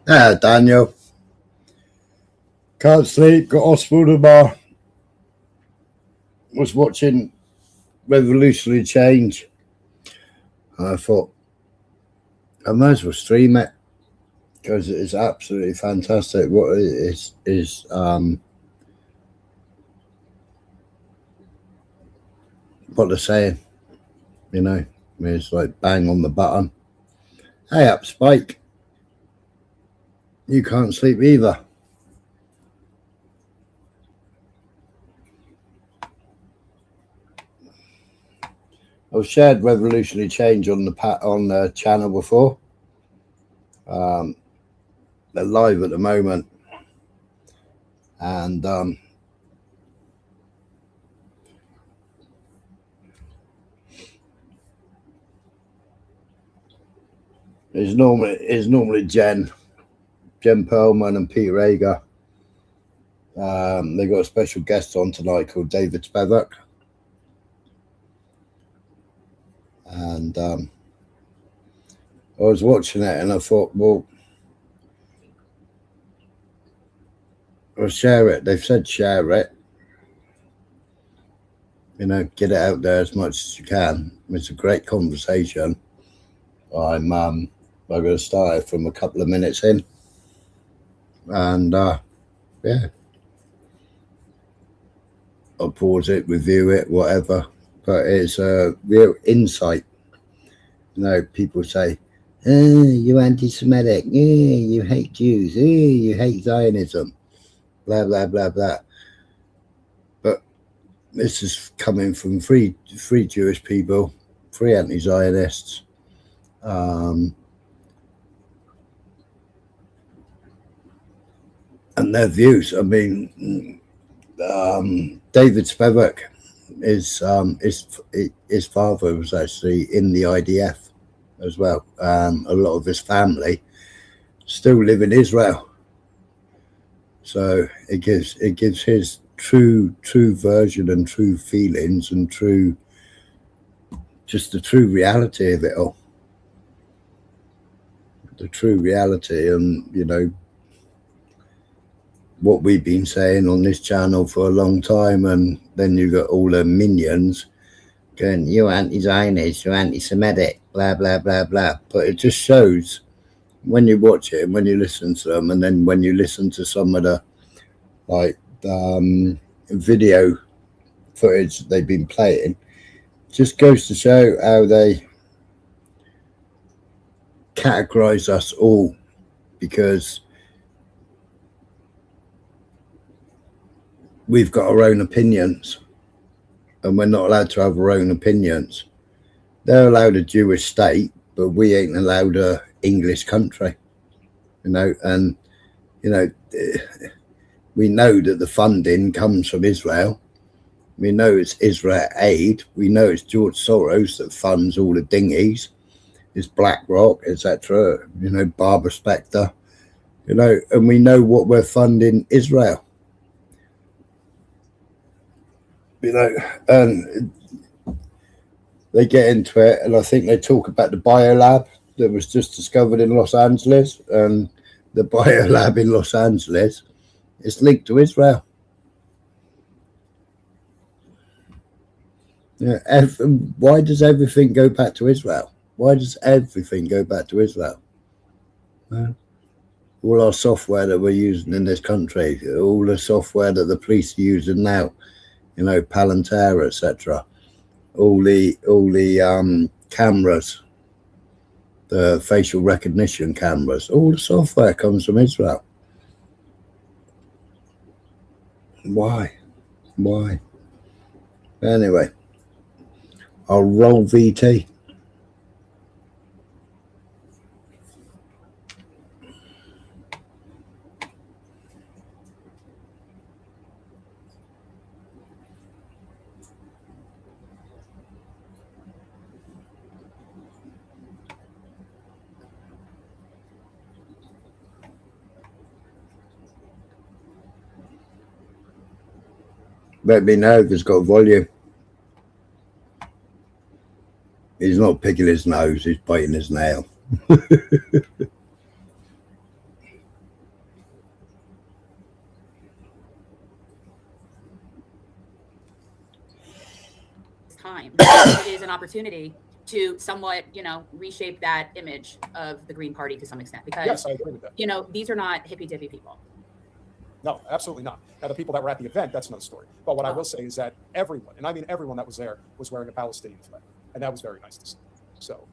Daniel. Can't sleep, got hospital tomorrow. Was watching Revolutionary Change. And I thought, I might as well stream it because it is absolutely fantastic. What it is what they're saying, you know. I mean, it's like bang on the button. Hey up, Spike. You can't sleep either. I've shared Revolutionary Change on the channel before. They're live at the moment, and it's normally Jen Perlman and Peter Ager. They got a special guest on tonight called David Spevak. And I was watching it and I thought, well, I'll share it. They've said share it. You know, get it out there as much as you can. It's a great conversation. I'm going to start it from a couple of minutes in. And yeah. I'll pause it, review it, whatever. But it's a real insight. You know, people say, oh, you're anti-Semitic, oh, you hate Jews, oh, you hate Zionism, blah, blah, blah, blah. But this is coming from three Jewish people, 3 anti-Zionists. And their views. I mean, David Spevak, his father was actually in the IDF as well. A lot of his family still live in Israel, so it gives his true version and true feelings and just the true reality of it all. The true reality, and you know what we've been saying on this channel for a long time, and then you got all the minions going, you're anti-Zionist, you're anti-Semitic, blah, blah, blah, blah. But it just shows when you watch it and when you listen to them, and then when you listen to some of the video footage they've been playing, just goes to show how they categorize us all, because we've got our own opinions and we're not allowed to have our own opinions. They're allowed a Jewish state, but we ain't allowed a English country, you know. And you know, we know that the funding comes from Israel. We know it's Israel aid. We know it's George Soros that funds all the dinghies. It's BlackRock, etc. You know, Barbara Specter, you know, and we know what we're funding Israel. You know, and they get into it, and I think they talk about the biolab that was just discovered in Los Angeles, and the biolab in Los Angeles is linked to Israel. Yeah, why does everything go back to Israel? Why does everything go back to Israel? All our software that we're using in this country, all the software that the police are using now, you know, Palantir, etc. All the cameras, the facial recognition cameras, all the software comes from Israel. Why? Anyway, I'll roll VT. Let me know if it's got volume. He's not picking his nose, he's biting his nail. this is an opportunity to somewhat, reshape that image of the Green Party to some extent. Because, yes, I agree with that. These are not hippy-dippy people. No, absolutely not. Now, the people that were at the event, that's another story. But what I will say is that everyone, and I mean everyone that was there, was wearing a Palestinian flag. And that was very nice to see. So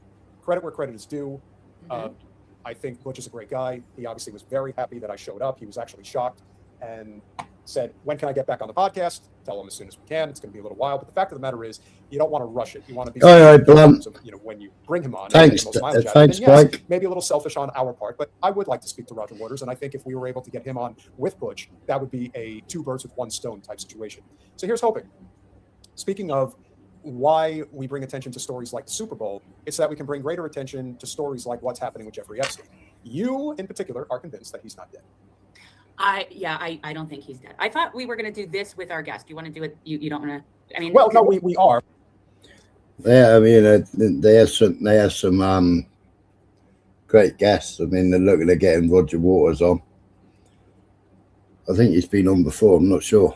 credit where credit is due. I think Butch is a great guy. He obviously was very happy that I showed up. He was actually shocked and said, when can I get back on the podcast? Tell him as soon as we can. It's going to be a little while. But the fact of the matter is, you don't want to rush it. You want to be blunt. When you bring him on. Thanks, yes, maybe a little selfish on our part, but I would like to speak to Roger Waters. And I think if we were able to get him on with Butch, that would be a 2 birds with 1 stone type situation. So here's hoping. Speaking of why we bring attention to stories like the Super Bowl, it's that we can bring greater attention to stories like what's happening with Jeffrey Epstein. You, in particular, are convinced that he's not dead. I don't think he's dead. I thought we were going to do this with our guest. You want to do it? You don't want to? I mean, well, no, we are. Yeah, I mean, they have some great guests. I mean, they're looking at getting Roger Waters on. I think he's been on before. I'm not sure.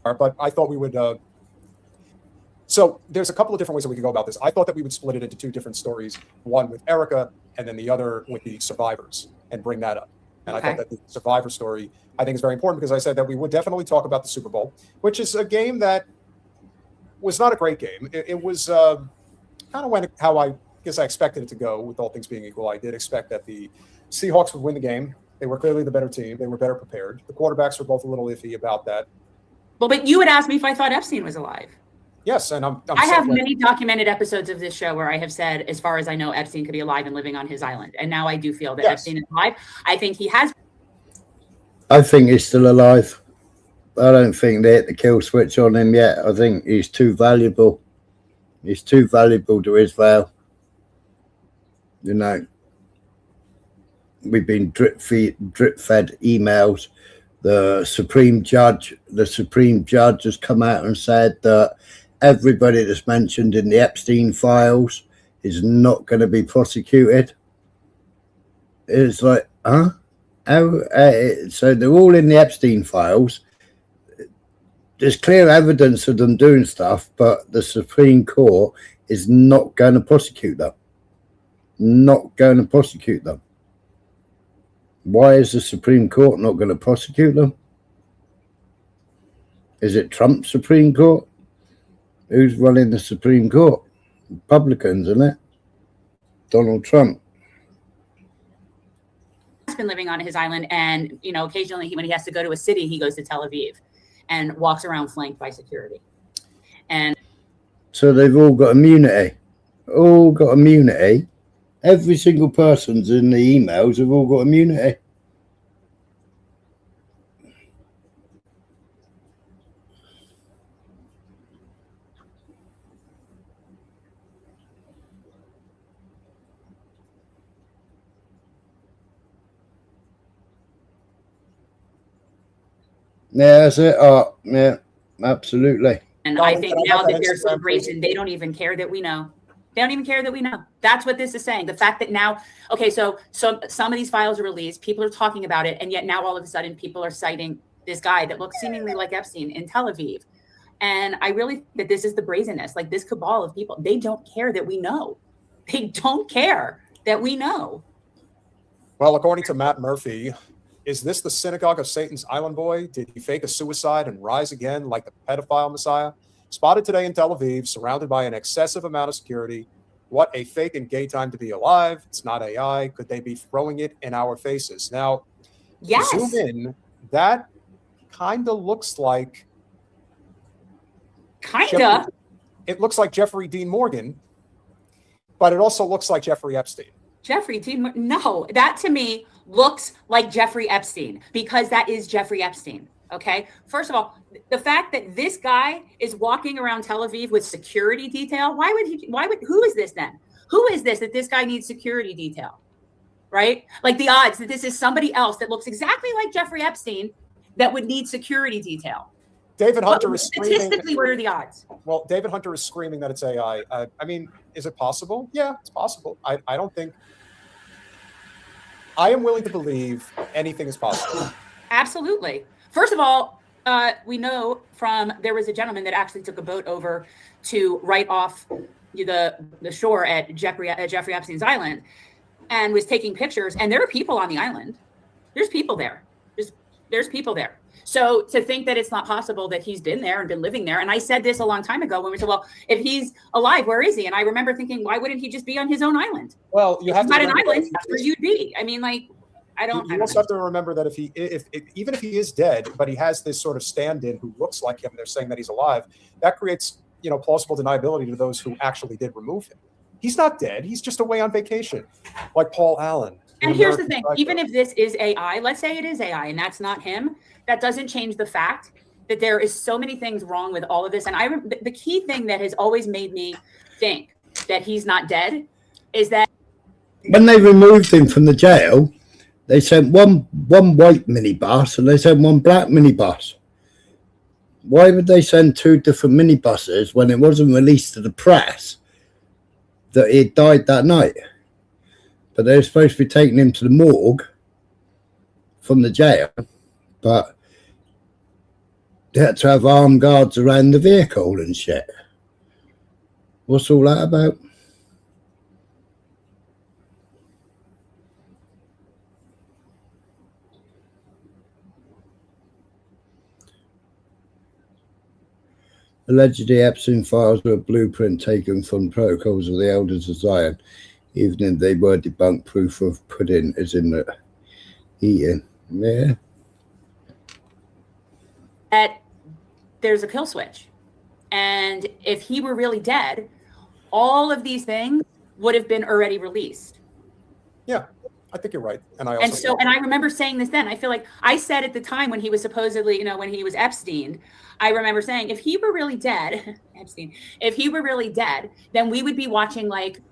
But I thought we would. So there's a couple of different ways that we could go about this. I thought that we would split it into 2 different stories, one with Erica and then the other with the survivors, and bring that up. And I thought that the survivor story, I think, is very important because I said that we would definitely talk about the Super Bowl, which is a game that was not a great game. It was kind of went how I guess I expected it to go, with all things being equal. I did expect that the Seahawks would win the game. They were clearly the better team. They were better prepared. The quarterbacks were both a little iffy about that. Well, but you had asked me if I thought Epstein was alive. Yes, and I have many documented episodes of this show where I have said, as far as I know, Epstein could be alive and living on his island. And now I do feel that Epstein is alive. I think he has. I think he's still alive. I don't think they hit the kill switch on him yet. I think he's too valuable. He's too valuable to Israel. We've been drip fed emails. The Supreme Judge has come out and said that everybody that's mentioned in the Epstein files is not going to be prosecuted. It's like, huh? How? So they're all in the Epstein files. There's clear evidence of them doing stuff, but the Supreme Court is not going to prosecute them. Not going to prosecute them. Why is the Supreme Court not going to prosecute them? Is it Trump's Supreme Court? Who's running the Supreme Court? Republicans, isn't it? Donald Trump. He's been living on his island, and occasionally when he has to go to a city, he goes to Tel Aviv and walks around flanked by security. And so they've all got immunity. All got immunity. Every single person's in the emails have all got immunity. Yeah, that's it. Yeah, absolutely. And I think now that there's celebration, they don't even care that we know. They don't even care that we know. That's what this is saying. The fact that now, okay, so some of these files are released, people are talking about it, and yet now all of a sudden people are citing this guy that looks seemingly like Epstein in Tel Aviv. And I really think that this is the brazenness, like this cabal of people. They don't care that we know. They don't care that we know. Well, according to Matt Murphy, is this the synagogue of Satan's island boy? Did he fake a suicide and rise again like the pedophile messiah? Spotted today in Tel Aviv, surrounded by an excessive amount of security. What a fake and gay time to be alive. It's not AI. Could they be throwing it in our faces? Now, yes. Zoom in. That kind of looks like... It looks like Jeffrey Dean Morgan, but it also looks like Jeffrey Epstein. Jeffrey Dean... No, that to me looks like Jeffrey Epstein, because that is Jeffrey Epstein. Okay. First of all, the fact that this guy is walking around Tel Aviv with security detail, who is this then? Who is this that this guy needs security detail? Right? Like the odds that this is somebody else that looks exactly like Jeffrey Epstein that would need security detail. David Hunter is screaming. Statistically, what are the odds? Well, David Hunter is screaming that it's AI. I mean, is it possible? Yeah, it's possible. I don't think. I am willing to believe anything is possible. Absolutely. First of all, we know from, there was a gentleman that actually took a boat over to right off the shore at Jeffrey Epstein's island and was taking pictures. And there are people on the island. There's people there. There's people there. So to think that it's not possible that he's been there and been living there. And I said this a long time ago when we said, well, if he's alive, where is he? And I remember thinking, why wouldn't he just be on his own island? Well, you have to not an island, that's where you'd be. I mean, like, You also have to remember that even if he is dead, but he has this sort of stand-in who looks like him, and they're saying that he's alive, that creates, plausible deniability to those who actually did remove him. He's not dead. He's just away on vacation, like Paul Allen. And here's the thing, even if this is AI, let's say it is AI and that's not him, that doesn't change the fact that there is so many things wrong with all of this. And the key thing that has always made me think that he's not dead is that when they removed him from the jail, they sent one white minibus and they sent one black minibus. Why would they send two different minibuses when it wasn't released to the press that he died that night? But they were supposed to be taking him to the morgue from the jail, but they had to have armed guards around the vehicle and shit. What's all that about? Allegedly, Epstein files were a blueprint taken from protocols of the Elders of Zion, even if they were debunked. Proof of pudding is in the eating. Yeah. That there's a kill switch. And if he were really dead, all of these things would have been already released. Yeah, I think you're right. And I remember saying this then. I feel like I said at the time when he was supposedly, when he was Epstein, I remember saying, if he were really dead, Epstein, if he were really dead, then we would be watching like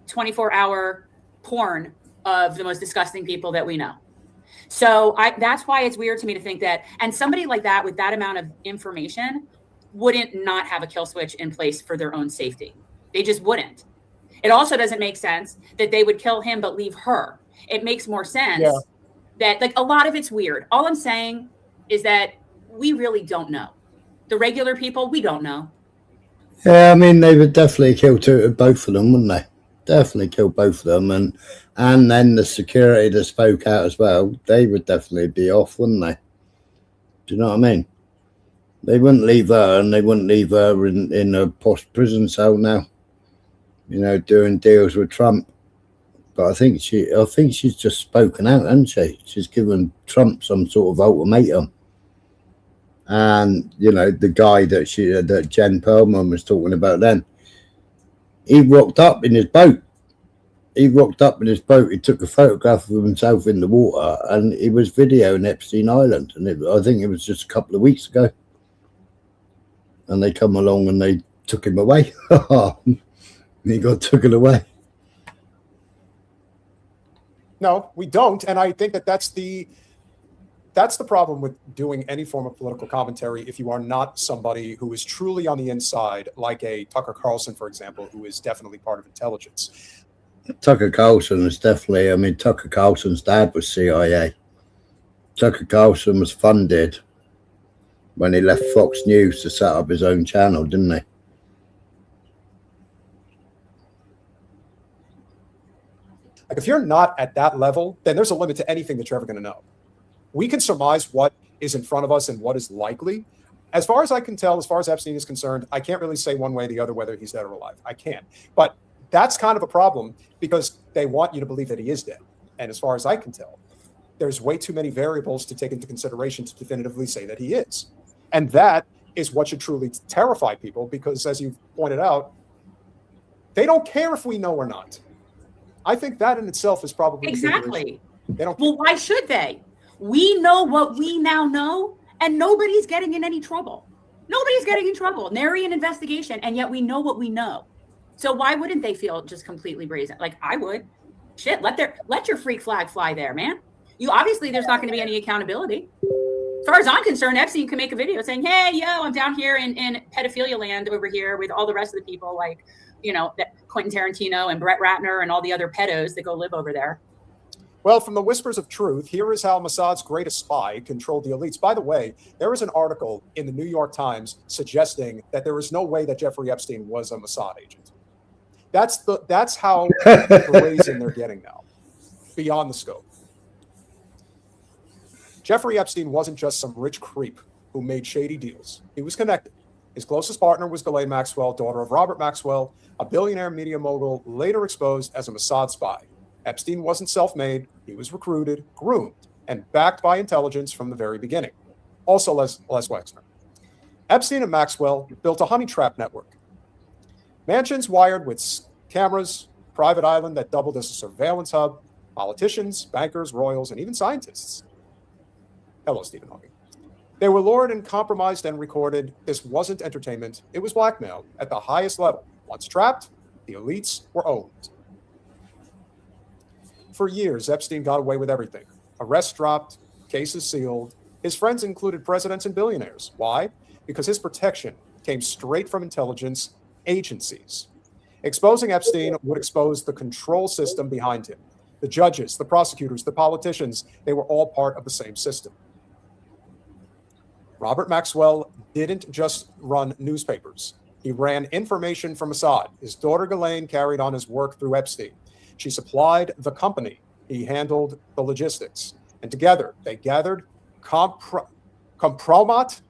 24-hour porn of the most disgusting people that we know. So that's why it's weird to me to think that, and somebody like that with that amount of information wouldn't not have a kill switch in place for their own safety. They just wouldn't. It also doesn't make sense that they would kill him but leave her. It makes more sense that, like, a lot of it's weird. All I'm saying is that we really don't know. The regular people, we don't know. Yeah, I mean, they would definitely kill both of them, wouldn't they? Definitely kill both of them. And then the security that spoke out as well, they would definitely be off, wouldn't they? Do you know what I mean? They wouldn't leave her, and they wouldn't leave her in a posh prison cell now, doing deals with Trump. But I think she's just spoken out, hasn't she? She's given Trump some sort of ultimatum. And the guy that Jen Perlman was talking about then, he rocked up in his boat. He took a photograph of himself in the water, and he was videoing Epstein Island. And I think it was just a couple of weeks ago. And they come along and they took him away. He got taken away. No, we don't. And I think that's the problem with doing any form of political commentary if you are not somebody who is truly on the inside, like a Tucker Carlson, for example, who is definitely part of intelligence. Tucker Carlson is definitely, Tucker Carlson's dad was CIA. Tucker Carlson was funded when he left Fox News to set up his own channel, didn't he? Like, if you're not at that level, then there's a limit to anything that you're ever going to know. We can surmise what is in front of us and what is likely. As far as I can tell, as far as Epstein is concerned, I can't really say one way or the other whether he's dead or alive. I can't. But that's kind of a problem because they want you to believe that he is dead. And as far as I can tell, there's way too many variables to take into consideration to definitively say that he is. And that is what should truly terrify people because, as you've pointed out, they don't care if we know or not. I think that in itself is probably exactly. They don't. Well, why should they? We know what we now know, and nobody's getting in any trouble. Nobody's getting in trouble. Nary an investigation, and yet we know what we know. So why wouldn't they feel just completely brazen? Like I would. Shit, let your freak flag fly there, man. There's not going to be any accountability. As far as I'm concerned, Epstein can make a video saying, "Hey, I'm down here in pedophilia land over here with all the rest of the people, that Quentin Tarantino and Brett Ratner and all the other pedos that go live over there." Well, from the whispers of truth, here is how Mossad's greatest spy controlled the elites. By the way, there is an article in the New York Times suggesting that there is no way that Jeffrey Epstein was a Mossad agent. That's how brazen they're getting now, beyond the scope. Jeffrey Epstein wasn't just some rich creep who made shady deals. He was connected. His closest partner was Ghislaine Maxwell, daughter of Robert Maxwell, a billionaire media mogul later exposed as a Mossad spy. Epstein wasn't self-made. He was recruited, groomed, and backed by intelligence from the very beginning. Also, Les Wexner. Epstein and Maxwell built a honey trap network. Mansions wired with cameras, private island that doubled as a surveillance hub, politicians, bankers, royals, and even scientists. Hello, Stephen Hawking. They were lured and compromised and recorded. This wasn't entertainment. It was blackmail at the highest level. Once trapped, the elites were owned. For years, Epstein got away with everything. Arrests dropped, cases sealed. His friends included presidents and billionaires. Why? Because his protection came straight from intelligence agencies. Exposing Epstein would expose the control system behind him. The judges, the prosecutors, the politicians, they were all part of the same system. Robert Maxwell didn't just run newspapers. He ran information from Mossad. His daughter Ghislaine carried on his work through Epstein. She supplied the company. He handled the logistics. And together, they gathered compromat?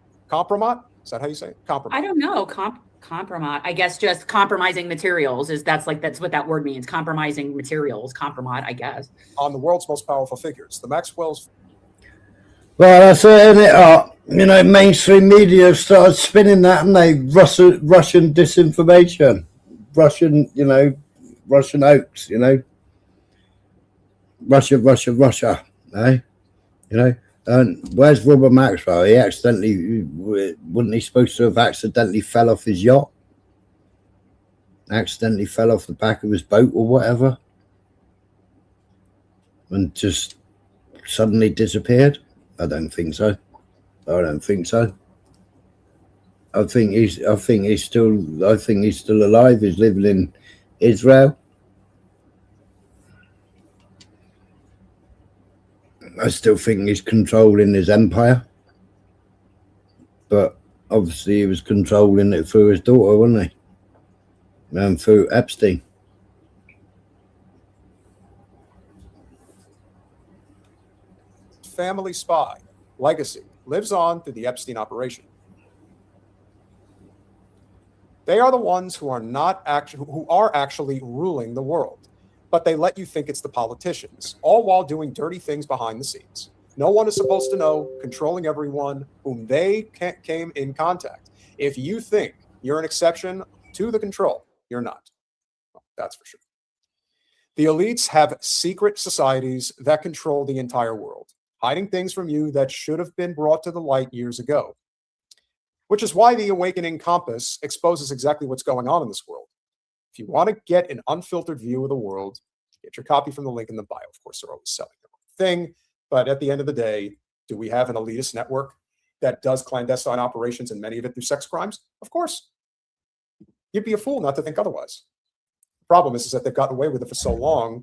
Is that how you say it? Compromat. I don't know. Compromat. I guess just compromising materials that's what that word means. Compromising materials. Compromat, I guess. On the world's most powerful figures. The Maxwells. Well, that's it, isn't it? Mainstream media started spinning that, and they Russian disinformation, Russian hoax, Russia, eh? And where's Robert Maxwell? He wasn't he supposed to have accidentally fell off his yacht? Accidentally fell off the back of his boat or whatever? And just suddenly disappeared? I don't think so. I think he's still alive. He's living in Israel. I still think he's controlling his empire, but obviously he was controlling it through his daughter, wasn't he? And through Epstein. Family spy legacy lives on through the Epstein operation. They are the ones who are actually ruling the world, but they let you think it's the politicians, all while doing dirty things behind the scenes. No one is supposed to know, controlling everyone whom they came in contact. If you think you're an exception to the control, you're not. Well, that's for sure. The elites have secret societies that control the entire world, hiding things from you that should have been brought to the light years ago. Which is why the Awakening Compass exposes exactly what's going on in this world. If you want to get an unfiltered view of the world, get your copy from the link in the bio. Of course, they're always selling their own thing. But at the end of the day, do we have an elitist network that does clandestine operations, and many of it through sex crimes? Of course. You'd be a fool not to think otherwise. The problem is that they've gotten away with it for so long,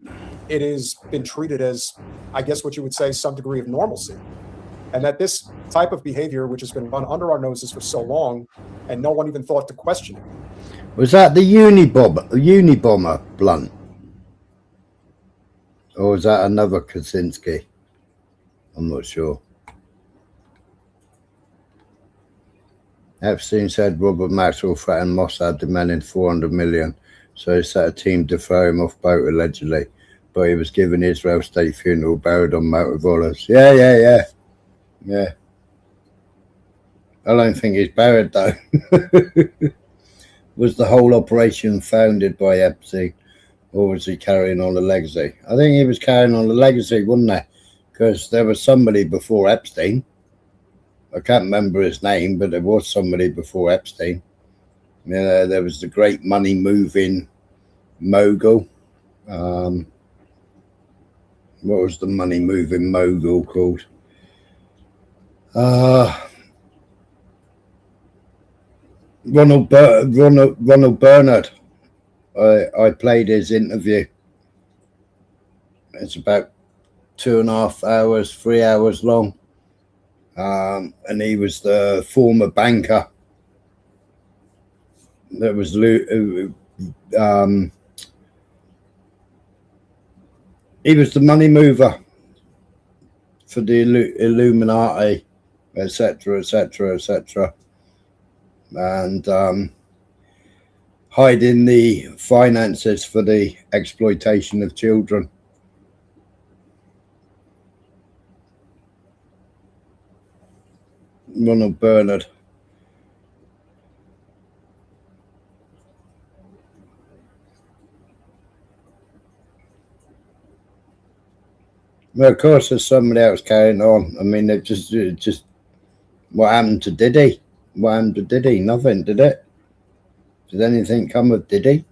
it has been treated as, I guess what you would say, some degree of normalcy. And that this type of behavior, which has been run under our noses for so long, and no one even thought to question it. Was that the Unibomber blunt? Or was that another Kaczynski? I'm not sure. Epstein said Robert Maxwell threatened Mossad, demanding $400 million, so he set a team to throw him off boat allegedly. But he was given Israel state funeral, buried on Mount of Olives. Yeah. I don't think he's buried though. Was the whole operation founded by Epstein, or was he carrying on the legacy? I think he was carrying on the legacy, wasn't he? Because there was somebody before Epstein. I can't remember his name, but there was somebody before Epstein. There was the great money moving mogul. What was the money moving mogul called? Ronald Bernard. I played his interview. It's about 2.5 hours, 3 hours long. And he was the former banker that was he was the money mover for the Illuminati, etc., etc., etc., and hiding the finances for the exploitation of children. Ronald Bernard. Well, of course, there's somebody else carrying on. I mean, it just what happened to Diddy? What happened to Diddy? Nothing, did it? Did anything come of Diddy?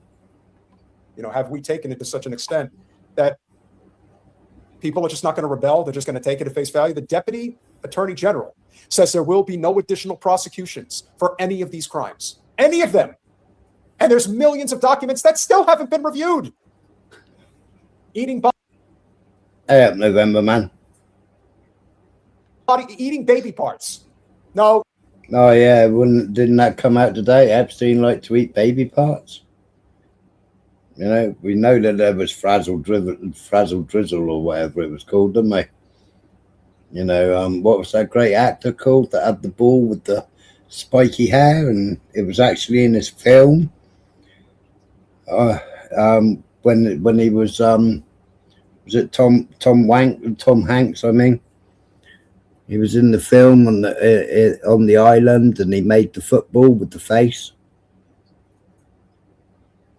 You know, have we taken it to such an extent that people are just not going to rebel? They're just going to take it at face value. The Deputy Attorney General says there will be no additional prosecutions for any of these crimes, any of them. And there's millions of documents that still haven't been reviewed. Eating November, man. eating baby parts. No. Oh yeah, didn't that come out today? Epstein liked to eat baby parts. You know, we know that there was frazzle drizzle or whatever it was called, didn't we? You know, what was that great actor called that had the ball with the spiky hair, and it was actually in his film. When he was it Tom Hanks? I mean, he was in the film on the island, and he made the football with the face.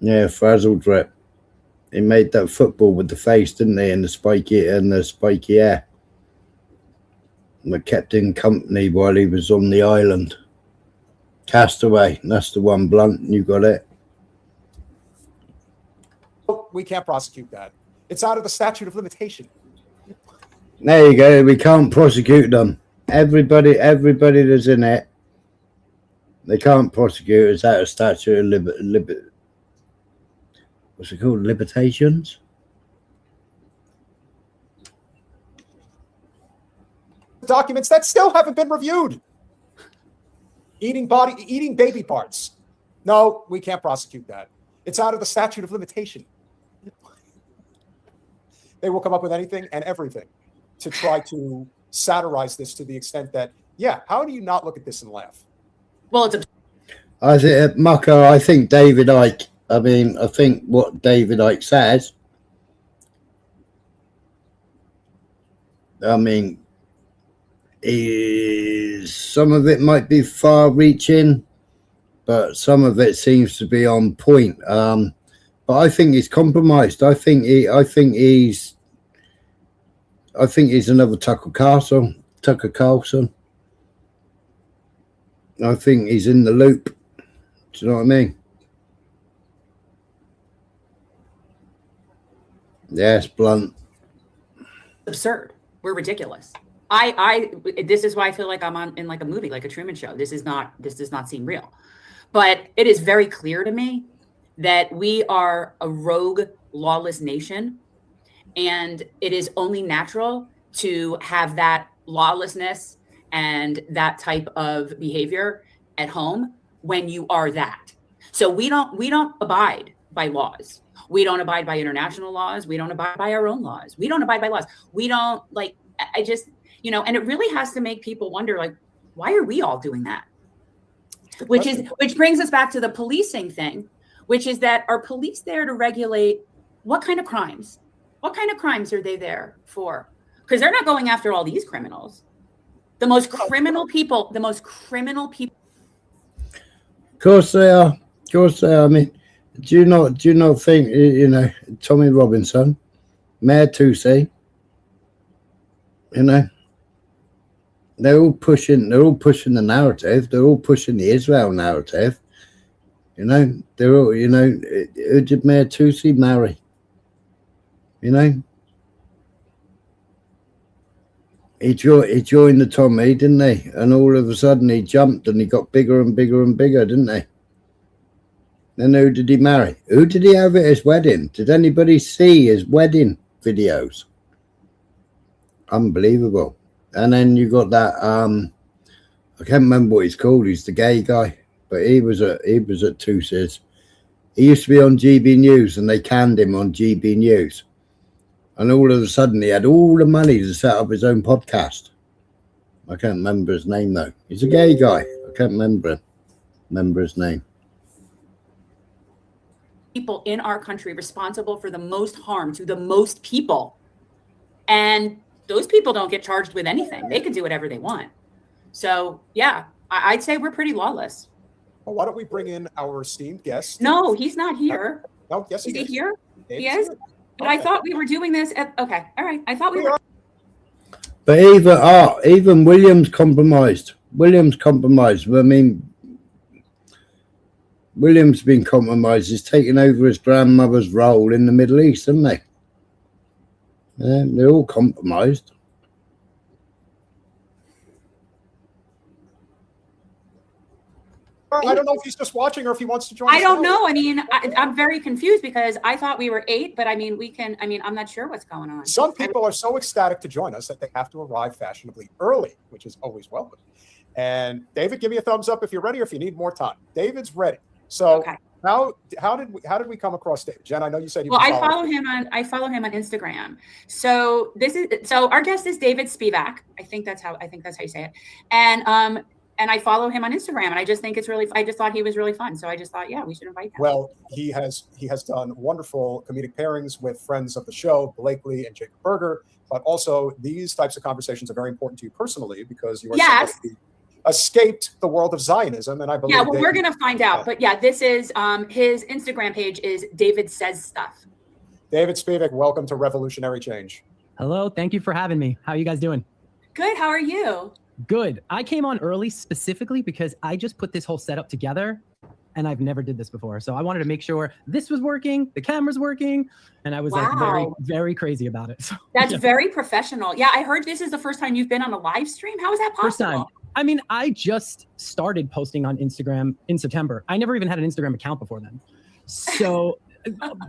Yeah, frazzle drip. He made that football with the face, didn't he? And the spiky hair. And kept in company while he was on the island. Castaway. That's the one, Blunt. You got it. We can't prosecute that. It's out of the statute of limitation. There you go. We can't prosecute them. Everybody that's in it, they can't prosecute. It's out of statute of what's it called? Limitations? Documents that still haven't been reviewed. Eating baby parts. No, we can't prosecute that. It's out of the statute of limitation. They will come up with anything and everything to try to satirize this to the extent that, yeah, how do you not look at this and laugh? Well, it's I think Mucko. I think David Icke. I mean, I think what David Icke says. I mean, some of it might be far-reaching, but some of it seems to be on point. But I think he's compromised. I think he's another Tucker Carlson. I think he's in the loop. Do you know what I mean? Yes, Blunt. absurd. We're ridiculous. This is why I feel like I'm in like a movie, like a Truman Show. This does not seem real. But it is very clear to me that we are a rogue, lawless nation. And it is only natural to have that lawlessness and that type of behavior at home when you are that. So we don't abide by laws. We don't abide by international laws. We don't abide by our own laws. We don't abide by laws. We don't I just, and it really has to make people wonder, like, why are we all doing that? Which brings us back to the policing thing, which is that are police there to regulate what kind of crimes? What kind of crimes are they there for? Because they're not going after all these criminals. The most criminal people. Of course they are. I mean, do you not think, Tommy Robinson, Mayor Toosey, they're all pushing the narrative. They're all pushing the Israel narrative. They're all, who did Mayor Toosey marry? He joined the Tommy, didn't he? And all of a sudden he jumped and he got bigger and bigger and bigger, didn't he? Then who did he marry? Who did he have at his wedding? Did anybody see his wedding videos? Unbelievable. And then you got that I can't remember what he's called. He's the gay guy, but he was at Tuesdays. He used to be on GB News, and they canned him on GB News. And all of a sudden, he had all the money to set up his own podcast. I can't remember his name though. He's a gay guy. I can't remember his name. People in our country responsible for the most harm to the most people, and those people don't get charged with anything. They can do whatever they want. So yeah, I'd say we're pretty lawless. Well, why don't we bring in our esteemed guest? No, he's not here. No, yes, Is he here? Dave's He is. here. But Okay. I thought we were doing this at, okay. All right. I thought we were. But even Williams compromised. I mean, Williams been compromised. He's taken over his grandmother's role in the Middle East, haven't they? Yeah, they're all compromised. I don't know if he's just watching or if he wants to join. I us don't now. know. I mean, I'm very confused because I thought we were 8, but I mean, I'm not sure what's going on. Some people are so ecstatic to join us that they have to arrive fashionably early, which is always welcome. And David, give me a thumbs up if you're ready or if you need more time. David's ready. So Okay. how did we come across David? Jen, I know you said you Well, were I following follow him on Instagram. So our guest is David Spivak. I think that's how you say it. And I follow him on Instagram, and I just think I just thought he was really fun. So I just thought, yeah, we should invite him. Well, he has done wonderful comedic pairings with friends of the show, Blakely and Jacob Berger. But also, these types of conversations are very important to you personally because you are Yes. somebody who escaped the world of Zionism, and I believe. Yeah, well, we're gonna find out. But yeah, this is his Instagram page is David Says Stuff. David Spivak, welcome to Revolutionary Change. Hello, thank you for having me. How are you guys doing? Good. How are you? Good. I came on early specifically because I just put this whole setup together and I've never did this before. So I wanted to make sure this was working, the camera's working, and I was like very, Wow. very crazy about it. So, That's yeah. very professional. Yeah, I heard this is the first time you've been on a live stream. How is that possible? First time. I mean, I just started posting on Instagram in September. I never even had an Instagram account before then. So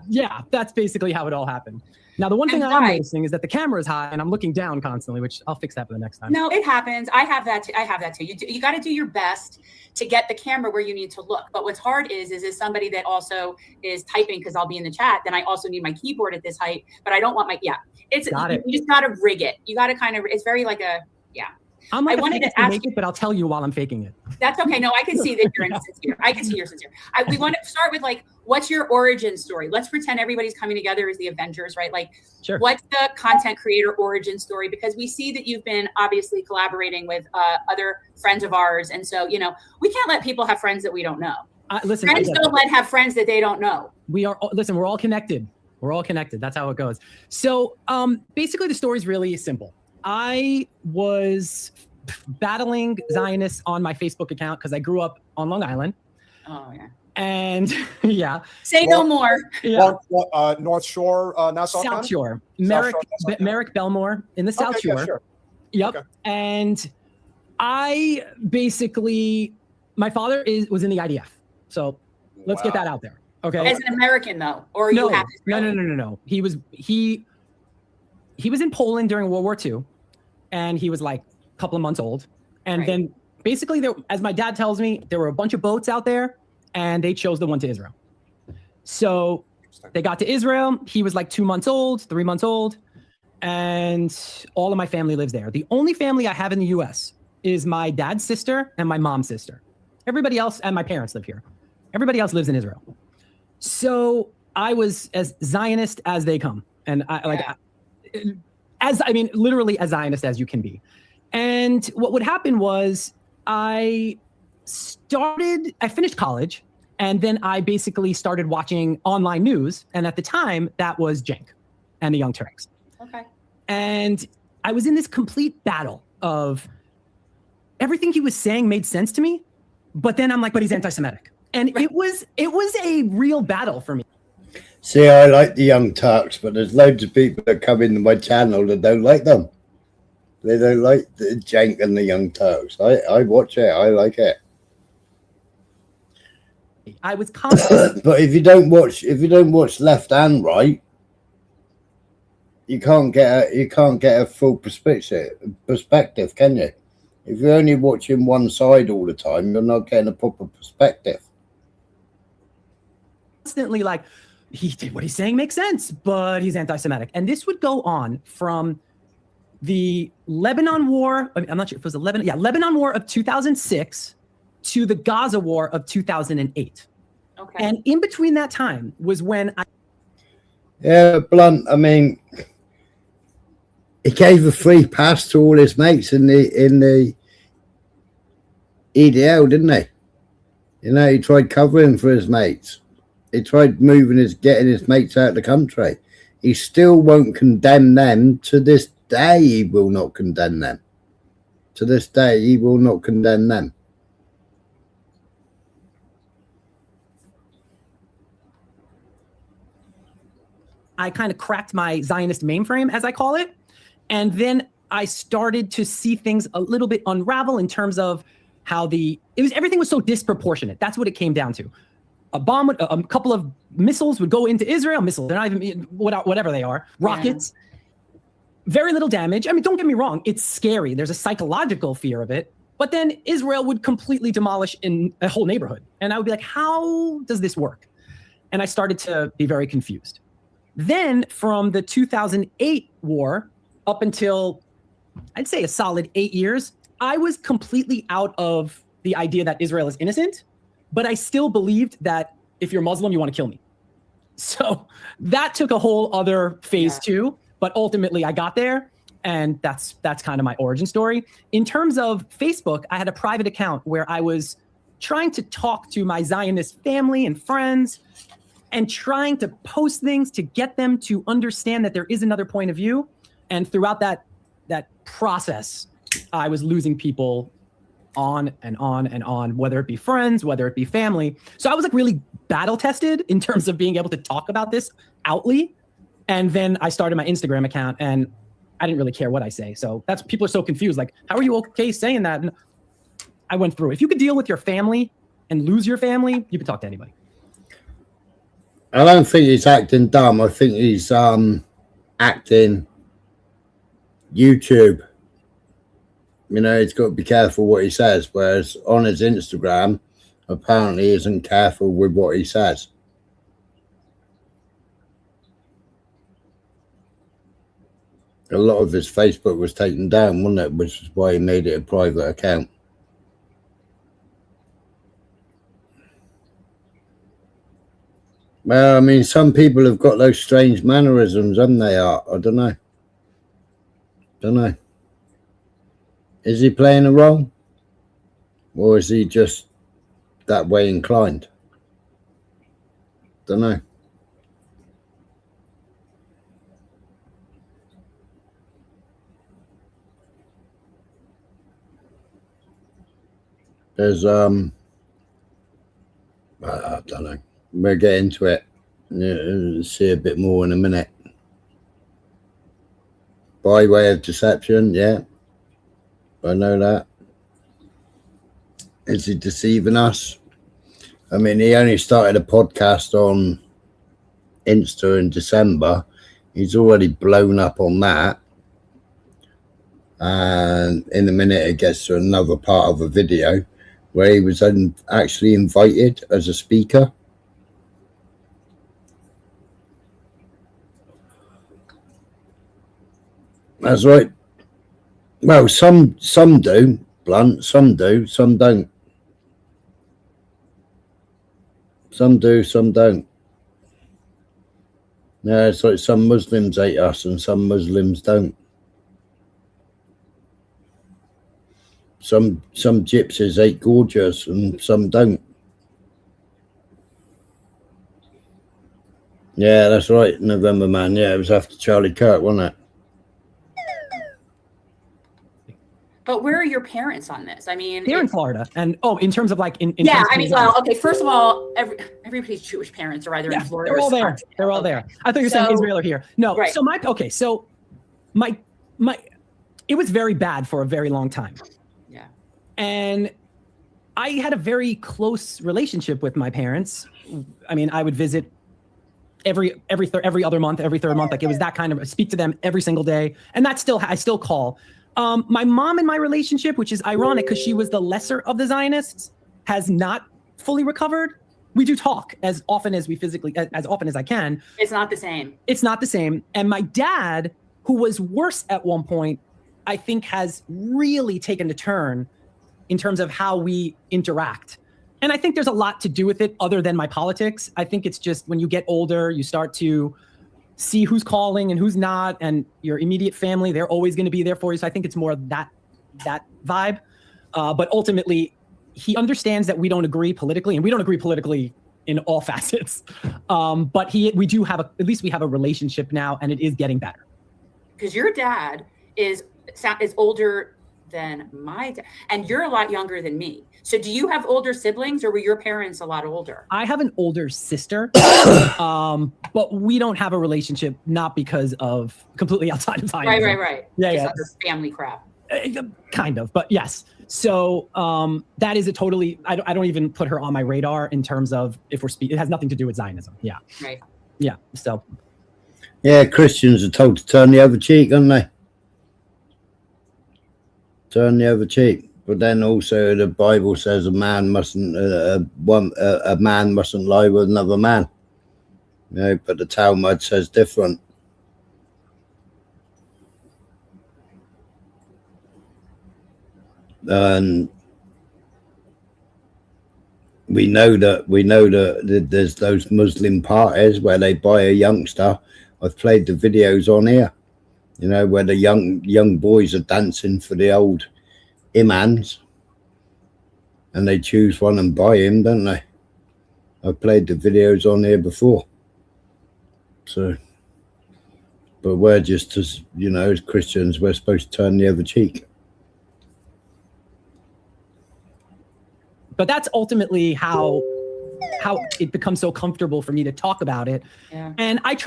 yeah, that's basically how it all happened. Now, the one thing And I'm why? noticing is that the camera is high and I'm looking down constantly, which I'll fix that for the next time. No, it happens. I have that too. You got to do your best to get the camera where you need to look. But what's hard is somebody that also is typing, because I'll be in the chat. Then I also need my keyboard at this height, but I don't want my Got it. You just got to rig it. You got to kind of. It's very like a I'm like I wanted to ask make it, but I'll tell you while I'm faking it. That's okay. No, I can see that you're insincere. I can see you're sincere. We want to start with like, what's your origin story? Let's pretend everybody's coming together as the Avengers, right? Like, Sure. What's the content creator origin story? Because we see that you've been obviously collaborating with other friends of ours. And so, we can't let people have friends that we don't know. Listen, Friends don't have friends that they don't know. we're all connected. We're all connected. That's how it goes. So basically the story is really simple. I was battling Zionists on my Facebook account because I grew up on Long Island. Oh, yeah. And yeah. Say no more. Yeah. North Shore, Nassau South County? Shore. South Shore, Nassau County. Merrick Belmore in the South Okay, yeah, Shore. sure. Yep. Okay. And I basically, my father was in the IDF. So let's get Wow. that out there. Okay. As an American, though, or No, you have no. He was in Poland during World War II, and he was like a couple of months old. And Right. then basically, as my dad tells me, there were a bunch of boats out there, and they chose the one to Israel. So they got to Israel. He was like 2 months old, 3 months old, and all of my family lives there. The only family I have in the U.S. is my dad's sister and my mom's sister. Everybody else, and my parents live here. Everybody else lives in Israel. So I was as Zionist as they come. And literally as Zionist as you can be. And what would happen was I finished college, and then I basically started watching online news. And at the time, that was Cenk and the Young Turks. Okay. And I was in this complete battle of everything he was saying made sense to me, but then I'm like, but he's anti-Semitic. And it was a real battle for me. See, I like the Young Turks, but there's loads of people that come into my channel that don't like them. They don't like the Cenk and the Young Turks. I watch it. I like it. I was constantly But if you don't watch left and right, you can't get a full perspective, can you? If you're only watching one side all the time, you're not getting a proper perspective. Constantly like, what he's saying makes sense, but he's anti-Semitic. And this would go on from the Lebanon War. I'm not sure if it was Lebanon War of 2006 to the Gaza War of 2008. Okay. And in between that time was when Yeah, Blunt, I mean, he gave a free pass to all his mates in the EDL, didn't he? You know, he tried covering for his mates. He tried getting his mates out of the country. He still won't condemn them. To this day, he will not condemn them. To this day, he will not condemn them. I kind of cracked my Zionist mainframe, as I call it. And then I started to see things a little bit unravel in terms of how everything was so disproportionate. That's what it came down to. A couple of missiles would go into Israel. Missiles, they're not even whatever they are, rockets. Yeah. Very little damage. I mean, don't get me wrong, it's scary. There's a psychological fear of it. But then Israel would completely demolish in a whole neighborhood. And I would be like, how does this work? And I started to be very confused. Then from the 2008 war up until, I'd say, a solid 8 years, I was completely out of the idea that Israel is innocent, but I still believed that if you're Muslim, you want to kill me. So that took a whole other phase too, but ultimately I got there, and that's kind of my origin story. In terms of Facebook, I had a private account where I was trying to talk to my Zionist family and friends and trying to post things to get them to understand that there is another point of view. And throughout that process, I was losing people on and on and on, whether it be friends, whether it be family. So I was like really battle tested in terms of being able to talk about this outly. And then I started my Instagram account, and I didn't really care what I say. So that's, people are so confused. Like, how are you okay saying that? And I went through it. If you could deal with your family and lose your family, you can talk to anybody. I don't think he's acting dumb. I think he's acting YouTube. You know, he's got to be careful what he says, whereas on his Instagram, apparently he isn't careful with what he says. A lot of his Facebook was taken down, wasn't it? Which is why he made it a private account. Well, I mean, some people have got those strange mannerisms, haven't they? I don't know. Don't know. Is he playing a role? Or is he just that way inclined? Don't know. There's I don't know. We'll get into it. See a bit more in a minute. By way of deception, yeah. I know that. Is he deceiving us? I mean, he only started a podcast on Insta in December. He's already blown up on that. And in a minute, it gets to another part of a video where he was actually invited as a speaker. That's right. Well, some do, Blunt. Some do, some don't. Some do, some don't. Yeah, it's like some Muslims hate us and some Muslims don't. Some gypsies hate gorgeous and some don't. Yeah, that's right, November Man. Yeah, it was after Charlie Kirk, wasn't it? But where are your parents on this? I mean, they're in Florida, and in terms of like in yeah, I mean, well, okay. First of all, everybody's Jewish parents are either in Florida. They're all there. Wisconsin. They're all there. I thought you were saying Israel or here. No, right. So my it was very bad for a very long time. Yeah, and I had a very close relationship with my parents. I mean, I would visit every other month, every third month. Like it was that kind of speak to them every single day. And that's still, I still call. My mom and my relationship, which is ironic because she was the lesser of the Zionists, has not fully recovered. We do talk as often as as often as I can. It's not the same. It's not the same. And my dad, who was worse at one point, I think has really taken a turn in terms of how we interact. And I think there's a lot to do with it other than my politics. I think it's just when you get older, you start to see who's calling and who's not, and your immediate family, they're always going to be there for you. So I think it's more that vibe. But ultimately, he understands that we don't agree politically, and we don't agree politically in all facets. But we do have at least we have a relationship now, and it is getting better. Because your dad is older than my dad, and you're a lot younger than me. So do you have older siblings, or were your parents a lot older? I have an older sister, but we don't have a relationship, not because of completely outside of Zionism. Right. Yeah, just yeah. other family crap. Kind of, but yes. So that is a totally, I don't even put her on my radar in terms of if we're speaking, it has nothing to do with Zionism. Yeah. Right. Yeah. So. Yeah, Christians are told to turn the other cheek, aren't they? Turn the other cheek. But then also the Bible says a man mustn't lie with another man. You know, but the Talmud says different. And we know that there's those Muslim parties where they buy a youngster. I've played the videos on here, you know, where the young boys are dancing for the old imams, and they choose one and buy him, don't they? I've played the videos on here before. So, but we're just, as you know, as Christians, we're supposed to turn the other cheek. But that's ultimately how it becomes so comfortable for me to talk about it. Yeah. And I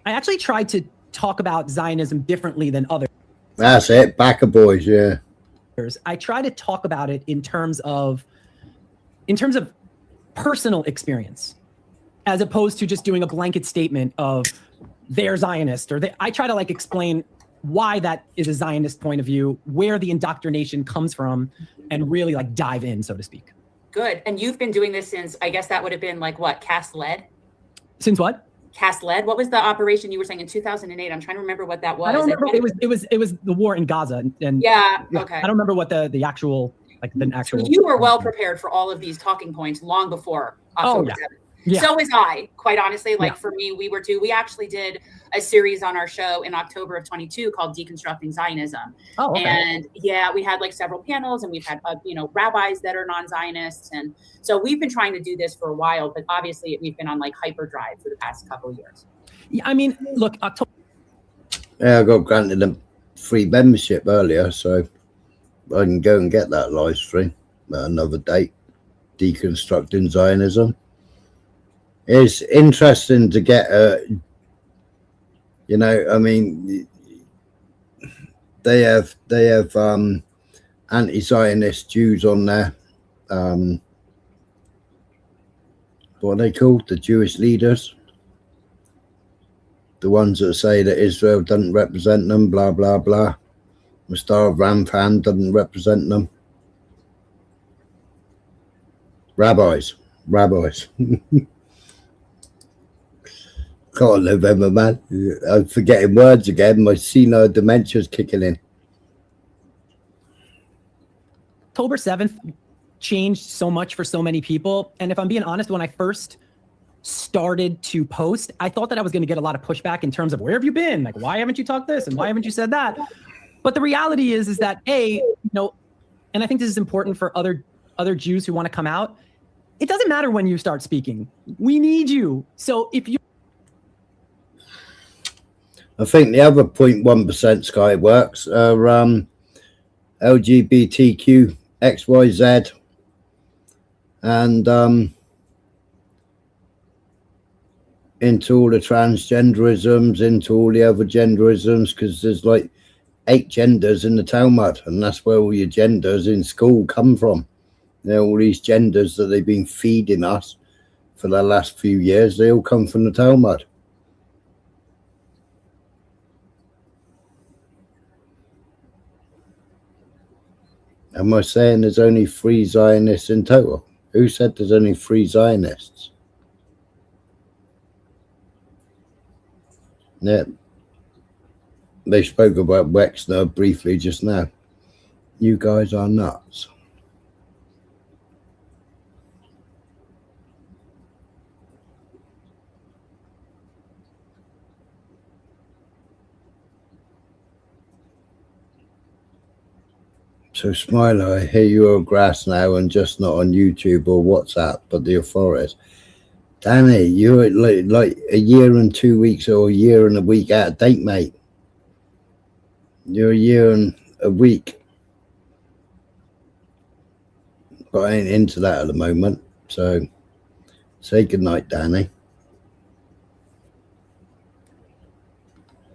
actually tried to talk about Zionism differently than others. That's it, backer boys, yeah. I try to talk about it in terms of personal experience, as opposed to just doing a blanket statement of they're Zionist I try to like explain why that is a Zionist point of view, where the indoctrination comes from, and really like dive in, so to speak. Good. And you've been doing this since, I guess that would have been like what, Cast Lead? Since what? Cast Lead? What was the operation you were saying in 2008? I'm trying to remember what that was. I don't remember. It was the war in Gaza, and yeah. Okay. I don't remember what the actual So you were well prepared for all of these talking points long before October 7th. Yeah. So was I, quite honestly. Like Yeah. for me, we were too. We actually did a series on our show in October of 22 called Deconstructing Zionism. Oh, okay. And yeah, we had like several panels, and we've had rabbis that are non-Zionists, and so we've been trying to do this for a while. But obviously, we've been on like hyperdrive for the past couple of years. Yeah, I mean, look, October. Yeah, I got granted a free membership earlier, so I can go and get that live stream at another date. Deconstructing Zionism. It's interesting to get you know, I mean, they have anti-Zionist Jews on there. What are they called? The Jewish leaders, the ones that say that Israel doesn't represent them, blah blah blah. Mustar Ramfan doesn't represent them. Rabbis. God, November, man. I'm forgetting words again. My senile dementia's kicking in. October 7th changed so much for so many people. And if I'm being honest, when I first started to post, I thought that I was going to get a lot of pushback in terms of where have you been? Like, why haven't you talked this? And why haven't you said that? But the reality is that and I think this is important for other Jews who want to come out. It doesn't matter when you start speaking. We need you. So if you, I think the other 0.1% Sky works are LGBTQ, XYZ, and into all the transgenderisms, into all the other genderisms, because there's like 8 genders in the Talmud, and that's where all your genders in school come from. All these genders that they've been feeding us for the last few years, they all come from the Talmud. Am I saying there's only 3 Zionists in total? Who said there's only 3 Zionists? Yeah. They spoke about Wexner briefly just now. You guys are nuts. So, Smiler, I hear you're on grass now and just not on YouTube or WhatsApp, but the authorities. Danny, you're like a year and 2 weeks or a year and a week out of date, mate. You're a year and a week. But I ain't into that at the moment. So, say goodnight, Danny.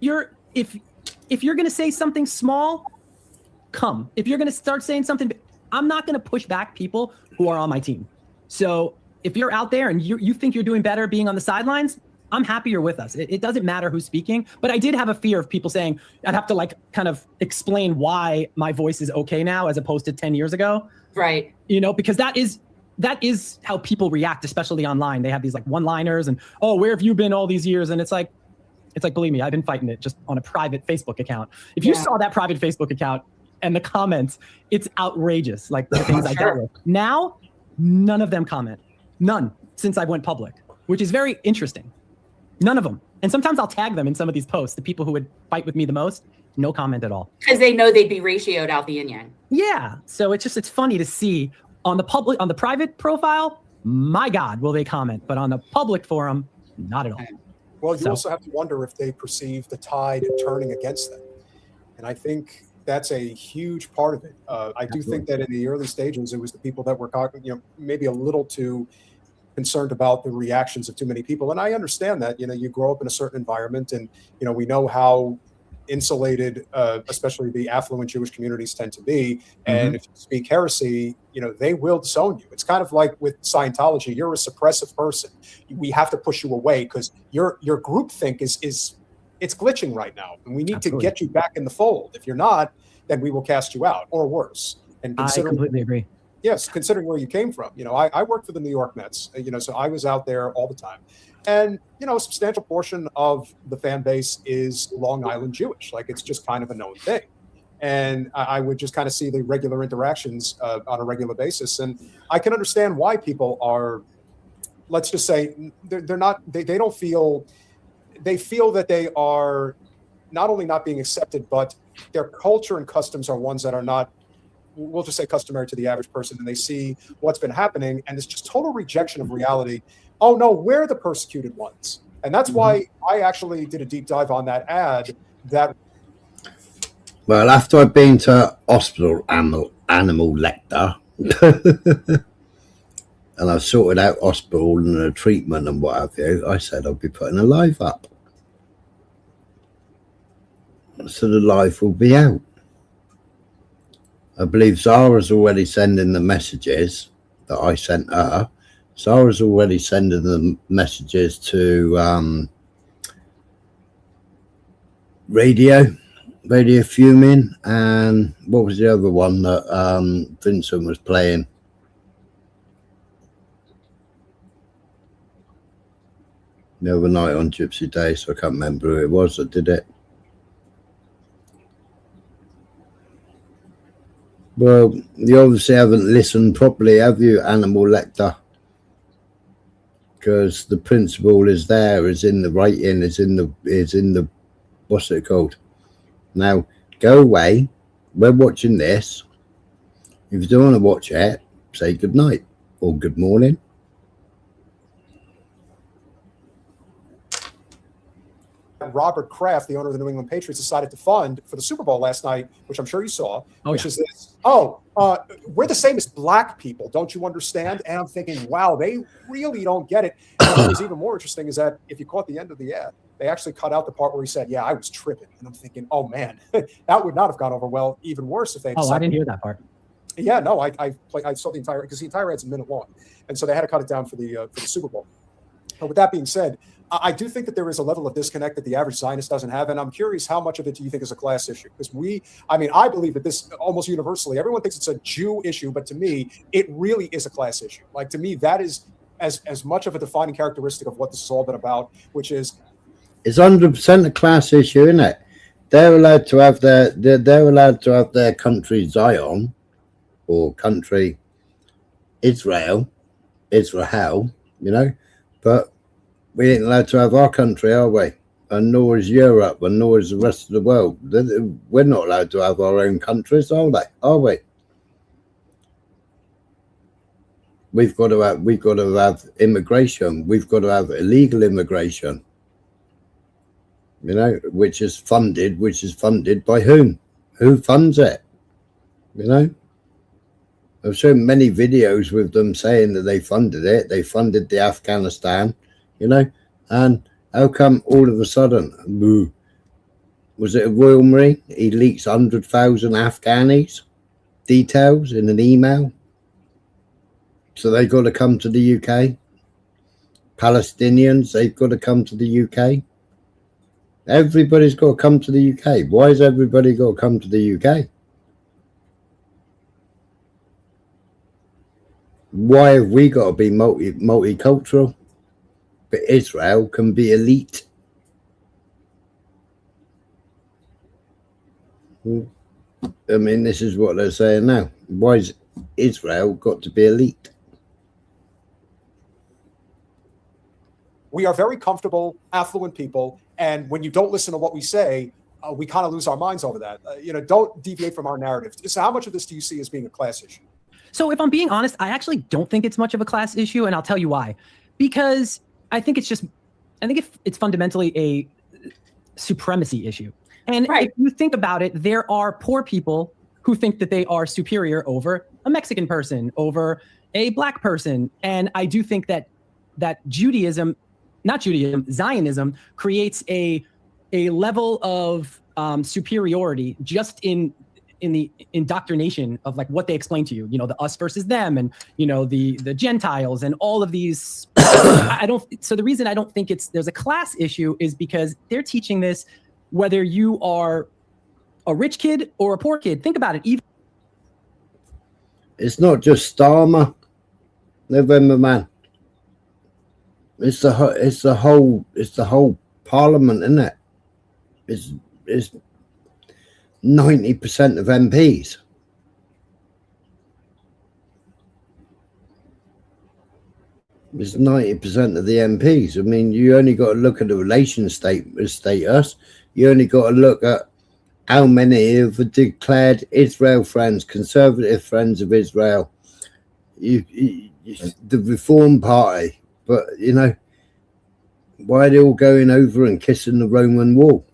If you're gonna say something small, come. If you're going to start saying something, I'm not going to push back people who are on my team. So if you're out there and you think you're doing better being on the sidelines, I'm happy you're with us. It doesn't matter who's speaking, but I did have a fear of people saying I'd have to like kind of explain why my voice is okay now as opposed to 10 years ago. Right. You know, because that is how people react, especially online. They have these like one-liners and, oh, where have you been all these years? And it's like, believe me, I've been fighting it just on a private Facebook account. If you saw that private Facebook account, and the comments, it's outrageous, like the things I dealt with. Now, none of them comment. None since I went public, which is very interesting. None of them. And sometimes I'll tag them in some of these posts, the people who would fight with me the most, no comment at all. Because they know they'd be ratioed out the yin yang. Yeah. So it's funny to see on the private profile, my God, will they comment? But on the public forum, not at all. Well, you also have to wonder if they perceive the tide turning against them. And I think that's a huge part of it. I do think that in the early stages, it was the people that were, maybe a little too concerned about the reactions of too many people. And I understand that, you grow up in a certain environment and, we know how insulated, especially the affluent Jewish communities tend to be. And if you speak heresy, they will disown you. It's kind of like with Scientology, you're a suppressive person. We have to push you away because your groupthink is it's glitching right now, and we need to get you back in the fold. If you're not, then we will cast you out, or worse. And I completely agree. Yes, considering where you came from. I worked for the New York Mets, so I was out there all the time. And, a substantial portion of the fan base is Long Island Jewish. Like, it's just kind of a known thing. And I would just kind of see the regular interactions on a regular basis. And I can understand why people are, let's just say, they're not, they don't feel, they feel that they are not only not being accepted, but their culture and customs are ones that are not, we'll just say, customary to the average person. And they see what's been happening, and it's just total rejection of reality. Oh no, we're the persecuted ones. And that's why I actually did a deep dive on that ad. Well, after I've been to hospital animal lector, and I've sorted out hospital and a treatment and what have you, I said I'll be putting a live up. So the live will be out. I believe Zara's already sending the messages that I sent her. Zara's already sending the messages to Radio Fuming, and what was the other one that Vincent was playing? The other night on Gypsy Day, so I can't remember who it was that did it. Well, you obviously haven't listened properly, have you, Animal Lecter? Because the principle is there, is in the writing, is in the what's it called? Now, go away. We're watching this. If you don't want to watch it, say good night or good morning. Robert Kraft, the owner of the New England Patriots, decided to fund for the Super Bowl last night, which I'm sure you saw, is this. We're the same as black people, don't you understand? And I'm thinking, wow, they really don't get it. And what was even more interesting is that if you caught the end of the ad, they actually cut out the part where he said, yeah, I was tripping. And I'm thinking, oh man, that would not have gone over well. Even worse if they. I didn't hear that part. Yeah, no, I saw the entire, because the entire ad's a minute long, and so they had to cut it down for the Super Bowl. But with that being said, I do think that there is a level of disconnect that the average Zionist doesn't have, and I'm curious how much of it do you think is a class issue? Because I believe that this almost universally, everyone thinks it's a Jew issue, but to me, it really is a class issue. Like, to me, that is as much of a defining characteristic of what this has all been about, which is it's 100% a class issue, isn't it? They're allowed to have their country Zion, or country Israel, you know, but we ain't allowed to have our country, are we? And nor is Europe, and nor is the rest of the world. We're not allowed to have our own countries, are we? We've got to have immigration. We've got to have illegal immigration. You know, which is funded by whom? Who funds it? You know, I've shown many videos with them saying that they funded it. They funded the Afghanistan, you know, and how come all of a sudden, boo, was it a Royal Marine? He leaks 100,000 Afghanis details in an email. So they've got to come to the UK. Palestinians, they've got to come to the UK. Everybody's got to come to the UK. Why has everybody got to come to the UK? Why have we got to be multicultural? But Israel can be elite. I mean, this is what they're saying now. Why has Israel got to be elite? we are very comfortable, affluent people, and when you don't listen to what we say, we kind of lose our minds over that. Don't deviate from our narrative. So how much of this do you see as being a class issue? So if I'm being honest, I actually don't think it's much of a class issue, and I'll tell you why. Because I think it's fundamentally a supremacy issue. And Right. if you think about it, there are poor people who think that they are superior over a Mexican person, over a black person. And I do think that Zionism creates a level of superiority just in the indoctrination of like what they explain to you, the us versus them, and the Gentiles and all of these. So the reason I don't think there's a class issue is because they're teaching this whether you are a rich kid or a poor kid. Think about it. It's not just Starmer, November Man. It's the whole parliament, isn't it? It's 90% of MPs. It's 90% of the MPs. I mean, you only got to look at the relation status. You only got to look at how many have declared Israel friends, conservative friends of Israel, the Reform Party. But, why are they all going over and kissing the Roman wall?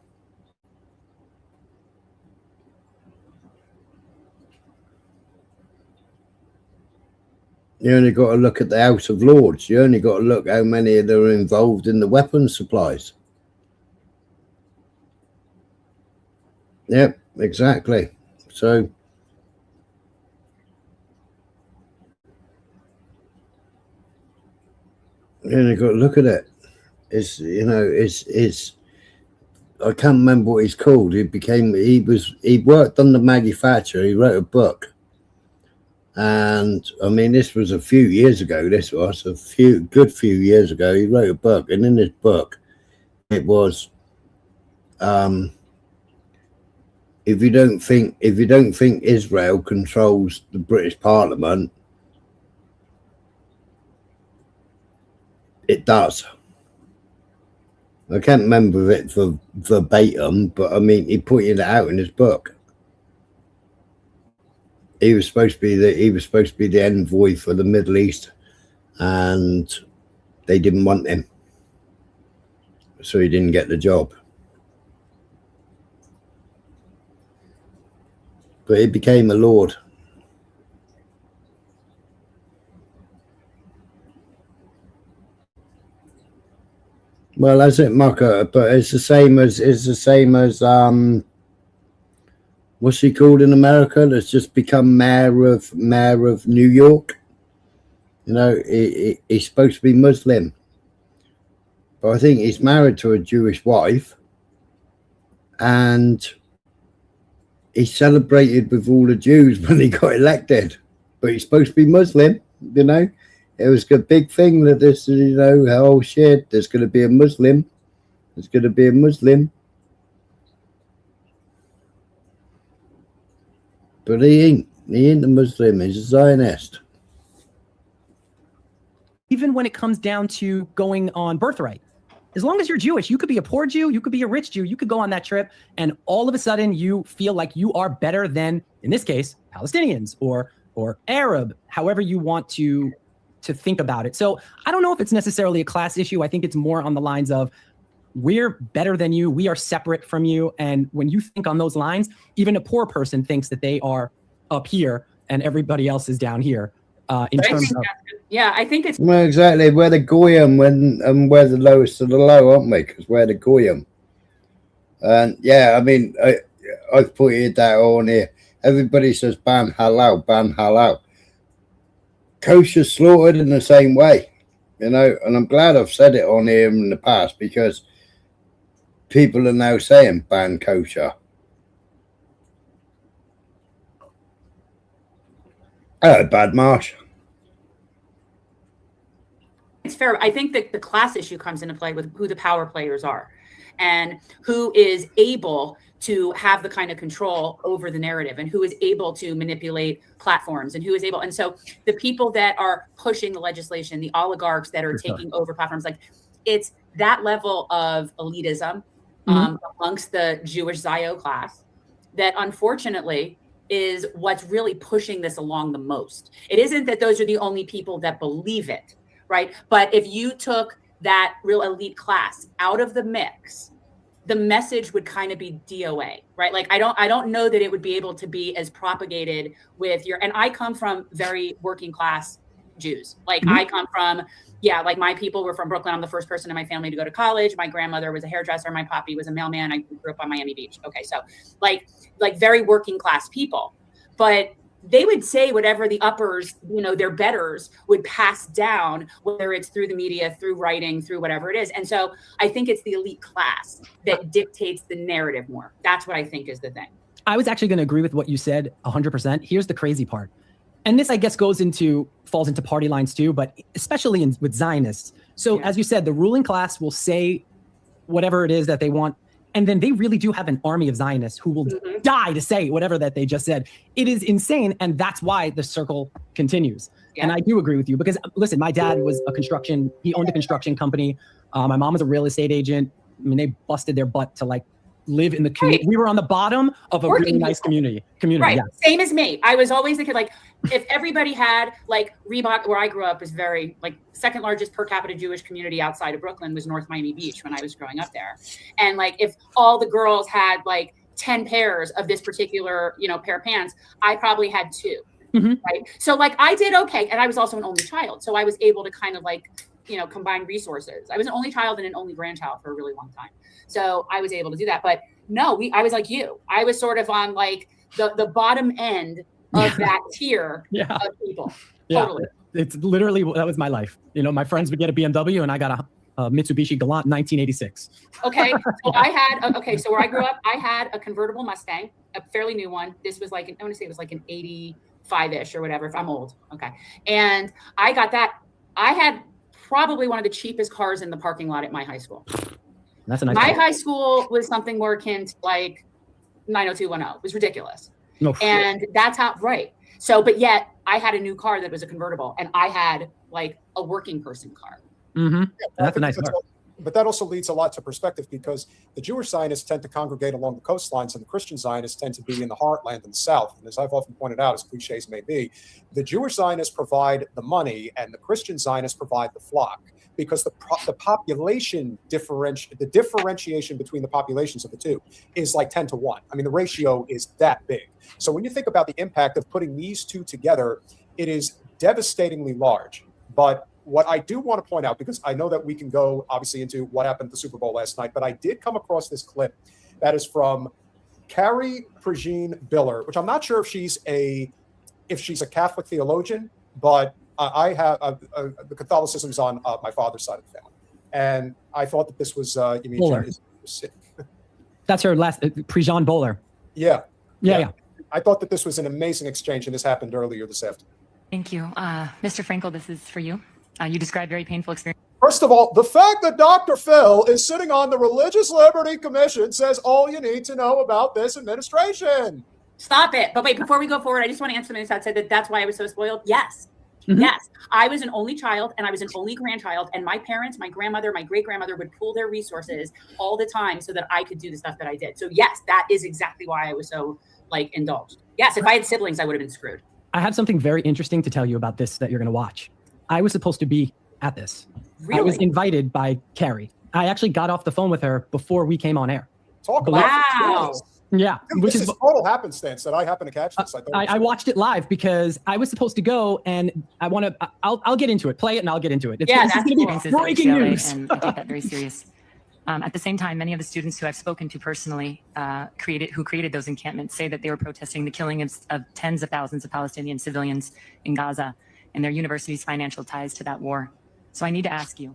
You only got to look at the House of Lords. You only got to look how many of them are involved in the weapons supplies. Yep, exactly. So you only got to look at it. It's I can't remember what he's called. He worked on the manufacturer. He wrote a book. And I mean, this was a few years ago. This was a good few years ago. He wrote a book, and in his book, it was, if you don't think Israel controls the British Parliament, it does. I can't remember it verbatim, but I mean, he pointed it out in his book. He was supposed to be the envoy for the Middle East, and they didn't want him, so he didn't get the job. But he became a lord. Well, that's it, Mucker. But it's the same as what's he called in America? That's just become mayor of New York. You know, he's supposed to be Muslim, but I think he's married to a Jewish wife, and he celebrated with all the Jews when he got elected. But he's supposed to be Muslim. You know, it was a big thing that this, you know, oh shit, there's going to be a Muslim. There's going to be a Muslim. But he ain't. He ain't a Muslim. He's a Zionist. Even when it comes down to going on birthright, as long as you're Jewish, you could be a poor Jew, you could be a rich Jew, you could go on that trip, and all of a sudden you feel like you are better than, in this case, Palestinians or Arab, however you want to think about it. So I don't know if it's necessarily a class issue. I think it's more on the lines of, we're better than you, we are separate from you. And when you think on those lines, even a poor person thinks that they are up here and everybody else is down here. In terms of, yeah, I think it's well, exactly. We're the goyim and we're the lowest of the low, aren't we? Because we're the goyim. And yeah, I mean, I've put that on here. Everybody says ban halal, ban halal. Kosher slaughtered in the same way, you know. And I'm glad I've said it on here in the past, because people are now saying ban kosher. Hello, Bad Marsh. it's fair. I think that the class issue comes into play with who the power players are and who is able to have the kind of control over the narrative and who is able to manipulate platforms and who is able. And so the people that are pushing the legislation, the oligarchs that are taking over platforms, like it's that level of elitism amongst the Jewish Zio class that unfortunately is what's really pushing this along the most. It isn't that those are the only people that believe it, right? But if you took that real elite class out of the mix, the message would kind of be DOA, right? Like I don't know that it would be able to be as propagated with your, and I come from very working class Jews. Like I come from, like my people were from Brooklyn. I'm the first person in my family to go to college. My grandmother was a hairdresser. My papi was a mailman. I grew up on Miami Beach. Okay. So like very working class people, but they would say whatever the uppers, their betters would pass down, whether it's through the media, through writing, through whatever it is. And so I think it's the elite class that dictates the narrative more. That's what I think is the thing. I was actually going to agree with what you said 100%. Here's the crazy part. And this, I guess, falls into party lines too, but especially with Zionists. So as you said, the ruling class will say whatever it is that they want. And then they really do have an army of Zionists who will die to say whatever that they just said. It is insane. And that's why the circle continues. Yeah. And I do agree with you because, listen, my dad was he owned a construction company. My mom was a real estate agent. I mean, they busted their butt to live in the community. Right. We were on the bottom of a really nice community. Right. Yeah. Same as me. I was always thinking if everybody had Reebok, where I grew up is very second largest per capita Jewish community outside of Brooklyn was North Miami Beach when I was growing up there. And if all the girls had 10 pairs of this particular, pair of pants, I probably had 2. Right. So I did okay. And I was also an only child. So I was able to kind of combine resources. I was an only child and an only grandchild for a really long time. So I was able to do that. But no, I was like you. I was sort of on the bottom end of that tier of people. Totally. It's literally, that was my life. My friends would get a BMW and I got a Mitsubishi Galant 1986. Okay. So so where I grew up, I had a convertible Mustang, a fairly new one. This was I want to say it was an 85-ish or whatever, if I'm old. Okay. And I got that. I had probably one of the cheapest cars in the parking lot at my high school. That's a nice My high school was something more akin to 90210. It was ridiculous. No, and that's how, right. So, but yet I had a new car that was a convertible and I had a working person car. That's a nice car. But that also leads a lot to perspective because the Jewish Zionists tend to congregate along the coastlines and the Christian Zionists tend to be in the heartland in the South. And as I've often pointed out, as cliches may be, the Jewish Zionists provide the money and the Christian Zionists provide the flock because the population the differentiation between the populations of the two is 10 to 1. I mean, the ratio is that big. So when you think about the impact of putting these two together, it is devastatingly large. But what I do want to point out, because I know that we can go obviously into what happened at the Super Bowl last night, but I did come across this clip that is from Carrie Prejean Biller, which I'm not sure if she's a Catholic theologian, but I have the Catholicism's on my father's side of the family, and I thought that this was you mean Bowler. That's her last Prejean Bowler. Yeah. Yeah. I thought that this was an amazing exchange, and this happened earlier this afternoon. Thank you. Mr. Frankel, this is for you. You described very painful experience. First of all, the fact that Dr. Phil is sitting on the Religious Liberty Commission says all you need to know about this administration. Stop it. But wait, before we go forward, I just want to answer something that said that's why I was so spoiled. Yes. Mhm. Yes. I was an only child and I was an only grandchild, and my parents, my grandmother, my great-grandmother would pool their resources all the time so that I could do the stuff that I did. So yes, that is exactly why I was so indulged. Yes, if I had siblings, I would have been screwed. I have something very interesting to tell you about this that you're going to watch. I was supposed to be at this. Really? I was invited by Carrie. I actually got off the phone with her before we came on air. Talk about Wow. Yeah, this is total happenstance that I happen to catch this. I watched it live because I was supposed to go, and I'll get into it. Play it, and I'll get into it. Yeah, this is that's going to be cool. breaking news. And I take that very serious. At the same time, many of the students who I've spoken to personally who created those encampments say that they were protesting the killing of tens of thousands of Palestinian civilians in Gaza and their university's financial ties to that war. So I need to ask you,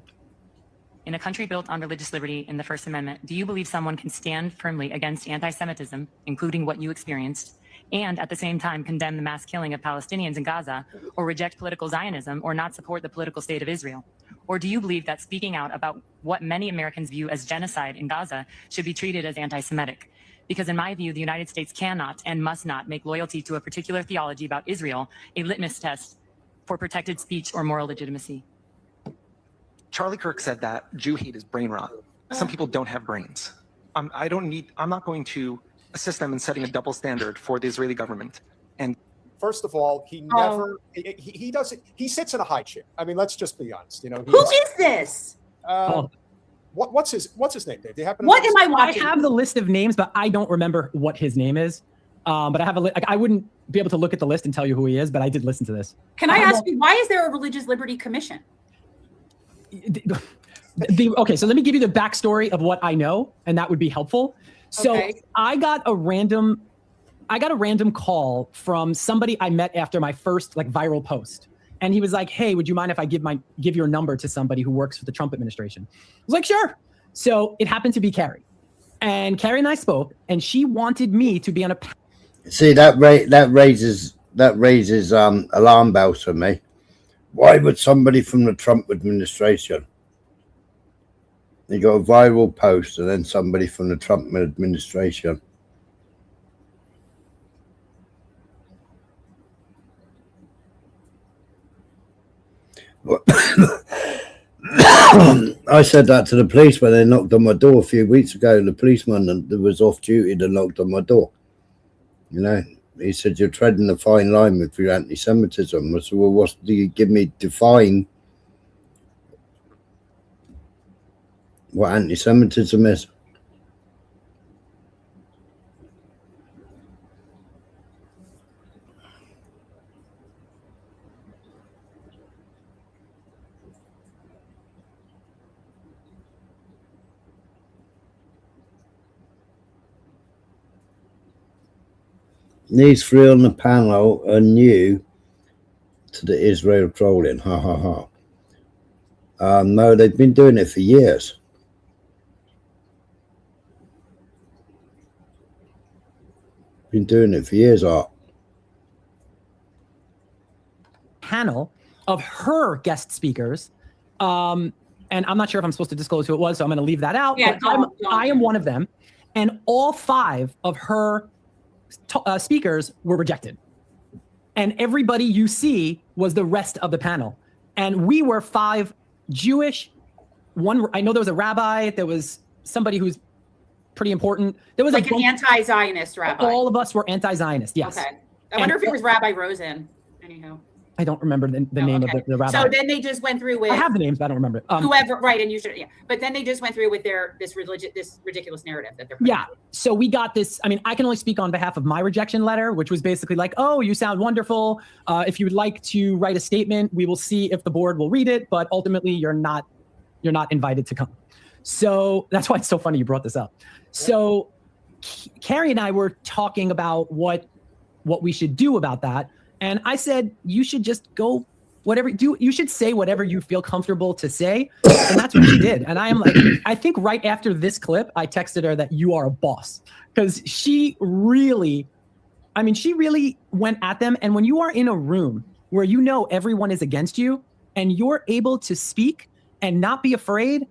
in a country built on religious liberty in the First Amendment, do you believe someone can stand firmly against anti-Semitism, including what you experienced, and at the same time condemn the mass killing of Palestinians in Gaza, or reject political Zionism, or not support the political state of Israel? Or do you believe that speaking out about what many Americans view as genocide in Gaza should be treated as anti-Semitic? Because in my view, the United States cannot and must not make loyalty to a particular theology about Israel a litmus test for protected speech or moral legitimacy. Charlie Kirk said that Jew hate is brain rot. Some people don't have brains. I'm not going to assist them in setting a double standard for the Israeli government. And First of all, he never he does it. He sits in a high chair. I mean, let's just be honest. You know, Who is this? What's his name, Dave? Do you happen to What know am I watching? I have the list of names, but I don't remember what his name is. But I have I wouldn't be able to look at the list and tell you who he is, but I did listen to this. Can I ask you, why is there a Religious Liberty Commission? Okay, so let me give you the backstory of what I know, and that would be helpful. So Okay. I got a random call from somebody I met after my first viral post. And he was like, "Hey, would you mind if I give your number to somebody who works for the Trump administration?" I was like, "Sure." So it happened to be Carrie. And Carrie and I spoke, and she wanted me to be on a See, that raises alarm bells for me. Why would somebody from the Trump administration? You got a viral post and then somebody from the Trump administration. I said that to the police when they knocked on my door a few weeks ago. The policeman that was off duty that knocked on my door. You know, he said, "You're treading a fine line with your anti-Semitism." I said, "Well, what do you give me? Define what anti-Semitism is." These three on the panel are new to the Israel trolling. Ha ha ha. No, they've been doing it for years. Been doing it for years, Art. panel of her guest speakers. And I'm not sure if I'm supposed to disclose who it was, so I'm going to leave that out. Yeah, but I am one of them. And all 5 of her speakers were rejected. And everybody you see was the rest of the panel. And we were 5 Jewish. I know there was a rabbi. There was somebody who's pretty important. There was like an anti-Zionist rabbi. All of us were anti-Zionist, yes. Okay. I wonder if it was Rabbi Rosen. Anyhow. I don't remember the name of the rabbi. So then they just went through with. I have the names, but I don't remember it. Whoever, right? And you should, yeah. But then they just went through with this ridiculous narrative that they're. Yeah. So we got this. I mean, I can only speak on behalf of my rejection letter, which was basically like, "Oh, you sound wonderful. If you would like to write a statement, we will see if the board will read it. But ultimately, you're not invited to come." So that's why it's so funny you brought this up. So Carrie and I were talking about what we should do about that. And I said, you should just go you should say whatever you feel comfortable to say. And that's what she did. And I am like, I think right after this clip, I texted her that you are a boss, because she really went at them. And when you are in a room where you know everyone is against you and you're able to speak and not be afraid,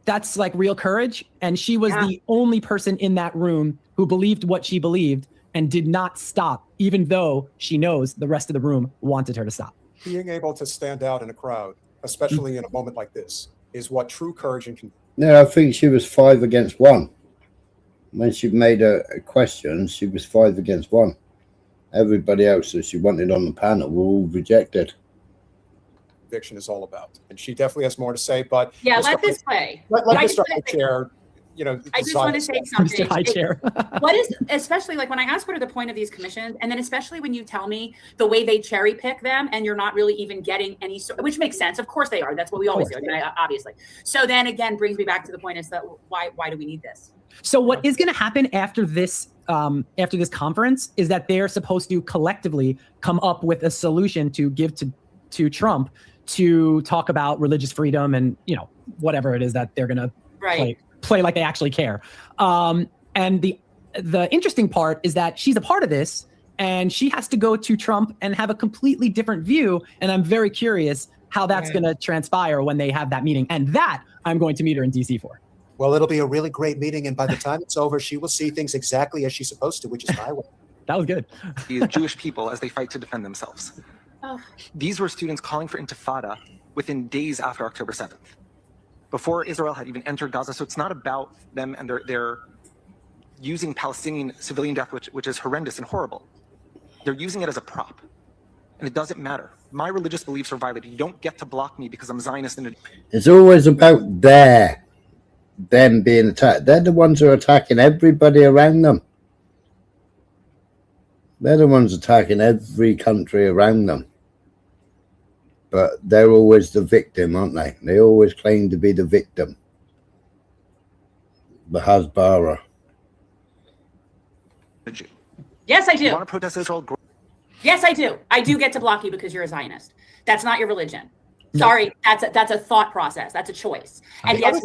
that's like real courage. And she was the only person in that room who believed what she believed and did not stop, even though she knows the rest of the room wanted her to stop. Being able to stand out in a crowd, especially in a moment like this, is what true courage and can. No, I think she was 5 against 1. When she made a question, she was 5 against 1. Everybody else that she wanted on the panel were all rejected. Conviction is all about, and she definitely has more to say. But yeah, let this play. Let Mr. High Chair, you know, I just want to say something. Mr. High Chair. What is, especially like when I ask what are the point of these commissions, and then especially when you tell me the way they cherry pick them, and you're not really even getting any, which makes sense. Of course they are. That's what we always do, obviously. So then again, brings me back to the point is that why do we need this? So what is going to happen after this conference is that they're supposed to collectively come up with a solution to give to Trump to talk about religious freedom and, you know, whatever it is that they're going to play like they actually care. And the interesting part is that she's a part of this and she has to go to Trump and have a completely different view. And I'm very curious how that's going to transpire when they have that meeting. And that I'm going to meet her in DC for. Well, it'll be a really great meeting. And by the time it's over, she will see things exactly as she's supposed to, which is my way. That was good. The Jewish people as they fight to defend themselves. Oh. These were students calling for intifada within days after October 7th, before Israel had even entered Gaza. So it's not about them and they're using Palestinian civilian death, which is horrendous and horrible. They're using it as a prop. And it doesn't matter. My religious beliefs are violated. You don't get to block me because I'm Zionist. It's always about them being attacked. They're the ones who are attacking everybody around them. They're the ones attacking every country around them. But they're always the victim, aren't they? They always claim to be the victim. The Hasbara. Yes, I do. You want to protest Israel? Yes, I do. I do get to block you because you're a Zionist. That's not your religion. Sorry, that's a thought process. That's a choice. And yes,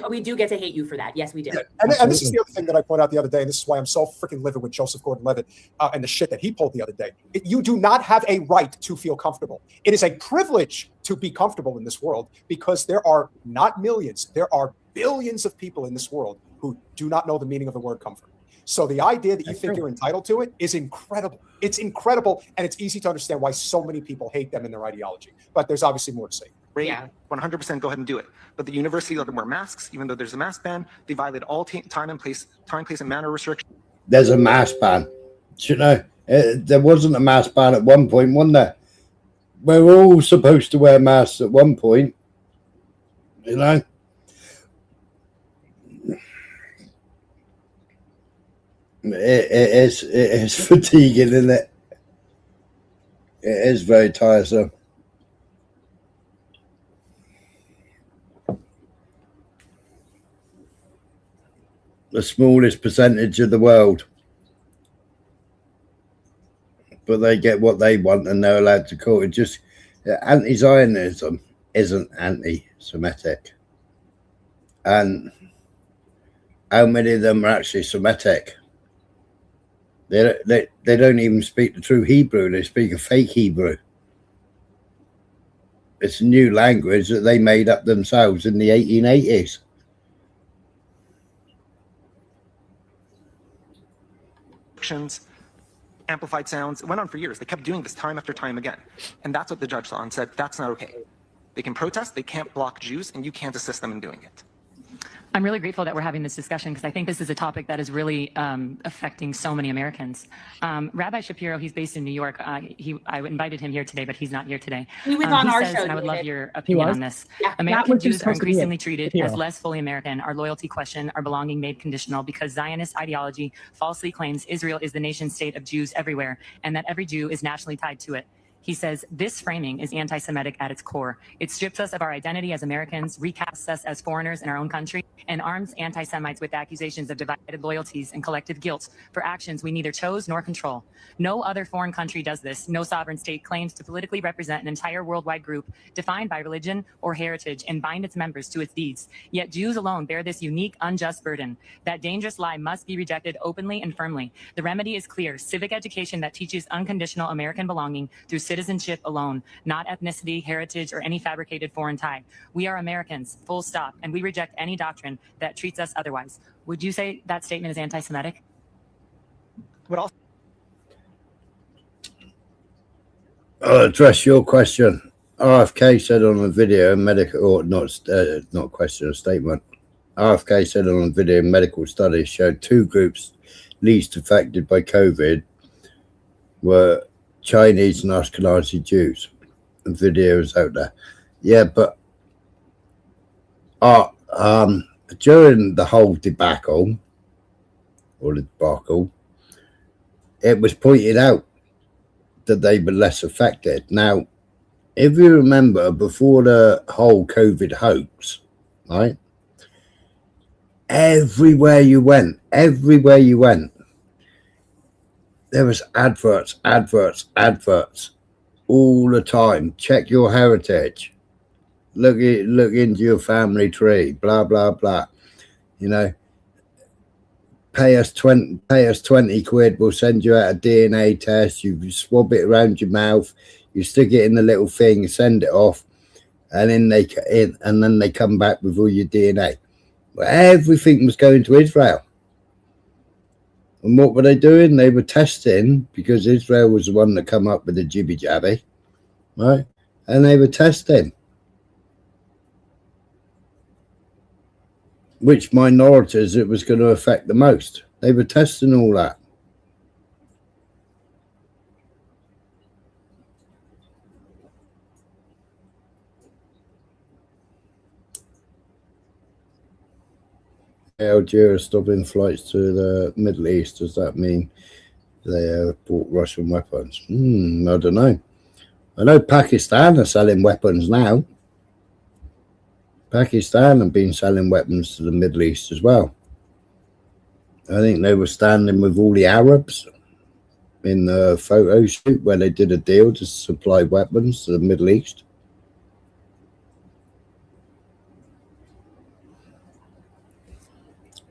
we do get to hate you for that. Yes, we do. Yeah. And this is the other thing that I pointed out the other day. And this is why I'm so freaking livid with Joseph Gordon-Levitt and the shit that he pulled the other day. You do not have a right to feel comfortable. It is a privilege to be comfortable in this world because there are not millions, there are billions of people in this world who do not know the meaning of the word comfort. So the idea that you think you're entitled to it is incredible. It's incredible, and it's easy to understand why so many people hate them and their ideology. But there's obviously more to say. Great, 100% go ahead and do it. But the university let them wear masks, even though there's a mask ban. They violate all time, place, and manner restrictions. There's a mask ban. You know, there wasn't a mask ban at one point, wasn't there? We're all supposed to wear masks at one point. You know. It is fatiguing, isn't it? It is very tiresome. The smallest percentage of the world, but they get what they want and they're allowed to call it. Just anti-Zionism isn't anti-Semitic, and how many of them are actually Semitic? They don't even speak the true Hebrew. They speak a fake Hebrew. It's a new language that they made up themselves in the 1880s. Amplified sounds. It went on for years. They kept doing this time after time again. And that's what the judge saw and said, that's not okay. They can protest, they can't block Jews, and you can't assist them in doing it. I'm really grateful that we're having this discussion because I think this is a topic that is really affecting so many Americans. Rabbi Shapiro, he's based in New York. I invited him here today, but he's not here today. He was on our show. And I would love your opinion on this. Yeah. American Jews are increasingly treated as less fully American, our loyalty questioned, our belonging made conditional because Zionist ideology falsely claims Israel is the nation state of Jews everywhere and that every Jew is nationally tied to it. He says, this framing is anti-Semitic at its core. It strips us of our identity as Americans, recasts us as foreigners in our own country, and arms anti-Semites with accusations of divided loyalties and collective guilt for actions we neither chose nor control. No other foreign country does this. No sovereign state claims to politically represent an entire worldwide group defined by religion or heritage and bind its members to its deeds. Yet Jews alone bear this unique, unjust burden. That dangerous lie must be rejected openly and firmly. The remedy is clear: civic education that teaches unconditional American belonging through citizenship alone, not ethnicity, heritage, or any fabricated foreign tie. We are Americans, full stop, and we reject any doctrine that treats us otherwise. Would you say that statement is anti-Semitic? Would also I'll address your question. RFK said on a video, medical, or not question, a statement. RFK said on a video, medical studies showed two groups least affected by COVID were Chinese and Ashkenazi Jews. The video is out there. Yeah, but during the whole debacle, it was pointed out that they were less affected. Now, if you remember, before the whole COVID hoax, right? Everywhere you went, there was adverts all the time. Check your heritage. Look into your family tree. Blah blah blah. You know, pay us 20 quid. We'll send you out a DNA test. You swab it around your mouth. You stick it in the little thing. Send it off, and then they come back with all your DNA. Well, everything was going to Israel. And what were they doing? They were testing, because Israel was the one that come up with the jibby jabby, right? And they were testing which minorities it was going to affect the most. They were testing all that. Algeria stopping flights to the Middle East. Does that mean they bought Russian weapons? I don't know. I know Pakistan are selling weapons now. Pakistan have been selling weapons to the Middle East as well. I think they were standing with all the Arabs in the photo shoot where they did a deal to supply weapons to the Middle East.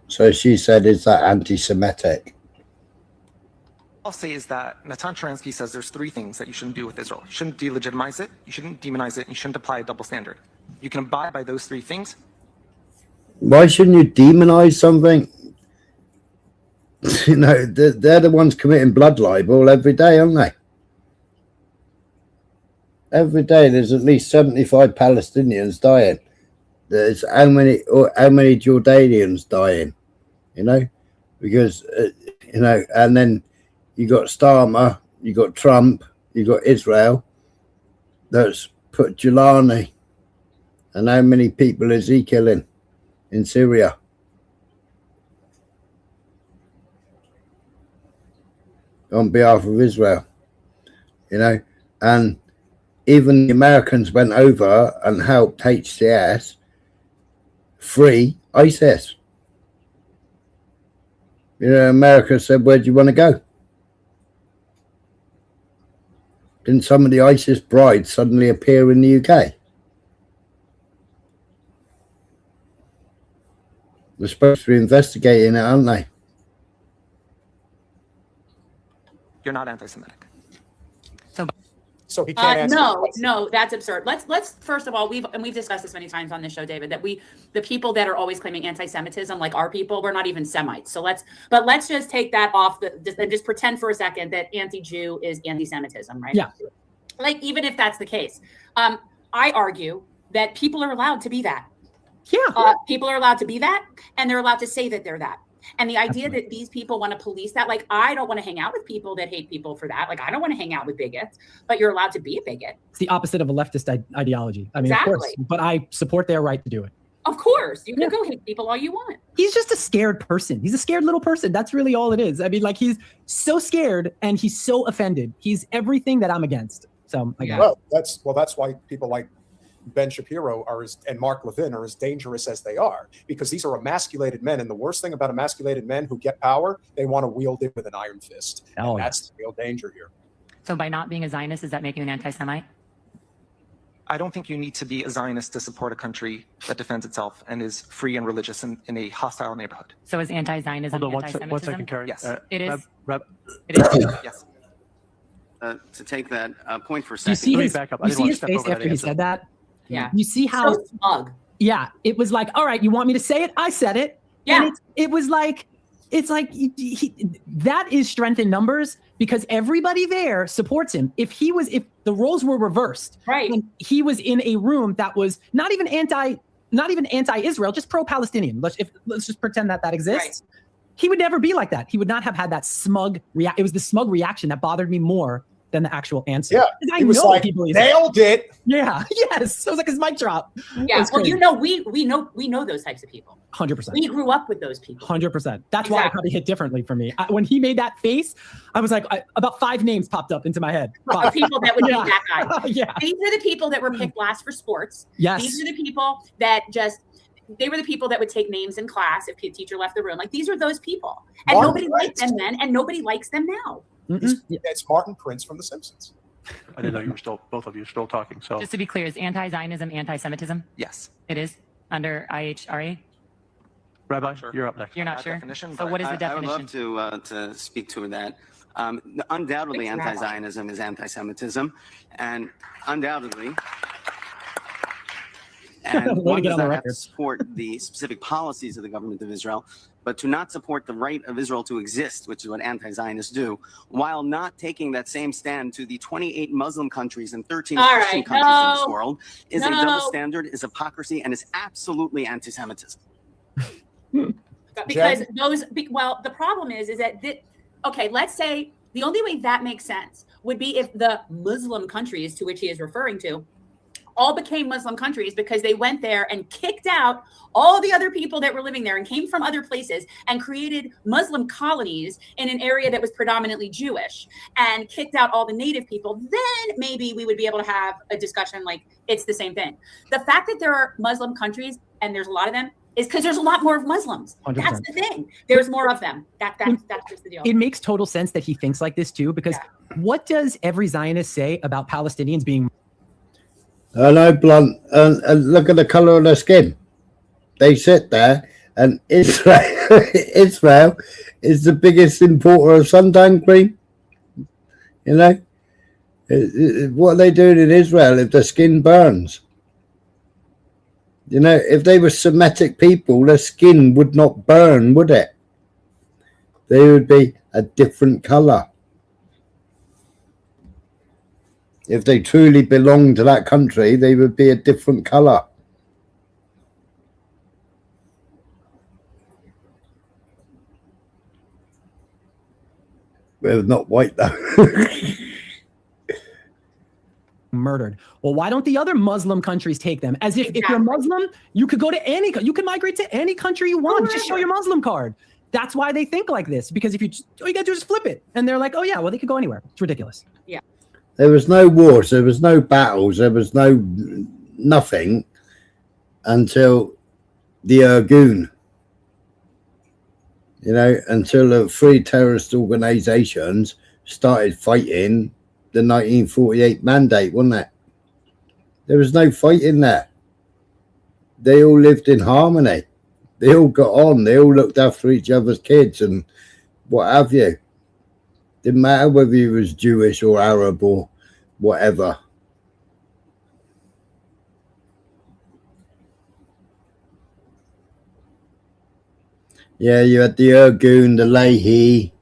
So she said, is that anti-Semitic? I'll say is that Natan Sharansky says there's three things that you shouldn't do with Israel. You shouldn't delegitimize it, you shouldn't demonize it, and you shouldn't apply a double standard. You can abide by those three things. Why shouldn't you demonize something? You know, they're the ones committing blood libel every day, aren't they? Every day there's at least 75 Palestinians dying. There's how many Jordanians dying, you know, because, you know, and then you got Starmer, you got Trump, you got Israel that's put Jelani. And how many people is he killing in Syria? On behalf of Israel, you know, and even the Americans went over and helped HTS free ISIS. You know, America said, where do you want to go? Didn't some of the ISIS brides suddenly appear in the UK? They're supposed to be investigating it, aren't they? You're not anti-Semitic. So he can't answer. No, that's absurd. Let's first of all, we've discussed this many times on this show, David, that the people that are always claiming anti-Semitism, like our people, we're not even Semites. So let's just take that off and just pretend for a second that anti-Jew is anti-Semitism, right? Yeah. Like, even if that's the case, I argue that people are allowed to be that. Yeah. People are allowed to be that, and they're allowed to say that they're that. And the idea that these people want to police that, like, I don't want to hang out with people that hate people for that. Like, I don't want to hang out with bigots, but you're allowed to be a bigot. It's the opposite of a leftist ideology. I mean, Exactly. of course, but I support their right to do it. Of course, you can go hate people all you want. He's just a scared person. He's a scared little person. That's really all it is. I mean, like, he's so scared and he's so offended. He's everything that I'm against. So I Yeah. got Well, that's why people like Ben Shapiro and Mark Levin are as dangerous as they are, because these are emasculated men. And the worst thing about emasculated men who get power, they want to wield it with an iron fist. And that's the real danger here. So by not being a Zionist, does that make you an anti-Semite? I don't think you need to be a Zionist to support a country that defends itself and is free and religious in a hostile neighborhood. So is anti-Zionism Hold on anti-Semitism? one second, Carrie. Yes. It is. Rep, It is. Yes. To take that point for a you second. see Let me his, back up. I you didn't see want to his step face over that after he answer. said that. Yeah. You see how So smug. yeah, it was like, all right, you want me to say it? I said it. Yeah. And it was like, it's like that is strength in numbers because everybody there supports him. If the roles were reversed, Right. and he was in a room that was not even anti-Israel, just pro-Palestinian. Let's just pretend that exists. Right. He would never be like that. He would not have had that smug It was the smug reaction that bothered me more than the actual answer. Yeah, 'Cause I he was know like, he believes nailed it. Yeah. Yes. It was like his mic drop. Yeah. It's Well, crazy. you know, we know those types of people. 100%. We grew up with those people. 100%. That's why it Exactly. probably hit differently for me. When he made that face, I was like, about 5 names popped up into my head. The 5. people that would be Yeah. that guy. Yeah. These are the people that were picked last for sports. Yes. These are the people that they were the people that would take names in class if the teacher left the room. Like these are those people. And Martin nobody liked Prince. them then, and nobody likes them now. Mm-mm. Yeah. It's Martin Prince from The Simpsons. I didn't know you were still, both of you, still talking. So Just to be clear, is anti-Zionism anti-Semitism? Yes. It is under IHRA. Rabbi, Sure. you're up next. You're not Bad sure. definition, So but what is the I would definition? love to speak to that. Undoubtedly, Thanks, Rabbi. anti-Zionism is anti-Semitism, and undoubtedly, and Way to one get does on the not have to record. support the specific policies of the government of Israel, but to not support the right of Israel to exist, which is what anti-Zionists do, while not taking that same stand to the 28 Muslim countries and 13 All Christian right, countries in this no. world, is a No. double standard, is hypocrisy, and is absolutely anti-Semitism. Because the problem is that okay, let's say the only way that makes sense would be if the Muslim countries to which he is referring to all became Muslim countries because they went there and kicked out all the other people that were living there and came from other places and created Muslim colonies in an area that was predominantly Jewish and kicked out all the native people. Then maybe we would be able to have a discussion like it's the same thing. The fact that there are Muslim countries and there's a lot of them is because there's a lot more Muslims. 100%. That's the thing. There's more of them. That's just the deal. It makes total sense that he thinks like this too, because what does every Zionist say about Palestinians being? I know, Blunt, and look at the colour of their skin. They sit there, and Israel is the biggest importer of suntan cream. You know, what are they doing in Israel if their skin burns? You know, if they were Semitic people, their skin would not burn, would it? They would be a different colour. If they truly belonged to that country, they would be a different colour. Well, not white though. Murdered. Well, why don't the other Muslim countries take them? As if you're Muslim, you could go to you could migrate to any country you want. Just show your Muslim card. That's why they think like this. Because if all you gotta do is flip it, and they're like, oh yeah, well they could go anywhere. It's ridiculous. Yeah. There was no wars. There was no battles. There was nothing until the Irgun. You know, until the three terrorist organizations started fighting the 1948 mandate, wasn't it? There was no fighting there. They all lived in harmony. They all got on. They all looked after each other's kids and what have you. Didn't matter whether he was Jewish or Arab or whatever. Yeah, you had the Irgun, the Leahy,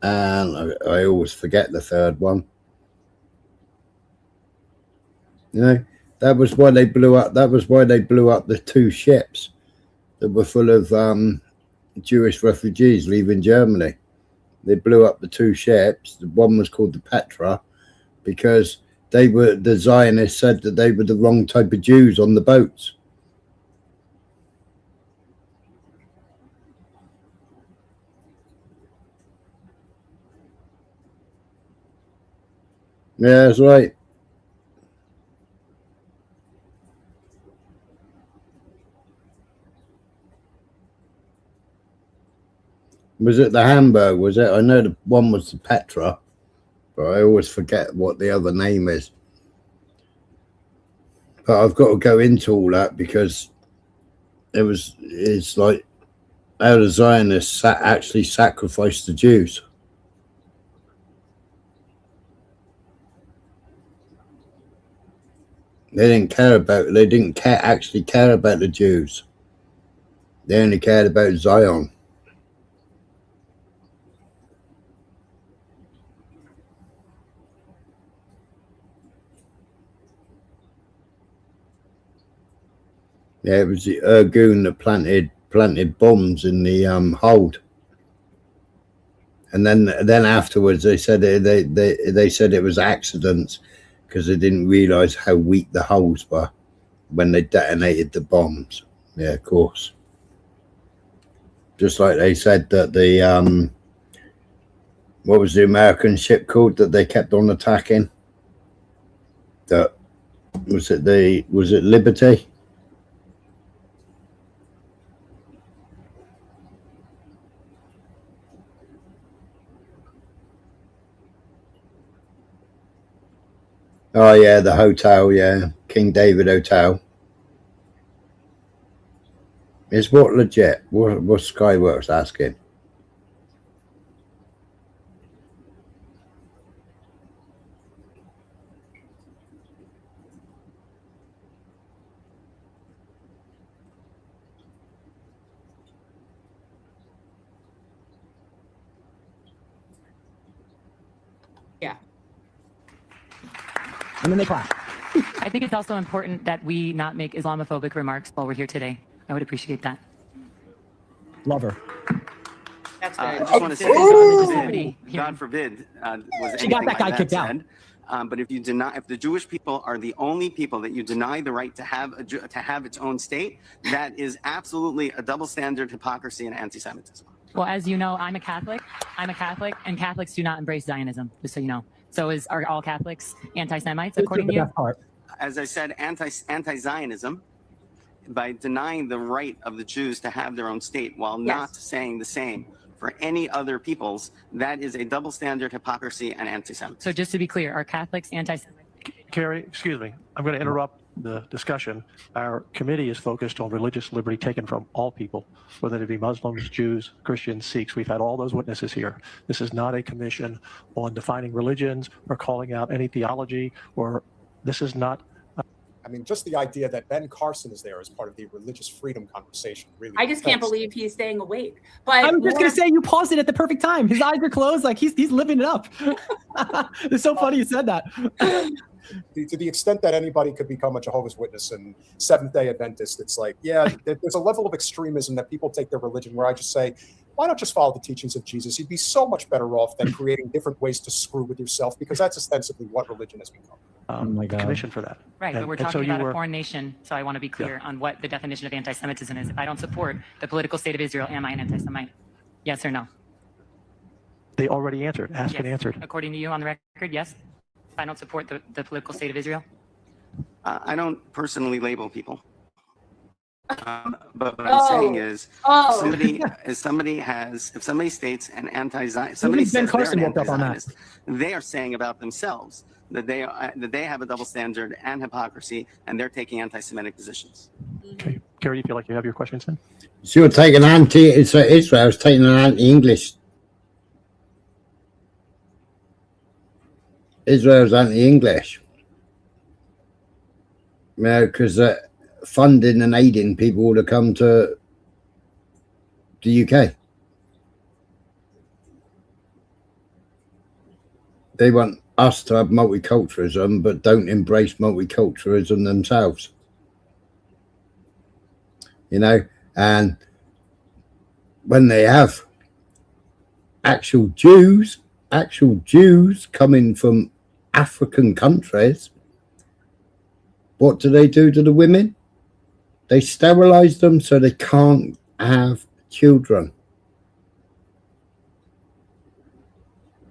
and I always forget the third one. You know, that was why they blew up. That was why they blew up the 2 ships that were full of Jewish refugees leaving Germany. They blew up the 2 ships. The one was called the Petra because the Zionists said that they were the wrong type of Jews on the boats. Yeah, that's right. Was it the Hamburg? Was it? I know the one was the Petra, but I always forget what the other name is. But I've got to go into all that because it's like how the Zionists actually sacrificed the Jews. They didn't actually care about the Jews. They only cared about Zion. Yeah, it was the Irgun that planted bombs in the hold, and then afterwards they said they said it was accidents because they didn't realise how weak the holes were when they detonated the bombs. Yeah, of course. Just like they said that the what was the American ship called that they kept on attacking? That was it Liberty? Oh yeah, the hotel, yeah, King David Hotel. Is what legit? What Skyworks asking? Yeah. And then they clap. I think it's also important that we not make Islamophobic remarks while we're here today. I would appreciate that. Love her. That's I good. just want to say, Religious liberty here. God forbid, was She got anything that guy like kicked said. But if the Jewish people are the only people that you deny the right to have its own state, that is absolutely a double standard, hypocrisy, and anti-Semitism. Well, as you know, I'm a Catholic, and Catholics do not embrace Zionism, just so you know. So are all Catholics anti-Semites, according to you? As I said, anti-Zionism, by denying the right of the Jews to have their own state while not saying the same for any other peoples, that is a double standard, hypocrisy, and anti-Semitism. So just to be clear, are Catholics anti-Semites? Carrie, excuse me. I'm going to interrupt the discussion. Our committee is focused on religious liberty taken from all people, whether it be Muslims, Jews, Christians, Sikhs. We've had all those witnesses here. This is not a commission on defining religions or calling out any theology, or this is not. I mean, just the idea that Ben Carson is there as part of the religious freedom conversation, really. I just can't believe he's staying awake. But I'm just gonna say you paused it at the perfect time. His eyes are closed, like he's living it up. It's so funny you said that. To the extent that anybody could become a Jehovah's Witness and Seventh-day Adventist, it's like, yeah, there's a level of extremism that people take their religion where I just say, why not just follow the teachings of Jesus? You'd be so much better off than creating different ways to screw with yourself, because that's ostensibly what religion has become. Oh my God. Commission for that. Right, but we're talking about a foreign nation, so I want to be clear on what the definition of anti-Semitism is. If I don't support the political state of Israel, am I an anti-Semite? Yes or no? They already answered. Asked Yes. and answered. According to you on the record, yes? If I don't support the political state of Israel? I don't personally label people. But what I'm saying is, if somebody states an anti-Zionist, somebody says Ben they're Carson an woke up on that. anti-Zionist, they are saying about themselves that they have a double standard and hypocrisy, and they're taking anti-Semitic positions. Okay. Carrie, you feel like you have your questions then? So you're taking Israel's taking an anti-English. Israel's anti-English. Yeah, because funding and aiding people to come to the UK. They want us to have multiculturalism, but don't embrace multiculturalism themselves. You know, and when they have actual Jews coming from African countries, what do they do to the women? They sterilize them so they can't have children.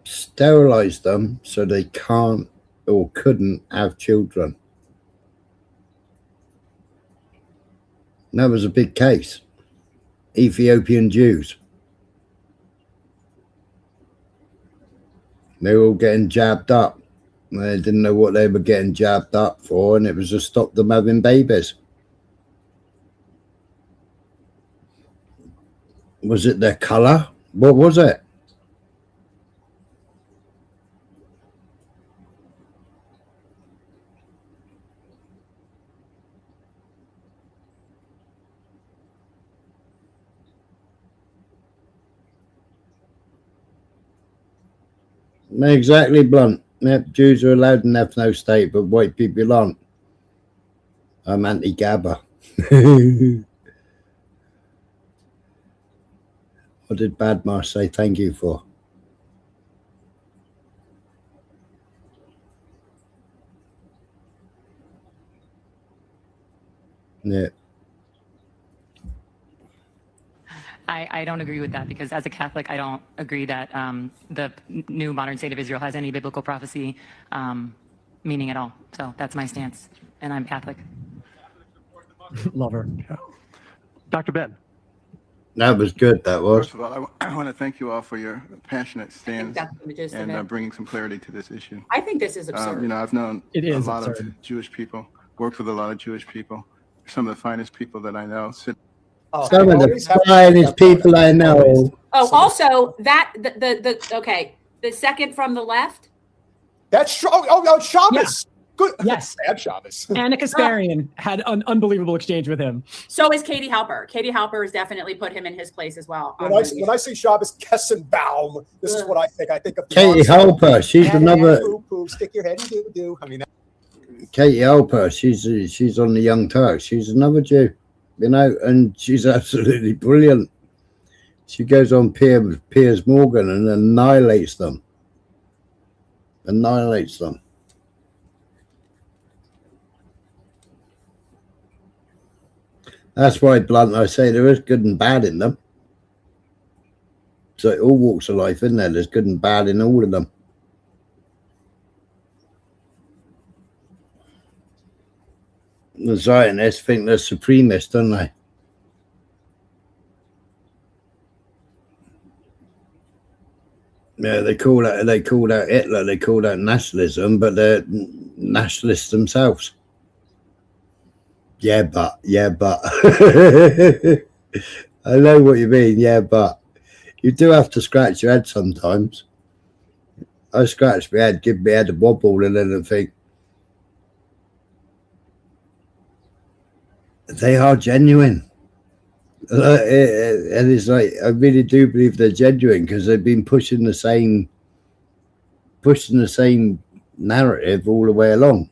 Sterilize them so they can't or couldn't have children. And that was a big case. Ethiopian Jews. They were all getting jabbed up. They didn't know what they were getting jabbed up for, and it was to stop them having babies. Was it their colour? What was it? Exactly, Blunt. Yep, Jews are allowed in ethno state, but white people aren't. I'm anti-Gabba. What did Badmar say thank you for? Yeah. I don't agree with that because as a Catholic, I don't agree that the new modern state of Israel has any biblical prophecy meaning at all. So that's my stance, and I'm Catholic. Love her. Yeah. Dr. Ben. That was good, that was. First of all, I want to thank you all for your passionate stance that's the gist of and it. bringing some clarity to this issue. I think this is absurd. You know, I've known It a is lot absurd. of Jewish people, worked with a lot of Jewish people, some of the finest people that I know. Oh, Some of always the have- finest people I know. Oh, also that the second from the left. That's true. Oh, Shabbos. Good. Yes. Bad Shabbos. Anna Kasparian had an unbelievable exchange with him. So is Katie Halper. Katie Halper has definitely put him in his place as well. When I see Shabbos Kessenbaum, this is what I think. I think of Katie Halper, she's another. Stick your head in doo-doo. I mean, Katie Halper, she's on the Young Turks. She's another Jew, you know, and she's absolutely brilliant. She goes on Piers Morgan and annihilates them. Annihilates them. That's why, Blunt, I say there is good and bad in them. So all walks of life, isn't there? There's good and bad in all of them. The Zionists think they're supremists, don't they? Yeah, they called out Hitler, they called out nationalism, but they're nationalists themselves. Yeah, but I know what you mean. Yeah, but you do have to scratch your head sometimes. I scratch my head, give my head a wobble, and then I think they are genuine. And it's like, I really do believe they're genuine because they've been pushing the same narrative all the way along.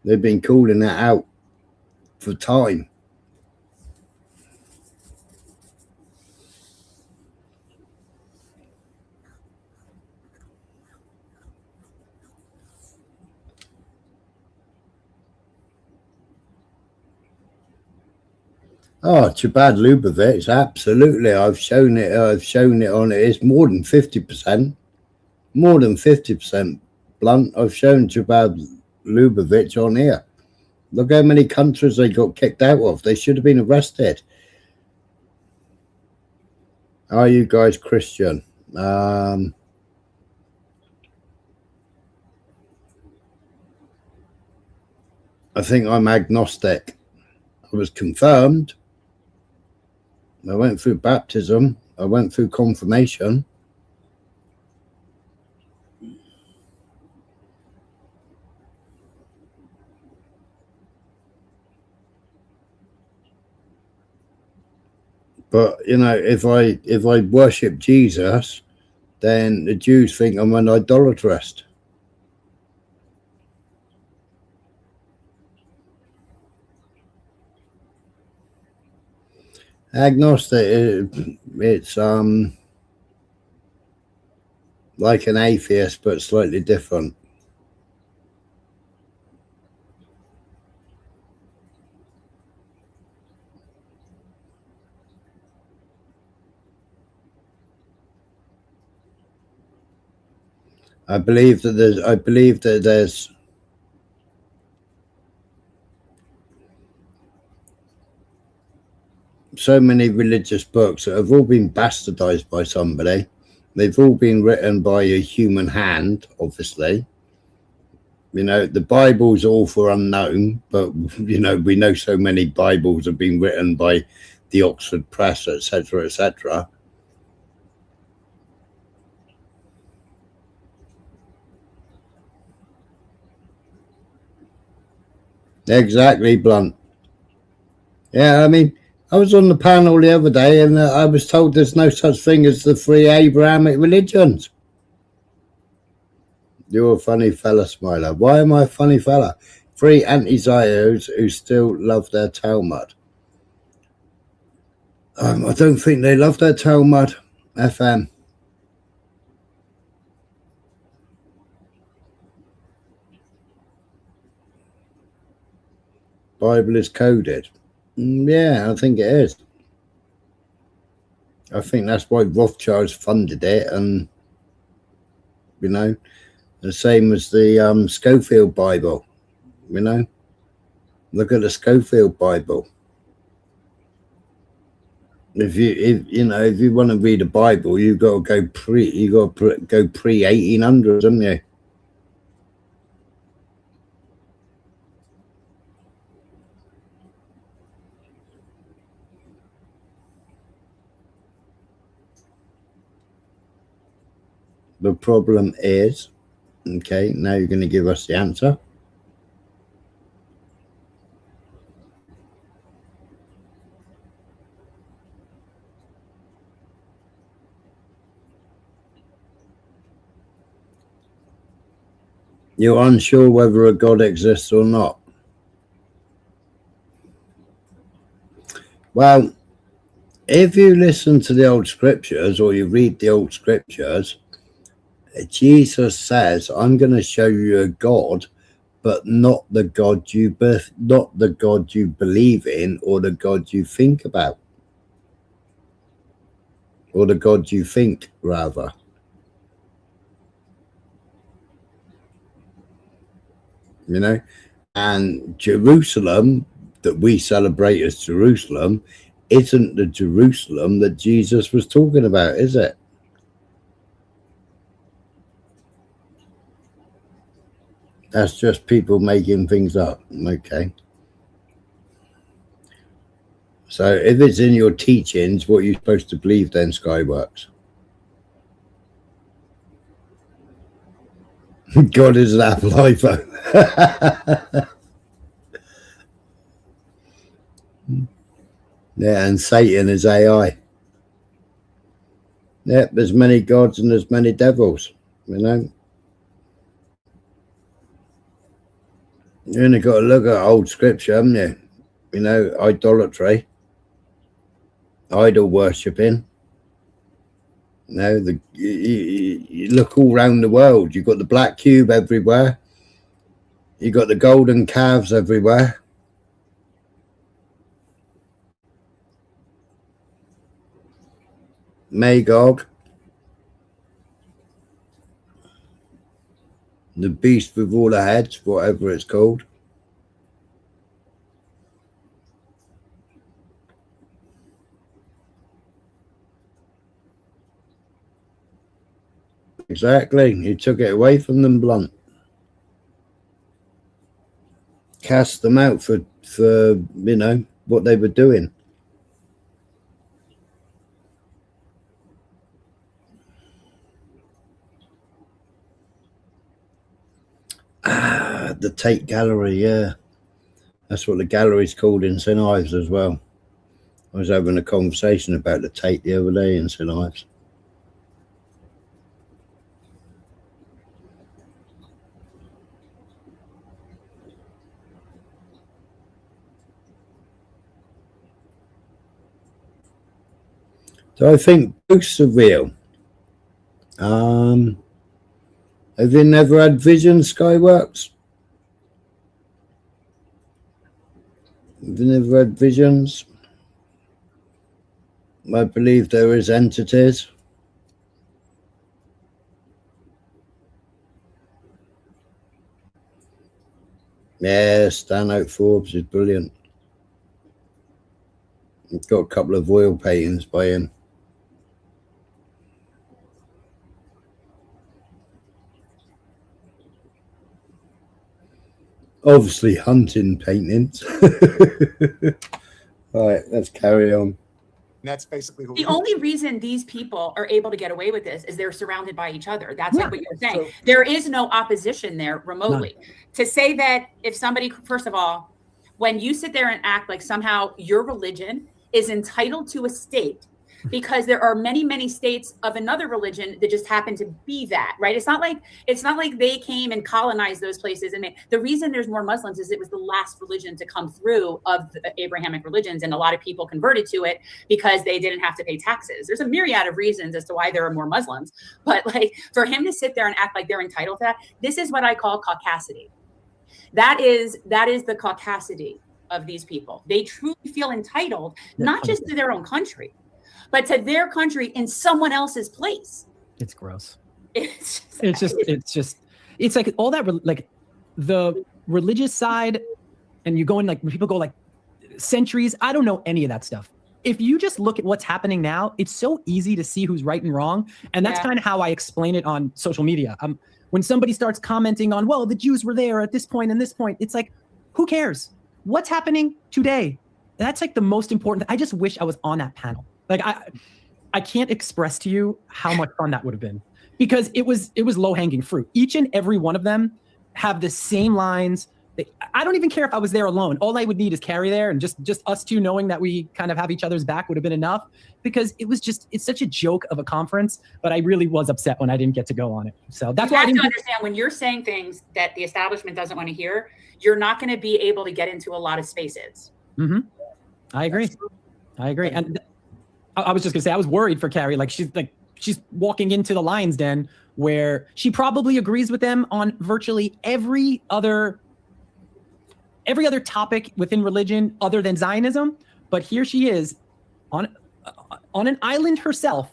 They've been calling that out for time. Oh, Chabad Lubavitch, absolutely. I've shown it on it. It's more than 50%. More than 50%, Blunt. I've shown Chabad Lubavitch on here. Look how many countries they got kicked out of. They should have been arrested. Are you guys Christian? I think I'm agnostic. I was confirmed. I went through baptism. I went through confirmation. But you know, if I worship Jesus, then the Jews think I'm an idolatrist. Agnostic, it's like an atheist, but slightly different. I believe that there's so many religious books that have all been bastardized by somebody, They've all been written by a human hand, obviously. You know, the Bible's author unknown, but, you know, we know so many Bibles have been written by the Oxford Press, etc., etc. Exactly, Blunt. Yeah, I mean, I was on the panel the other day and I was told there's no such thing as the three Abrahamic religions. You're a funny fella, Smiler. Why am I a funny fella? Three anti-Zios who still love their Talmud. I don't think they love their Talmud, FM. Bible is coded. Yeah, I think it is. I think that's why Rothschilds funded it, and, you know, the same as the Schofield Bible, you know. Look at the Schofield Bible. If you want to read a Bible, you've got to go pre 1800s, haven't you? The problem is, okay, now you're going to give us the answer. You're unsure whether a God exists or not. Well, if you listen to the old scriptures or you read the old scriptures, Jesus says, I'm going to show you a God, but not the God you believe in, or the God you think about, or the God you think, rather. You know, and Jerusalem that we celebrate as Jerusalem isn't the Jerusalem that Jesus was talking about, is it? That's just people making things up. Okay. So if it's in your teachings, what are you supposed to believe then, Skyworks? God is an Apple iPhone. Yeah, and Satan is AI. Yeah, there's many gods and there's many devils, you know. You only got to look at old scripture, haven't you? You know, idolatry, idol worshipping. You know, you look all around the world. You've got the black cube everywhere. You've got the golden calves everywhere. Magog. The beast with all the heads, whatever it's called. Exactly. He took it away from them, Blunt. Cast them out for you know, what they were doing. The Tate Gallery, yeah. That's what the gallery's called in St Ives as well. I was having a conversation about the Tate the other day in St Ives. So I think ghosts are real. Have you never had visions, Skyworks? Have you never had visions? I believe there is entities. Yeah, Stanhope Forbes is brilliant. I've got a couple of oil paintings by him. Obviously hunting paintings. All right, let's carry on. And that's basically who The only reason these people are able to get away with this is they're surrounded by each other. That's Yeah. like what you're saying. So- There is no opposition there remotely. To say that if somebody, first of all, when you sit there and act like somehow your religion is entitled to a state because there are many, many states of another religion that just happen to be that, right? It's not like they came and colonized those places. And the reason there's more Muslims is it was the last religion to come through of the Abrahamic religions. And a lot of people converted to it because they didn't have to pay taxes. There's a myriad of reasons as to why there are more Muslims. But like for him to sit there and act like they're entitled to that, this is what I call caucasity. That is the caucasity of these people. They truly feel entitled, not just to their own country, but to their country in someone else's place. It's gross. It's It's like all that, like the religious side, and you go in like when people go like centuries. I don't know any of that stuff. If you just look at what's happening now, it's so easy to see who's right and wrong. And that's kind of how I explain it on social media. When somebody starts commenting on, well, the Jews were there at this point and this point, it's like, who cares? What's happening today? That's like the most important. I just wish I was on that panel. Like I can't express to you how much fun that would have been, because it was low hanging fruit. Each and every one of them have the same lines. I don't even care if I was there alone. All I would need is Carrie there, and just us two knowing that we kind of have each other's back would have been enough, because it's such a joke of a conference. But I really was upset when I didn't get to go on it. So that's why I didn't understand when you're saying things that the establishment doesn't want to hear, you're not going to be able to get into a lot of spaces. Mm-hmm. I agree. And I was just gonna say, I was worried for Carrie. Like she's walking into the lion's den where she probably agrees with them on virtually every other topic within religion other than Zionism. But here she is on an island herself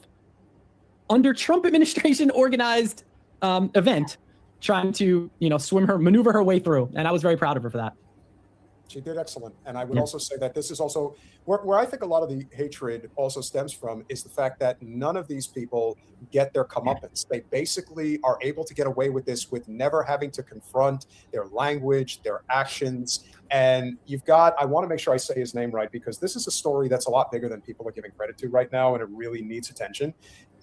under Trump administration organized event, trying to maneuver her way through. And I was very proud of her for that. She did excellent. And I would also say that this is also where I think a lot of the hatred also stems from, is the fact that none of these people get their comeuppance. They basically are able to get away with this with never having to confront their language, their actions. And I want to make sure I say his name right, because this is a story that's a lot bigger than people are giving credit to right now, and it really needs attention.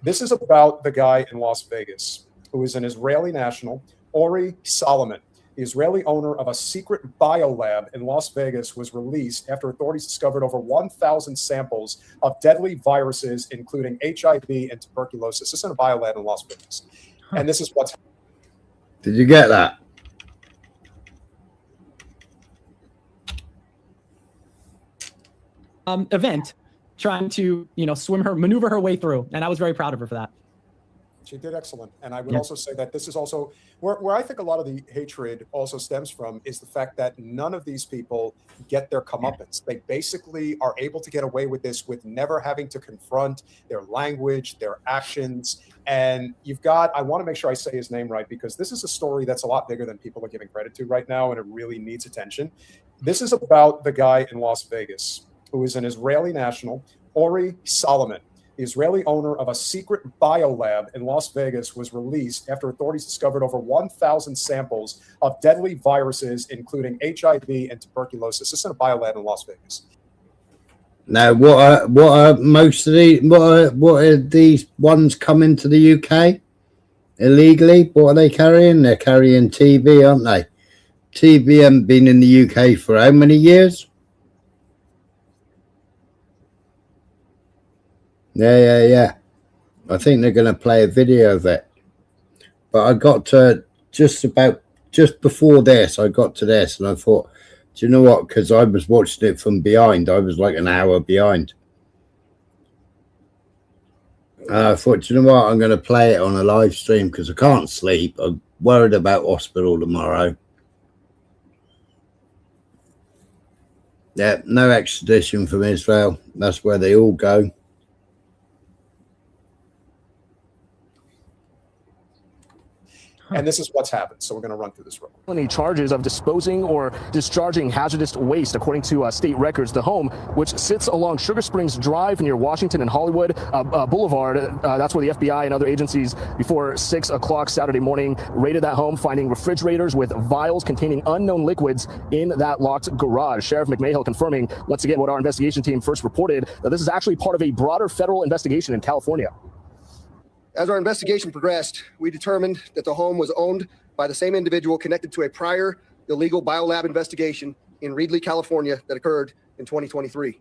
This is about the guy in Las Vegas who is an Israeli national, Ori Solomon. The Israeli owner of a secret biolab in Las Vegas was released after authorities discovered over 1,000 samples of deadly viruses, including HIV and tuberculosis. This is in a biolab in Las Vegas. And this is what's happening. Did you get that? Event, trying to maneuver her way through. And I was very proud of her for that. She did excellent. And I would also say that this is also where I think a lot of the hatred also stems from, is the fact that none of these people get their comeuppance. They basically are able to get away with this with never having to confront their language, their actions. And I want to make sure I say his name right, because this is a story that's a lot bigger than people are giving credit to right now, and it really needs attention. This is about the guy in Las Vegas who is an Israeli national, Ori Solomon. The Israeli owner of a secret biolab in Las Vegas was released after authorities discovered over 1,000 samples of deadly viruses, including HIV and tuberculosis. This is in a biolab in Las Vegas. Now, what are these ones coming to the UK illegally? What are they carrying? They're carrying TB, aren't they? TB haven't been in the UK for how many years? Yeah. I think they're going to play a video of it. But I got to just before this, I got to this, and I thought, do you know what? Because I was watching it from behind. I was like an hour behind. And I thought, do you know what? I'm going to play it on a live stream because I can't sleep. I'm worried about hospital tomorrow. Yeah, no extradition from Israel. That's where they all go. And this is what's happened. So we're going to run through this real quick. Any charges of disposing or discharging hazardous waste, according to state records. The home, which sits along Sugar Springs Drive near Washington and Hollywood Boulevard, that's where the FBI and other agencies before 6 o'clock Saturday morning raided that home, finding refrigerators with vials containing unknown liquids in that locked garage. Sheriff McMahill confirming once again what our investigation team first reported, that this is actually part of a broader federal investigation in California. As our investigation progressed, we determined that the home was owned by the same individual connected to a prior illegal biolab investigation in Reedley, California that occurred in 2023.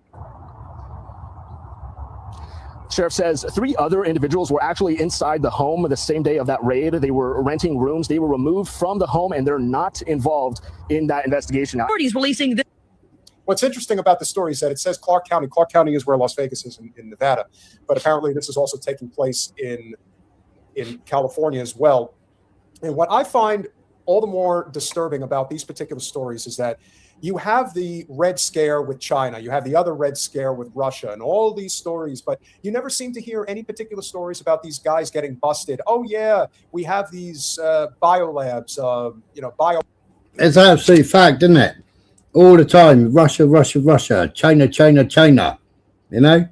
Sheriff says 3 other individuals were actually inside the home the same day of that raid. They were renting rooms. They were removed from the home, and they're not involved in that investigation. Authorities releasing this. What's interesting about the story is that it says Clark County. Clark County is where Las Vegas is in Nevada, but apparently this is also taking place in California as well. And what I find all the more disturbing about these particular stories is that you have the Red Scare with China, you have the other Red Scare with Russia, and all these stories, but you never seem to hear any particular stories about these guys getting busted. Oh yeah, we have these biolabs, bio. It's absolute fact, isn't it? All the time, Russia, Russia, Russia, China, China, China, you know,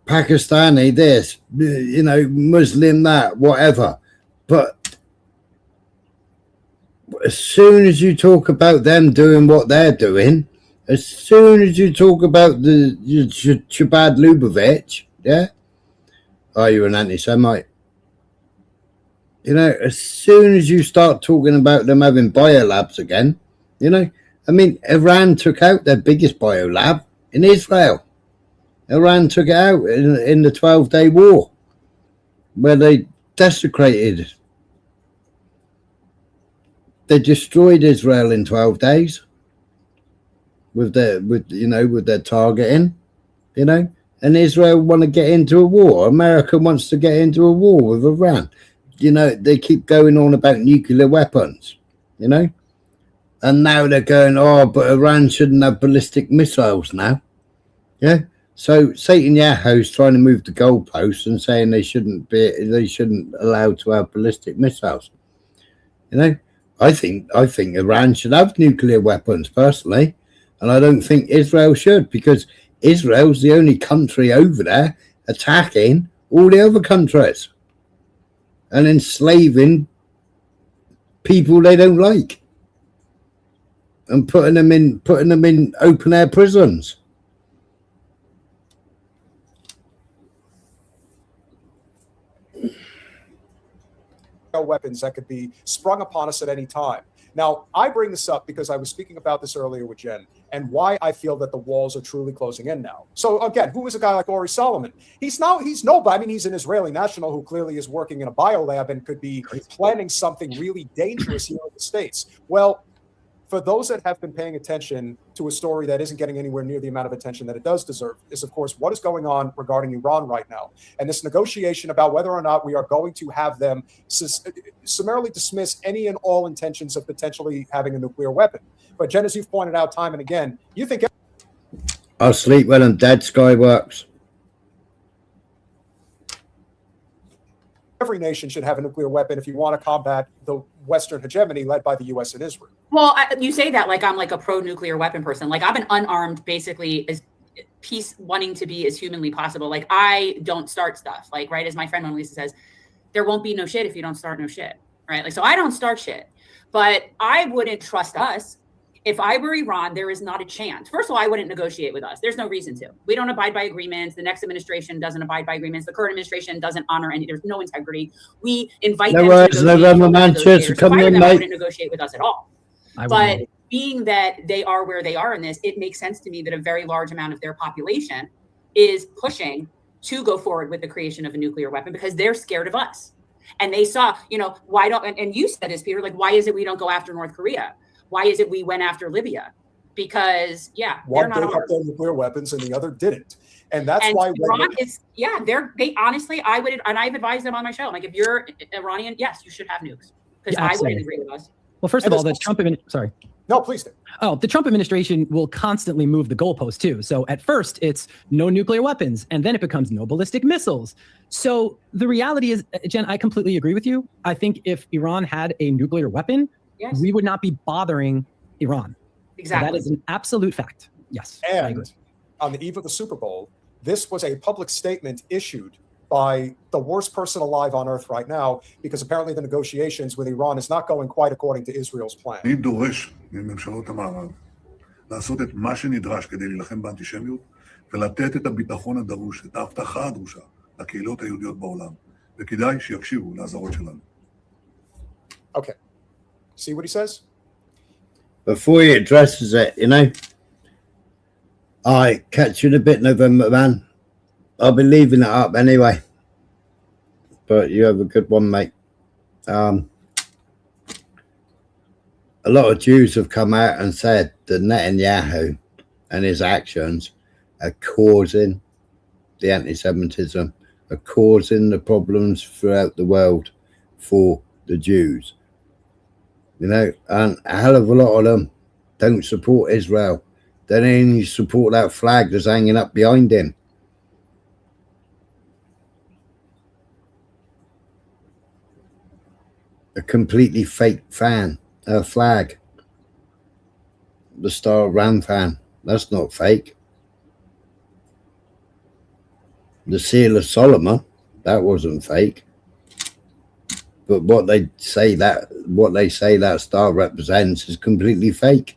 Pakistani this, you know, Muslim that, whatever. But as soon as you talk about them doing what they're doing, as soon as you talk about the Chabad Lubavitch, yeah, are you an anti-Semite? You know, as soon as you start talking about them having biolabs again, you know, I mean, Iran took out their biggest biolab in Israel. Iran took it out in the 12-day war, where they desecrated. They destroyed Israel in 12 days with their targeting, you know. And Israel want to get into a war. America wants to get into a war with Iran. You know, they keep going on about nuclear weapons, you know. And now they're going, oh, but Iran shouldn't have ballistic missiles now. Yeah. So Satan Yahoo's trying to move the goalposts and saying they shouldn't allow to have ballistic missiles. You know, I think Iran should have nuclear weapons personally, and I don't think Israel should, because Israel's the only country over there attacking all the other countries and enslaving people they don't like and putting them in open air prisons. Weapons that could be sprung upon us at any time. Now, I bring this up because I was speaking about this earlier with Jen and why I feel that the walls are truly closing in now. So again, who is a guy like Ori Solomon? He's nobody. I mean, he's an Israeli national who clearly is working in a biolab and could be planning something really dangerous here in the States. Well, for those that have been paying attention to a story that isn't getting anywhere near the amount of attention that it does deserve is, of course, what is going on regarding Iran right now. And this negotiation about whether or not we are going to have them summarily dismiss any and all intentions of potentially having a nuclear weapon. But Jen, as you've pointed out time and again, you think... I'll sleep when I'm dead, Skyworks. Every nation should have a nuclear weapon if you want to combat the Western hegemony led by the U.S. and Israel. Well, you say that like I'm like a pro-nuclear weapon person. Like I'm an unarmed, basically, as peace wanting to be as humanly possible. Like I don't start stuff. Like, right, as my friend Mona Lisa says, there won't be no shit if you don't start no shit, right? Like, so I don't start shit. But I wouldn't trust us. If I were Iran, there is not a chance. First of all, I wouldn't negotiate with us. There's no reason to. We don't abide by agreements. The next administration doesn't abide by agreements. The current administration doesn't honor any. There's no integrity. We invite them to negotiate. If I were them, I wouldn't negotiate with us at all. But being that they are where they are in this, it makes sense to me that a very large amount of their population is pushing to go forward with the creation of a nuclear weapon because they're scared of us. And they saw, you know, why don't, and you said this, Peter, like, why is it we don't go after North Korea? Why is it we went after Libya? Because, yeah, one they're not ours. Their nuclear weapons and the other didn't. And that's why Iran is, yeah, they honestly, I would, and I've advised them on my show. Like, if you're Iranian, yes, you should have nukes. Because I wouldn't agree with us. Well, first of all, the Trump No, please do. Oh, the Trump administration will constantly move the goalpost too. So at first it's no nuclear weapons, and then it becomes no ballistic missiles. So the reality is, Jen, I completely agree with you. I think if Iran had a nuclear weapon, Yes. we would not be bothering Iran. Exactly. So that is an absolute fact. Yes. I agree. And on the eve of the Super Bowl, this was a public statement issued by the worst person alive on earth right now, because apparently the negotiations with Iran is not going quite according to Israel's plan. אני דורש מממשלות המערב לעשות את מה שנדרש כדי להילחם באנטישמיות ולתת את הביטחון הדרוש, את ההבטחה הדרושה לקהילות היהודיות בעולם. וכדאי שיקשיבו לאזהרות שלנו. Okay. See what he says? Before he addresses it, I catch you in a bit, November, man. I'll be leaving it up anyway. But you have a good one, mate. A lot of Jews have come out and said that Netanyahu and his actions are causing the anti-Semitism, are causing the problems throughout the world for the Jews. And a hell of a lot of them don't support Israel. They don't even support that flag that's hanging up behind him. A completely fake flag. The Star of Ram fan. That's not fake. The Seal of Solomon, that wasn't fake. But what they say that star represents is completely fake.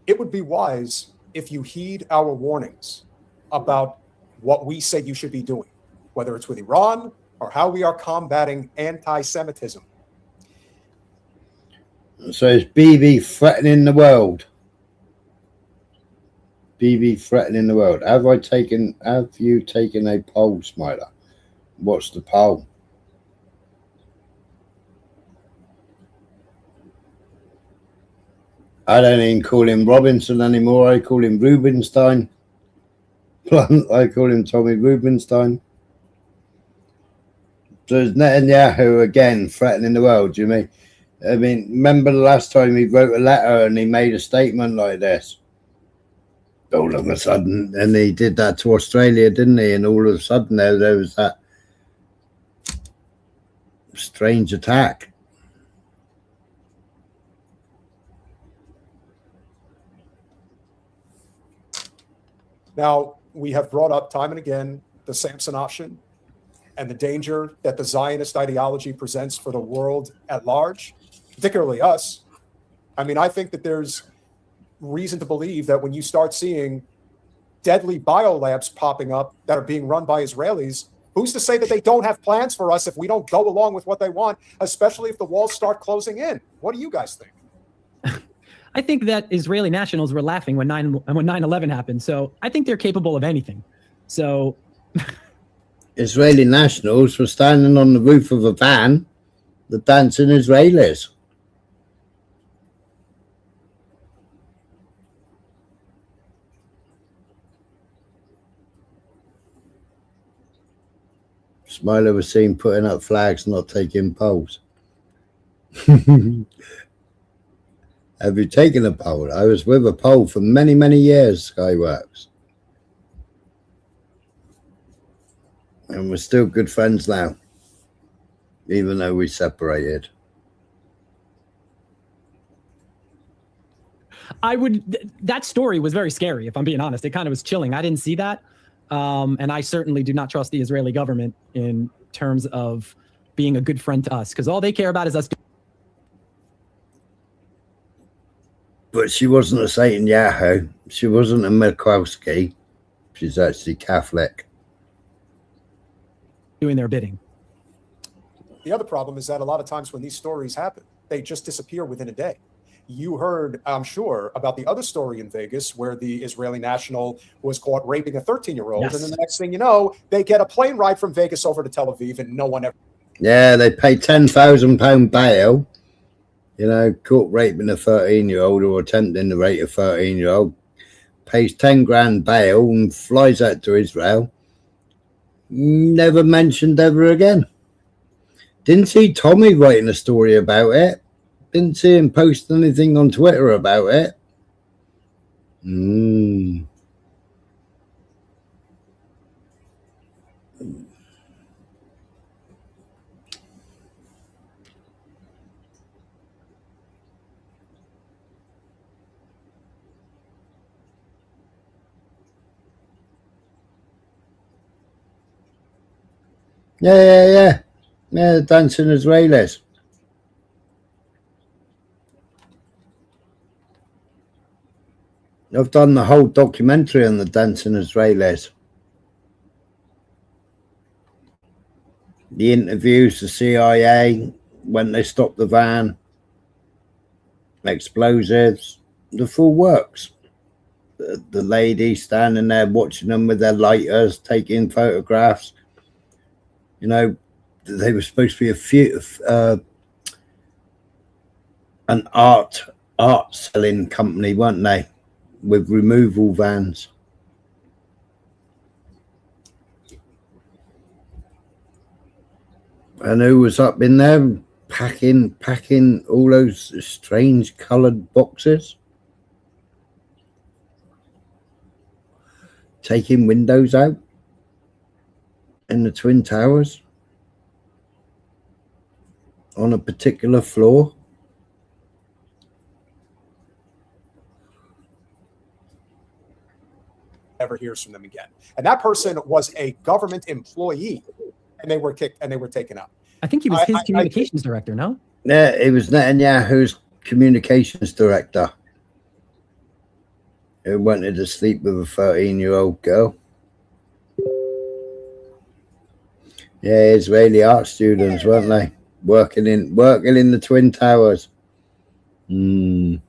It would be wise if you heed our warnings about what we say you should be doing, whether it's with Iran or how we are combating anti-Semitism. So it's BB threatening the world. BB threatening the world. Have you taken a poll, Smiler? What's the poll? I don't even call him Robinson anymore. I call him Rubenstein. I call him Tommy Rubenstein. So it's Netanyahu again threatening the world, do you mean? I mean, remember the last time he wrote a letter and he made a statement like this? All of a sudden, and he did that to Australia, didn't he? And all of a sudden there was that strange attack. Now, we have brought up time and again the Samson option and the danger that the Zionist ideology presents for the world at large, particularly us. I mean, I think that there's reason to believe that when you start seeing deadly biolabs popping up that are being run by Israelis, who's to say that they don't have plans for us if we don't go along with what they want, especially if the walls start closing in? What do you guys think? I think that Israeli nationals were laughing when 9/11 happened. So I think they're capable of anything. So Israeli nationals were standing on the roof of a van, the dancing Israelis. Smiler was seen putting up flags, not taking polls. Have you taken a poll? I was with a poll for many, many years, Skyworks. And we're still good friends now, even though we separated. That story was very scary, if I'm being honest. It kind of was chilling. I didn't see that. And I certainly do not trust the Israeli government in terms of being a good friend to us, because all they care about is us. But she wasn't a Satan Yahoo. She wasn't a Milkowski. She's actually Catholic. Doing their bidding. The other problem is that a lot of times when these stories happen, they just disappear within a day. You heard, I'm sure, about the other story in Vegas where the Israeli national was caught raping a 13-year-old. Yes. And then the next thing you know, they get a plane ride from Vegas over to Tel Aviv and no one ever. Yeah, they pay £10,000 bail. Caught raping a 13-year-old or attempting to rape a 13-year-old. Pays 10 grand bail and flies out to Israel. Never mentioned ever again. Didn't see Tommy writing a story about it. Didn't see him post anything on Twitter about it. Yeah, the dancing Israelis. I've done the whole documentary on the dancing Israelis. The interviews, the CIA, when they stopped the van, explosives, the full works. The lady standing there watching them with their lighters, taking photographs. You know, they were supposed to be an art selling company, weren't they? With removal vans. And who was up in there packing all those strange coloured boxes? Taking windows out in the Twin Towers on a particular floor. Ever hears from them again. And that person was a government employee, and they were kicked and they were taken out. I think he was his communications director, no? Yeah, it was Netanyahu's communications director who wanted to sleep with a 13-year-old girl. Yeah, Israeli art students, weren't they? Working in the Twin Towers. I'm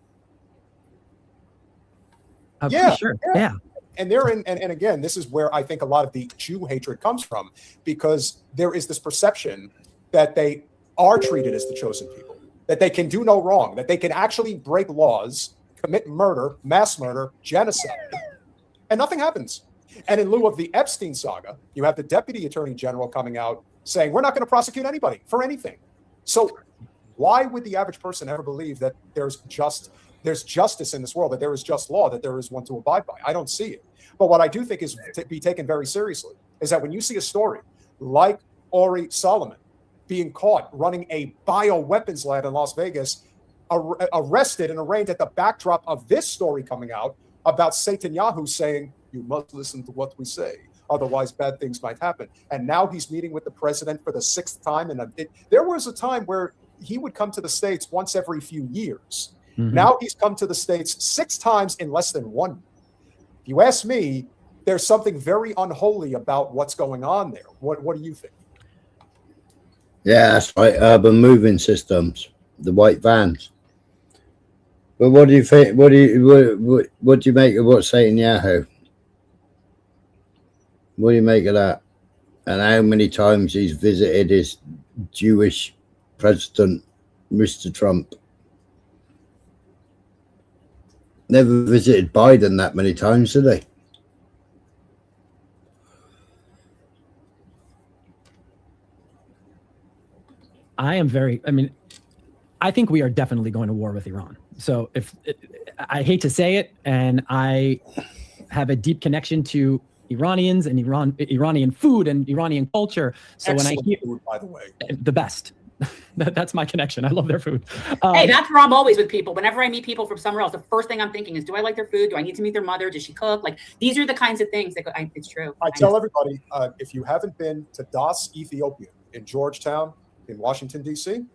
pretty sure. Yeah. And they're in, and again, this is where I think a lot of the Jew hatred comes from, because there is this perception that they are treated as the chosen people, that they can do no wrong, that they can actually break laws, commit murder, mass murder, genocide, and nothing happens. And in lieu of the Epstein saga, you have the deputy attorney general coming out saying, we're not going to prosecute anybody for anything. So why would the average person ever believe that there's justice in this world, that there is just law, that there is one to abide by? I don't see it. But what I do think is to be taken very seriously is that when you see a story like Ori Solomon being caught running a bioweapons lab in Las Vegas, arrested and arraigned at the backdrop of this story coming out about Netanyahu saying, you must listen to what we say, otherwise bad things might happen. And now he's meeting with the president for the 6th time. And there was a time where he would come to the States once every few years. Mm-hmm. Now he's come to the States 6 times in less than 1 year. If you ask me, there's something very unholy about what's going on there. What do you think? Yeah, that's right. Urban moving systems, the white vans. But what do you think? What do you make of what Netanyahu? What do you make of that? And how many times he's visited his Jewish president, Mr. Trump? Never visited Biden that many times, did he? I think we are definitely going to war with Iran. So I hate to say it, and I have a deep connection to Iranians and Iranian food and Iranian culture. So Excellent when I hear food, by the way, the best. That's my connection. I love their food. Hey, that's where I'm always with people. Whenever I meet people from somewhere else, the first thing I'm thinking is, do I like their food? Do I need to meet their mother? Does she cook? Like, these are the kinds of things that it's true. I tell everybody, if you haven't been to Das Ethiopia in Georgetown, in Washington, D.C.,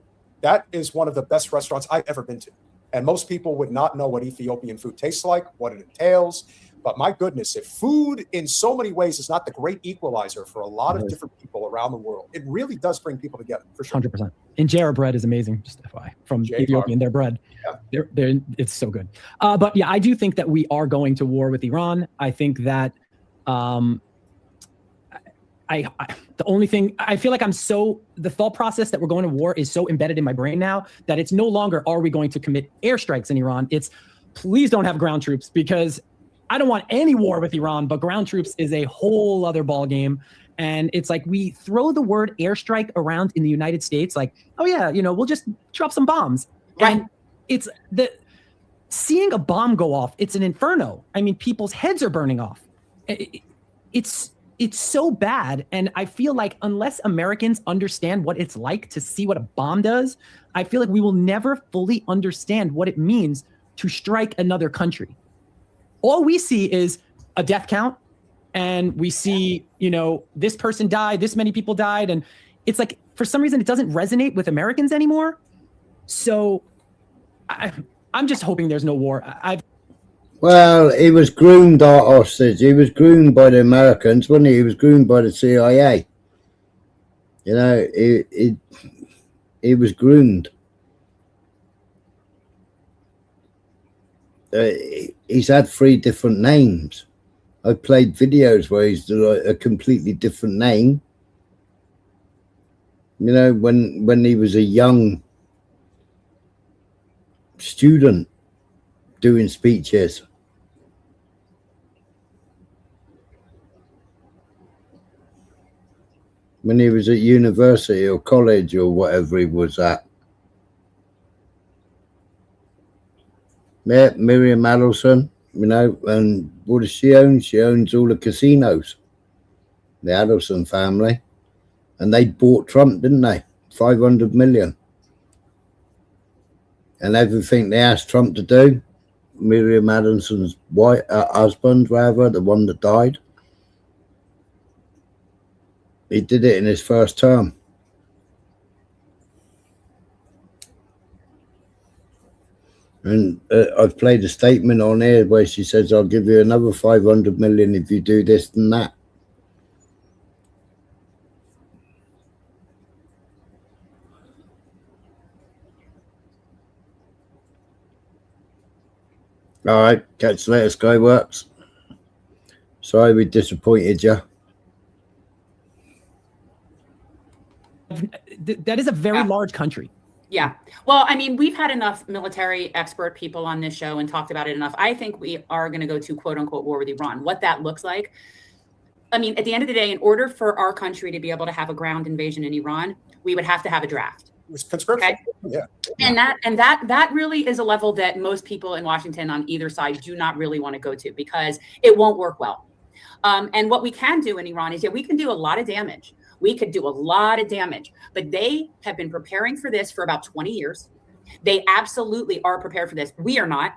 that is one of the best restaurants I've ever been to. And most people would not know what Ethiopian food tastes like, what it entails. But my goodness, if food in so many ways is not the great equalizer for a lot of different people around the world, it really does bring people together, for sure. 100%. Injera bread is amazing, just FYI, from Ethiopian, their bread. Yeah. It's so good. But yeah, I do think that we are going to war with Iran. I think that the only thing, I feel like the thought process that we're going to war is so embedded in my brain now that it's no longer, are we going to commit airstrikes in Iran? It's, please don't have ground troops, because I don't want any war with Iran, but ground troops is a whole other ballgame. And it's like we throw the word airstrike around in the United States, like, oh yeah, we'll just drop some bombs. Right. And it's seeing a bomb go off, it's an inferno. I mean, people's heads are burning off. It's so bad. And I feel like unless Americans understand what it's like to see what a bomb does, I feel like we will never fully understand what it means to strike another country. All we see is a death count, and we see, this person died, this many people died. And it's like, for some reason, it doesn't resonate with Americans anymore. So I'm just hoping there's no war. Well, he was groomed, our hostage. He was groomed by the Americans, wasn't he? He was groomed by the CIA. He was groomed. He's had 3 different names. I've played videos where he's a completely different name. When he was a young student doing speeches. When he was at university or college or whatever he was at. Yeah, Miriam Adelson, and what does she own? She owns all the casinos, the Adelson family. And they bought Trump, didn't they? 500 million. And everything they asked Trump to do, Miriam Adelson's husband, rather, the one that died, he did it in his first term. And I've played a statement on here where she says, I'll give you another 500 million if you do this and that. All right, catch you later, Skyworks. Sorry we disappointed you. That is a very large country. Yeah. Well, I mean, we've had enough military expert people on this show and talked about it enough. I think we are going to go to quote unquote war with Iran. What that looks like. I mean, at the end of the day, in order for our country to be able to have a ground invasion in Iran, we would have to have a draft. It was conscription. Okay? Yeah. And that really is a level that most people in Washington on either side do not really want to go to, because it won't work well. And what we can do in Iran is, we can do a lot of damage. We could do a lot of damage, but they have been preparing for this for about 20 years. They absolutely are prepared for this. We are not.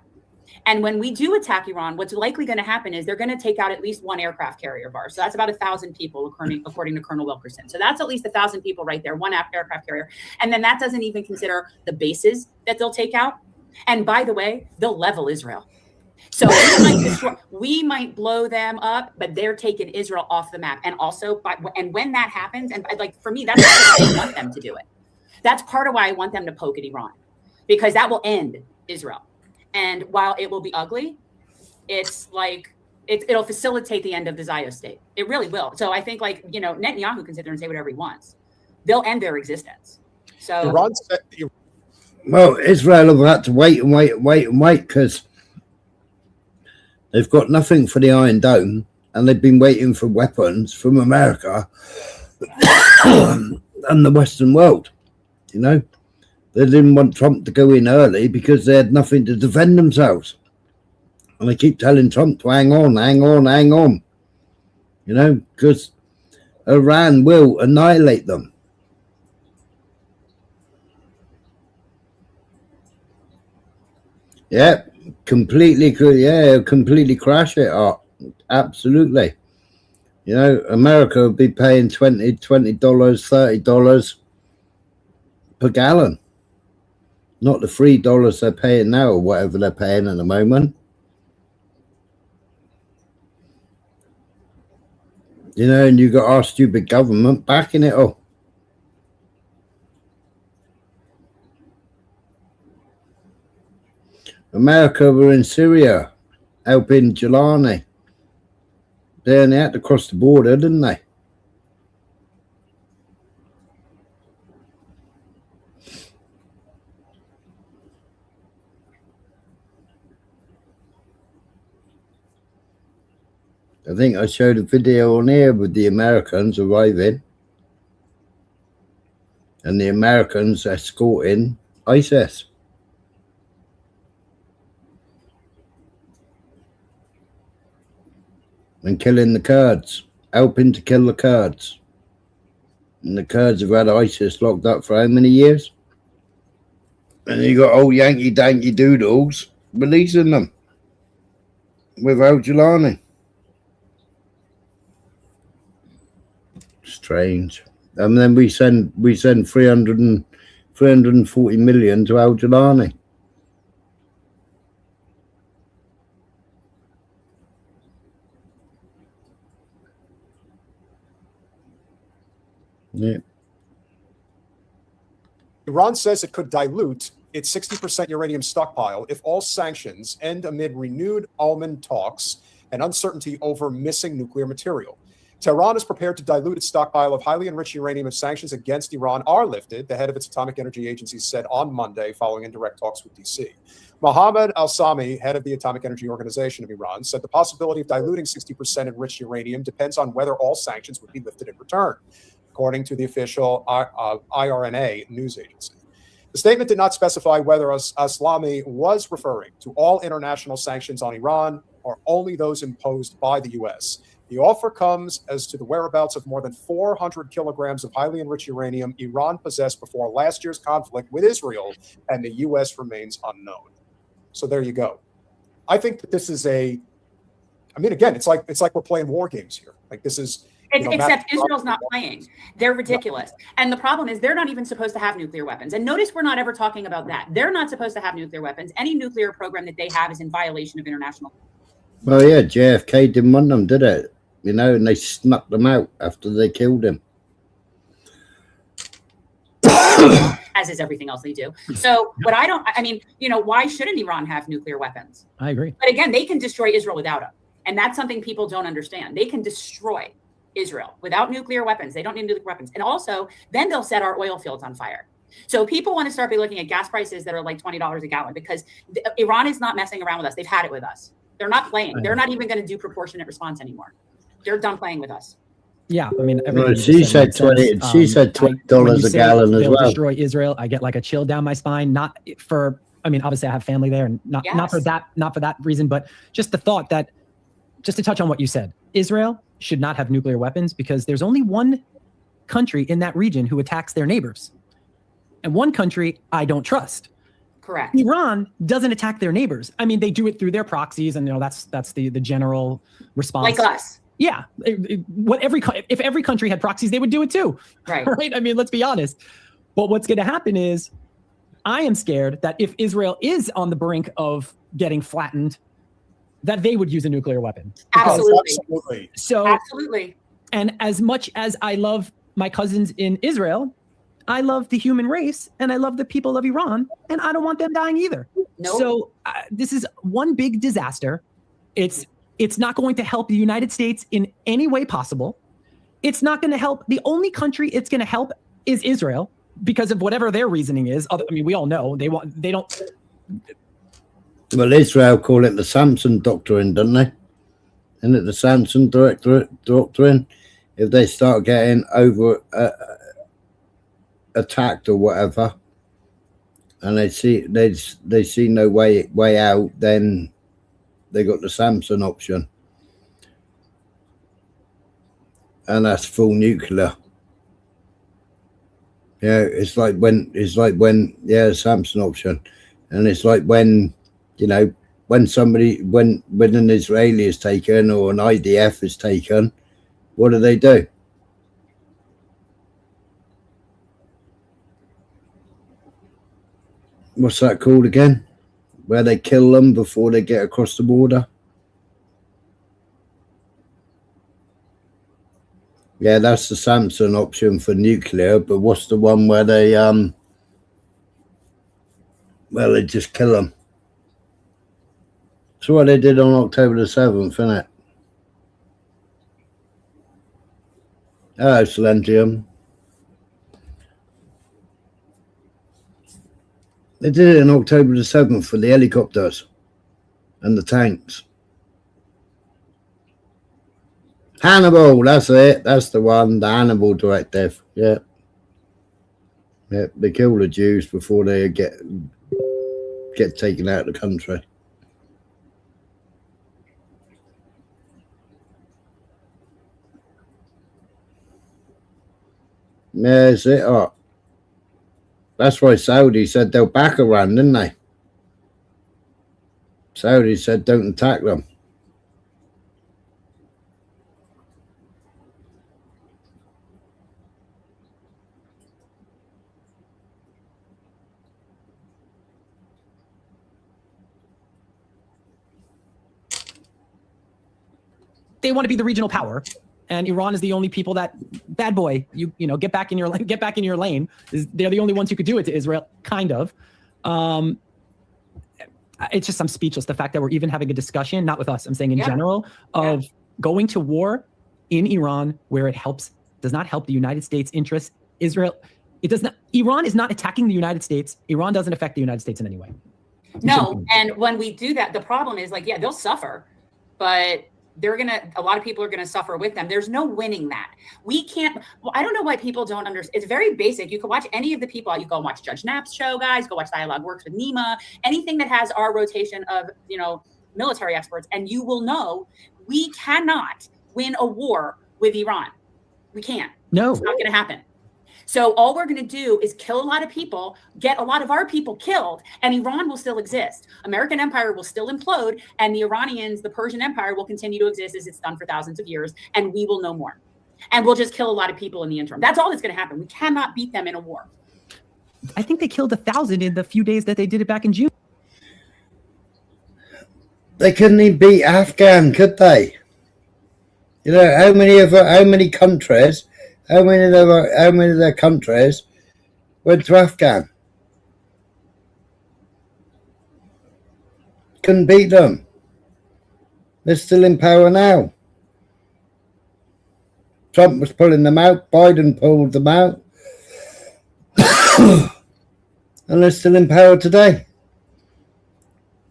And when we do attack Iran, what's likely going to happen is they're going to take out at least one aircraft carrier of ours. So that's about 1,000 people, according to Colonel Wilkerson. So that's at least 1,000 people right there, one aircraft carrier. And then that doesn't even consider the bases that they'll take out. And by the way, they'll level Israel. So we might blow them up, but they're taking Israel off the map. And also, and when that happens, and like for me, that's why I want them to do it. That's part of why I want them to poke at Iran, because that will end Israel. And while it will be ugly, it's like it'll facilitate the end of the Zionist state. It really will. So I think, Netanyahu can sit there and say whatever he wants. They'll end their existence. So well, Israel have had to wait because they've got nothing for the Iron Dome, and they've been waiting for weapons from America and the Western world. They didn't want Trump to go in early because they had nothing to defend themselves. And they keep telling Trump to hang on. Because Iran will annihilate them. Yeah, completely crash it up. Absolutely. America would be paying $20, $30 per gallon. Not the $3 they're paying now, or whatever they're paying at the moment. And you got our stupid government backing it all. America were in Syria helping Jelani. They had to cross the border, didn't they? I think I showed a video on here with the Americans arriving and the Americans escorting ISIS. And killing the Kurds, helping to kill the Kurds. And the Kurds have had ISIS locked up for how many years? And you got old Yankee Danky Doodles releasing them without Jelani. Strange. And then we send 340 million to Al Jelani. Yeah. Iran says it could dilute its 60% uranium stockpile if all sanctions end amid renewed almond talks and uncertainty over missing nuclear material. Tehran is prepared to dilute its stockpile of highly enriched uranium if sanctions against Iran are lifted, the head of its Atomic Energy Agency said on Monday following indirect talks with D.C. Mohammad Al-Sami, head of the Atomic Energy Organization of Iran, said the possibility of diluting 60% enriched uranium depends on whether all sanctions would be lifted in return, according to the official IRNA news agency. The statement did not specify whether Aslami was referring to all international sanctions on Iran or only those imposed by the U.S. The offer comes as to the whereabouts of more than 400 kilograms of highly enriched uranium Iran possessed before last year's conflict with Israel, and the U.S. remains unknown. So there you go. I think that this is again, it's like we're playing war games here. Like this is. Except Israel's not playing. They're ridiculous. And the problem is they're not even supposed to have nuclear weapons. And notice we're not ever talking about that. They're not supposed to have nuclear weapons. Any nuclear program that they have is in violation of international. Well, yeah, JFK didn't want them, did it? You know, and they snuck them out after they killed him. As is everything else they do. So why shouldn't Iran have nuclear weapons? I agree. But again, they can destroy Israel without them. And that's something people don't understand. They can destroy Israel without nuclear weapons. They don't need nuclear weapons. And also, then they'll set our oil fields on fire. So people want to start by looking at gas prices that are like $20 a gallon because Iran is not messing around with us. They've had it with us. They're not playing. They're not even going to do proportionate response anymore. They're done playing with us. Yeah, I mean, she said $20. She said $20 a gallon as well. Destroy Israel. I get like a chill down my spine. Not for. I mean, obviously, I have family there, and not for that reason, but just the thought that, just to touch on what you said, Israel should not have nuclear weapons because there's only one country in that region who attacks their neighbors, and one country I don't trust. Correct. Iran doesn't attack their neighbors. I mean, they do it through their proxies, and that's the general response. Like us. Yeah. If every country had proxies, they would do it too. Right. Right. I mean, let's be honest. But what's going to happen is, I am scared that if Israel is on the brink of getting flattened, that they would use a nuclear weapon. Absolutely. So absolutely. And as much as I love my cousins in Israel, I love the human race and I love the people of Iran, and I don't want them dying either. Nope. So this is one big disaster. It's not going to help the United States in any way possible. It's not going to help. The only country it's going to help is Israel because of whatever their reasoning is. I mean, we all know they don't. Well, Israel call it the Samson Doctrine, don't they? Isn't it the Samson Doctrine? If they start getting over attacked or whatever, and they see no way out, then they got the Samson option, and that's full nuclear. Yeah, it's like when Samson option, and it's like when when an Israeli is taken or an IDF is taken, what do? What's that called again? Where they kill them before they get across the border? Yeah, that's the Samson option for nuclear, but what's the one where they just kill them? That's what they did on October the 7th, isn't it? Hello, Silentium. They did it on October the 7th for the helicopters and the tanks. Hannibal, that's it. That's the one. The Hannibal directive. Yeah. Yeah. They kill the Jews before they get taken out of the country. Yeah, that's it. Oh. That's why Saudi said they'll back Iran, didn't they? Saudi said don't attack them. They want to be the regional power, and Iran is the only people that bad boy. You know, get back in your lane. They're the only ones who could do it to Israel, kind of. It's just I'm speechless. The fact that we're even having a discussion, not with us, I'm saying in general, of going to war in Iran where it does not help the United States' interests. Israel, it does not. Iran is not attacking the United States. Iran doesn't affect the United States in any way. No, and when we do that, the problem is like, yeah, they'll suffer, but a lot of people are gonna suffer with them. There's no winning that. We can't. Well, I don't know why people don't understand. It's very basic. You can watch any of the people. You go watch Judge Knapp's show, guys. Go watch Dialogue Works with Nima. Anything that has our rotation of military experts, and you will know we cannot win a war with Iran. We can't. No, it's not going to happen. So all we're going to do is kill a lot of people, get a lot of our people killed, and Iran will still exist. American empire will still implode, and the Iranians, the Persian Empire, will continue to exist as it's done for thousands of years, and we will know more. And we'll just kill a lot of people in the interim. That's all that's going to happen. We cannot beat them in a war. I think they killed 1,000 in the few days that they did it back in June. They couldn't even beat Afghan, could they? You know, how many countries? How many of their countries went to Afghan? Couldn't beat them. They're still in power now. Trump was pulling them out. Biden pulled them out. And they're still in power today.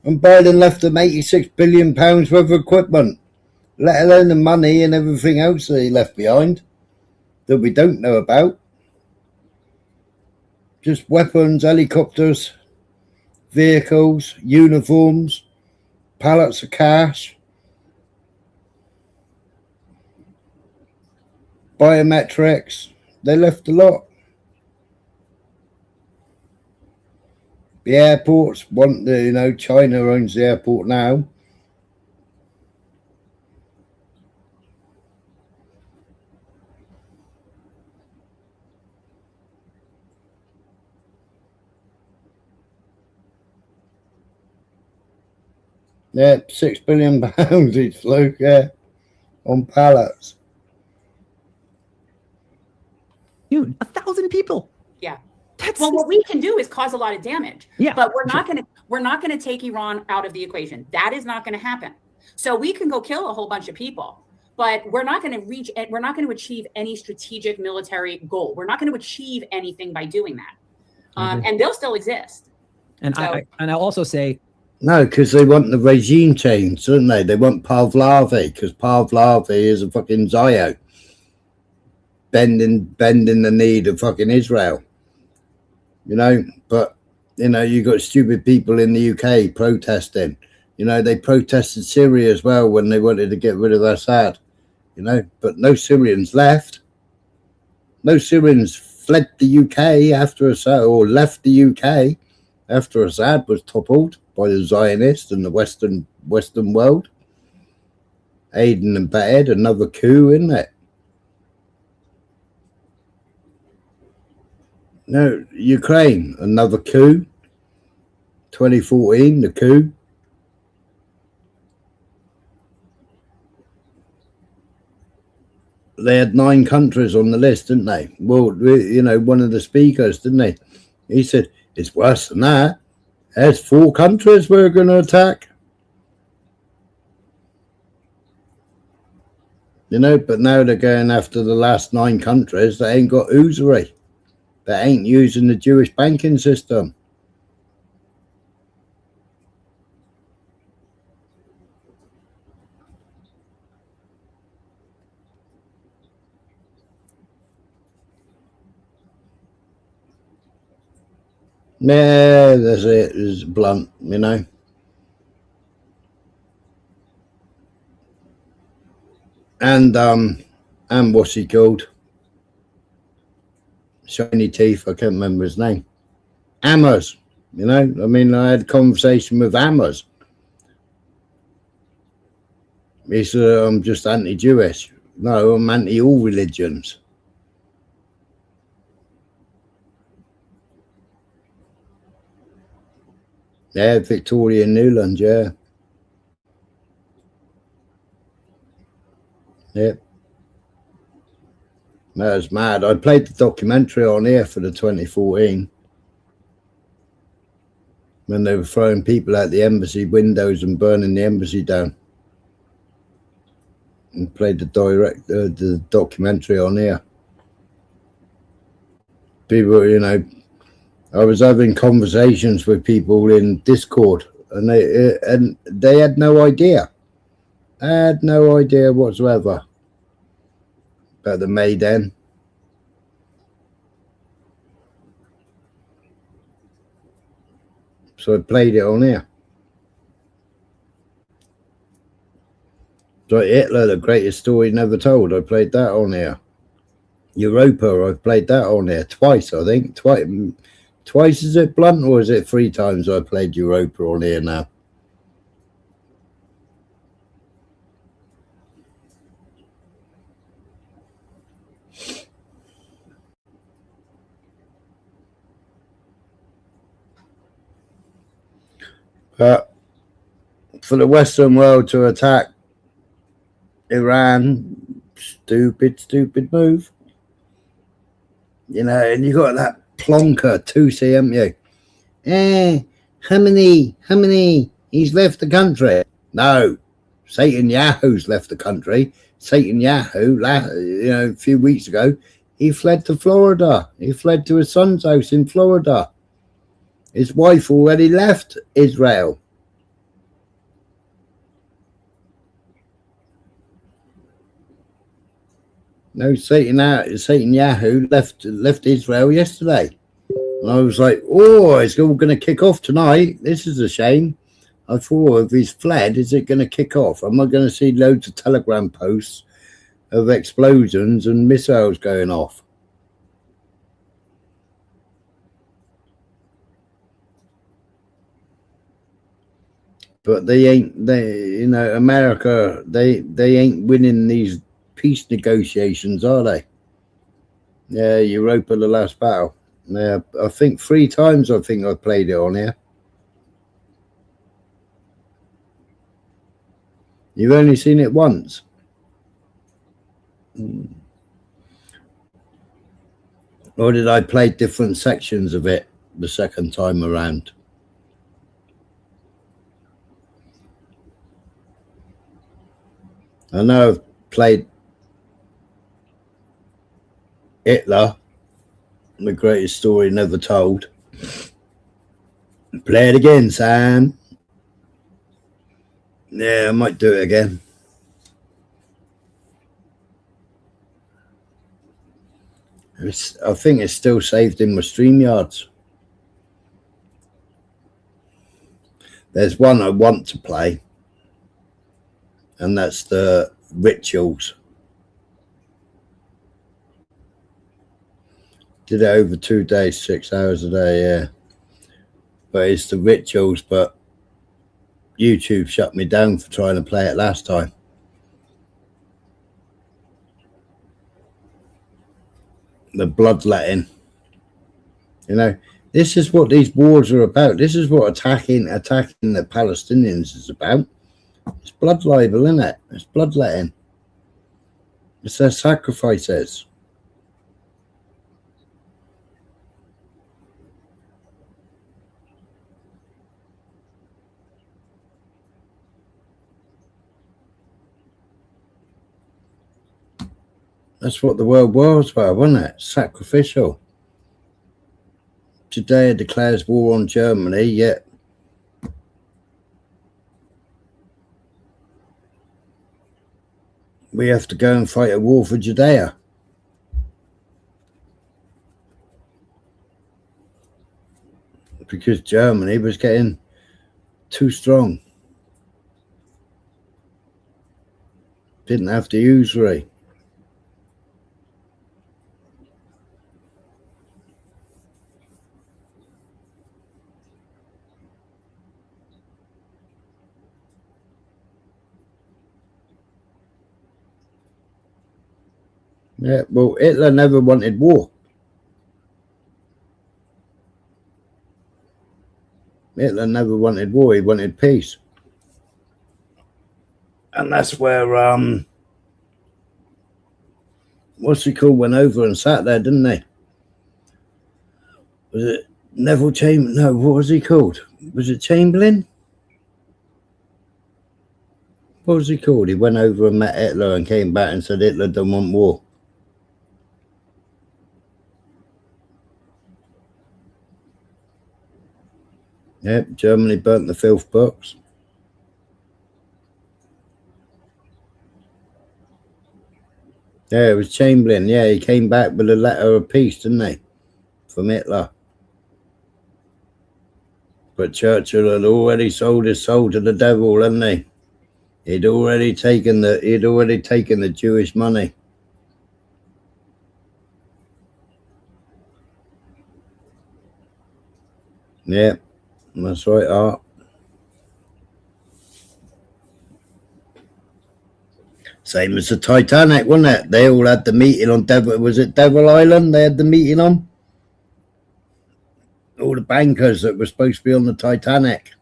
And Biden left them £86 billion worth of equipment, let alone the money and everything else that he left behind that we don't know about. Just weapons, helicopters, vehicles, uniforms, pallets of cash, biometrics. They left a lot. The airports China owns the airport now. Yeah, £6 billion each flew, on pallets. Dude, 1,000 people. Yeah. Well, what we can do is cause a lot of damage. Yeah. But we're not going to take Iran out of the equation. That is not going to happen. So we can go kill a whole bunch of people, but we're not going to achieve any strategic military goal. We're not going to achieve anything by doing that. And they'll still exist. And I'll also say, no, because they want the regime change, don't they? They want Pahlavi, because Pahlavi is a fucking Zio, bending the knee to fucking Israel. But you got stupid people in the UK protesting. They protested Syria as well when they wanted to get rid of Assad. But no Syrians left. No Syrians fled the UK after Assad, or left the UK after Assad was toppled by the Zionists and the Western world. Aiding and abetted, another coup, isn't it? No, Ukraine, another coup. 2014, the coup. They had 9 countries on the list, didn't they? Well, one of the speakers, didn't he? He said, it's worse than that. There's 4 countries we're going to attack. But now they're going after the last 9 countries that ain't got usury. That ain't using the Jewish banking system. Yeah, that's it. It's blunt, you know. And what's he called? Shiny teeth. I can't remember his name. Hammers. You know, I mean, I had a conversation with Hammers. He said, I'm just anti-Jewish. No, I'm anti all religions. Yeah, Victoria Newland, yeah. Yeah. That was mad. I played the documentary on here for the 2014 when they were throwing people out the embassy windows and burning the embassy down. And played the documentary on here. People, you know, I was having conversations with people in Discord, and they had no idea. I had no idea whatsoever about the Maydan. So I played it on here. So Hitler, the greatest story never told. I played that on here. Europa, I've played that on here twice, I think. Twice, is it blunt, or is it 3 times I played Europa on here now? But for the Western world to attack Iran, stupid move. You know, and you got that plonker Tusi, haven't you? How many? He's left the country. No, Satan Yahoo's left the country. Satan Yahoo, you know, a few weeks ago, he fled to Florida. He fled to his son's house in Florida. His wife already left Israel. No, Satan Yahoo left Israel yesterday. And I was like, oh, it's all going to kick off tonight. This is a shame. I thought, if he's fled, is it going to kick off? Am I going to see loads of Telegram posts of explosions and missiles going off? But you know, America, they ain't winning these peace negotiations, are they? Yeah, Europa, the last battle. Yeah, I think 3 times I played it on here. You've only seen it once. Or did I play different sections of it the second time around? I know I've played Hitler, the greatest story never told. Play it again, Sam. Yeah, I might do it again. I think it's still saved in my StreamYards. There's one I want to play, and that's the rituals. Did it over 2 days, 6 hours a day, yeah. But it's the rituals, but YouTube shut me down for trying to play it last time. The bloodletting. You know, this is what these wars are about. This is what attacking the Palestinians is about. It's blood libel, isn't it? It's bloodletting. It's their sacrifices. That's what the world was about, wasn't it? Sacrificial. Today it declares war on Germany, yet we have to go and fight a war for Judea. because Germany was getting too strong. Didn't have the usury. Yeah, well, Hitler never wanted war. Hitler never wanted war. He wanted peace. And that's where, what's he called, went over and sat there, didn't he? Was it Neville Chamberlain? No, what was he called? Was it Chamberlain? What was he called? He went over and met Hitler and came back and said Hitler don't want war. Yep, Germany burnt the filth books. Yeah, it was Chamberlain. Yeah, he came back with a letter of peace, didn't he? From Hitler. But Churchill had already sold his soul to the devil, hadn't he? He'd already taken the Jewish money. Yeah, that's right, Art. Same as the Titanic, wasn't it? They all had the meeting on Devil. Was it Devil Island? They had the meeting on. All the bankers that were supposed to be on the Titanic.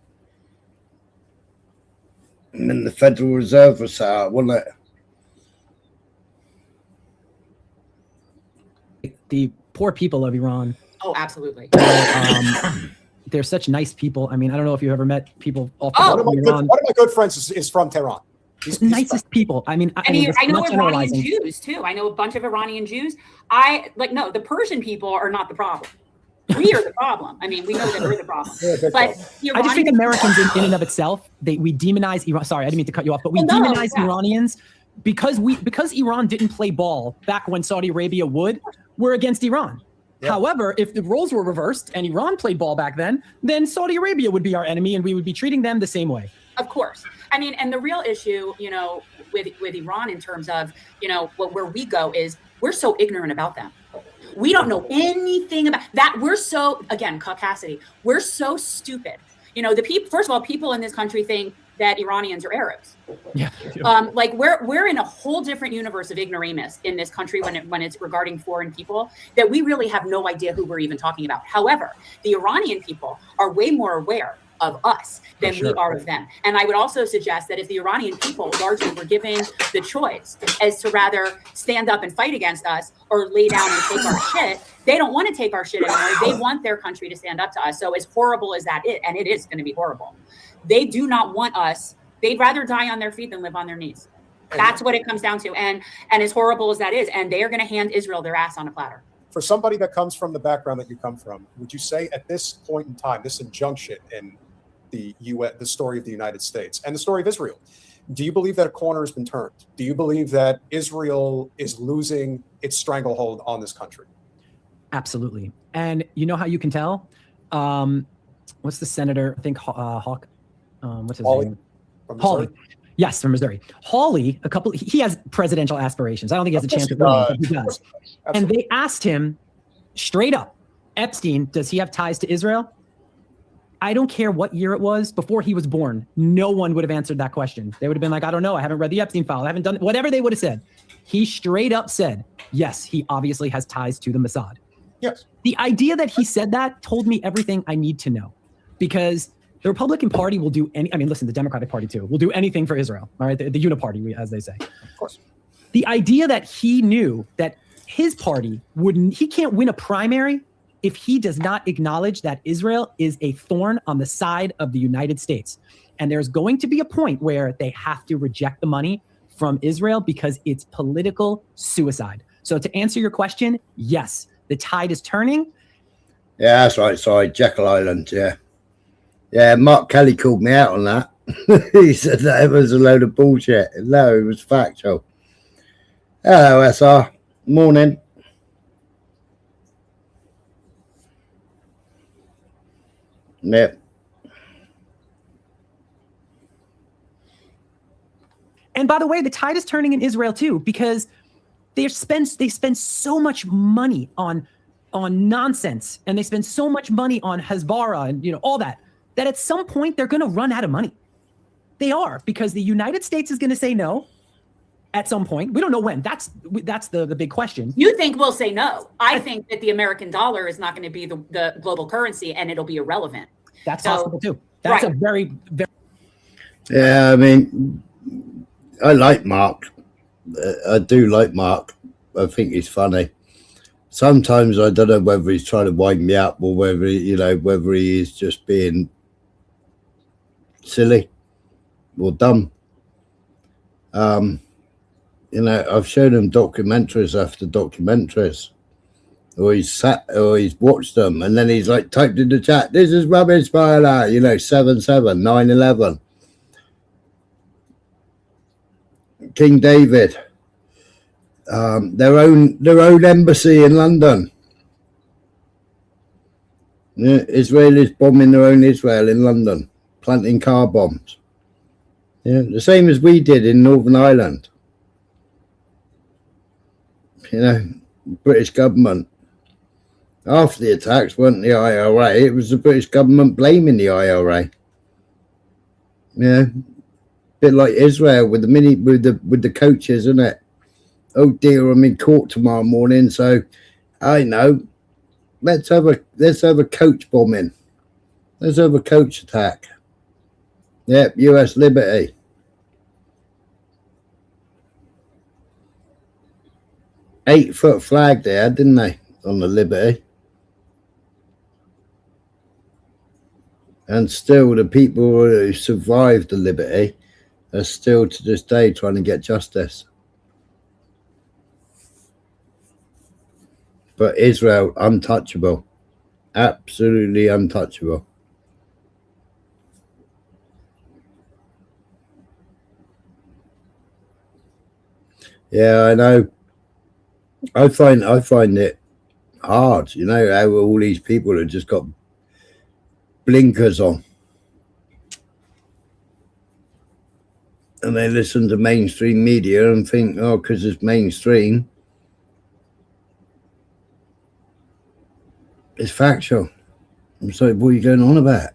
And then the Federal Reserve was set up, wasn't it? The poor people of Iran. Oh, absolutely. They're such nice people. I mean, I don't know if you've ever met people off One of my good friends is from Tehran. He's nicest people. I mean, I know Iranian Jews too. I know a bunch of Iranian Jews. No, the Persian people are not the problem. We are the problem. I mean, we know that we're the problem. But I just think Americans in and of itself, we demonize Iran. Sorry, I didn't mean to cut you off, but we demonize Iranians because Iran didn't play ball back when Saudi Arabia would. We're against Iran. Yeah. However, if the roles were reversed and Iran played ball back then Saudi Arabia would be our enemy and we would be treating them the same way. Of course. I mean, and the real issue, with Iran in terms of, where we go is we're so ignorant about them. We don't know anything about that. We're so, again, caucasity. We're so stupid. First of all, people in this country think that Iranians are Arabs. Yeah. We're in a whole different universe of ignoramus in this country when it's regarding foreign people that we really have no idea who we're even talking about. However, the Iranian people are way more aware of us than we are of them. And I would also suggest that if the Iranian people largely were given the choice as to rather stand up and fight against us or lay down and take our shit, they don't want to take our shit anymore. They want their country to stand up to us. So as horrible as that is, and it is going to be horrible, they do not want us. They'd rather die on their feet than live on their knees. That's what it comes down to. And as horrible as that is, and they are going to hand Israel their ass on a platter. For somebody that comes from the background that you come from, would you say at this point in time, this injunction in the story of the United States and the story of Israel, do you believe that a corner has been turned? Do you believe that Israel is losing its stranglehold on this country? Absolutely. And you know how you can tell? What's the senator? I think Hawk. What's his name? Hawley. Yes, from Missouri. Hawley, he has presidential aspirations. I don't think he has a chance to win, but he does. And they asked him straight up, Epstein, does he have ties to Israel? I don't care what year it was, before he was born, no one would have answered that question. They would have been like, I don't know. I haven't read the Epstein file. I haven't done whatever they would have said. He straight up said, yes, he obviously has ties to the Mossad. Yes. The idea that he said that told me everything I need to know, because the Republican Party will do listen, the Democratic Party too, will do anything for Israel. All right. The uniparty, as they say. Of course. The idea that he knew that his party he can't win a primary if he does not acknowledge that Israel is a thorn on the side of the United States. And there's going to be a point where they have to reject the money from Israel because it's political suicide. So to answer your question, yes, the tide is turning. Yeah, that's right. Sorry, Jekyll Island. Yeah. Yeah, Mark Kelly called me out on that. He said that it was a load of bullshit. No, it was factual. Hello, SR. Morning. Yep. And by the way, the tide is turning in Israel too, because they spend so much money on nonsense, and they spend so much money on Hezbollah and all that at some point they're going to run out of money. They are, because the United States is going to say no at some point. We don't know when. That's the big question. You think we'll say no? I think that the American dollar is not going to be the global currency, and it'll be irrelevant. That's possible too. That's right. a very, very. Yeah, I mean, I like Mark. I do like Mark. I think he's funny. Sometimes I don't know whether he's trying to wind me up or whether whether he is just being silly or dumb. I've shown him documentaries after documentaries, or he's watched them, and then he's like typed in the chat, "This is rubbish, Viola." 7/7, 9/11, King David, their own embassy in London. Yeah, Israelis bombing their own Israel in London, planting car bombs. Yeah, the same as we did in Northern Ireland. British government. After the attacks weren't the IRA, it was the British government blaming the IRA. Yeah, bit like Israel with the coaches, isn't it? Oh dear, I'm in court tomorrow morning, so I know. Let's have a coach bombing. Let's have a coach attack. Yep, US Liberty. Eight-foot flag there, didn't they, on the Liberty? And still, the people who survived the Liberty are still to this day trying to get justice. But Israel, untouchable. Absolutely untouchable. Yeah, I know. I find it hard, how all these people have just got blinkers on. And they listen to mainstream media and think, oh, because it's mainstream, it's factual. I'm sorry, what are you going on about?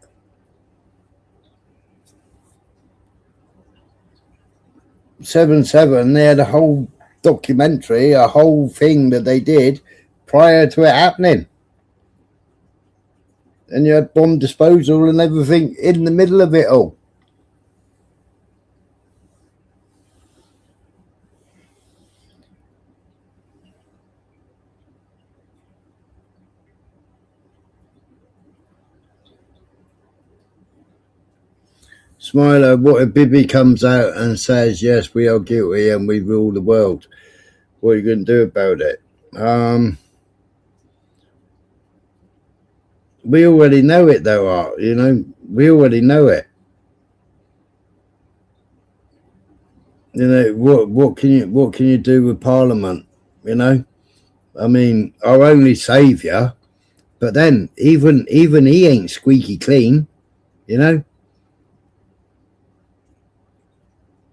"7/7", they had a whole documentary, a whole thing that they did prior to it happening. And you had bomb disposal and everything in the middle of it all. Smiler, what if Bibi comes out and says, yes, we are guilty and we rule the world? What are you going to do about it? We already know it, though, Art. We already know it. What can you do with Parliament? I mean, our only saviour, but then even he ain't squeaky clean.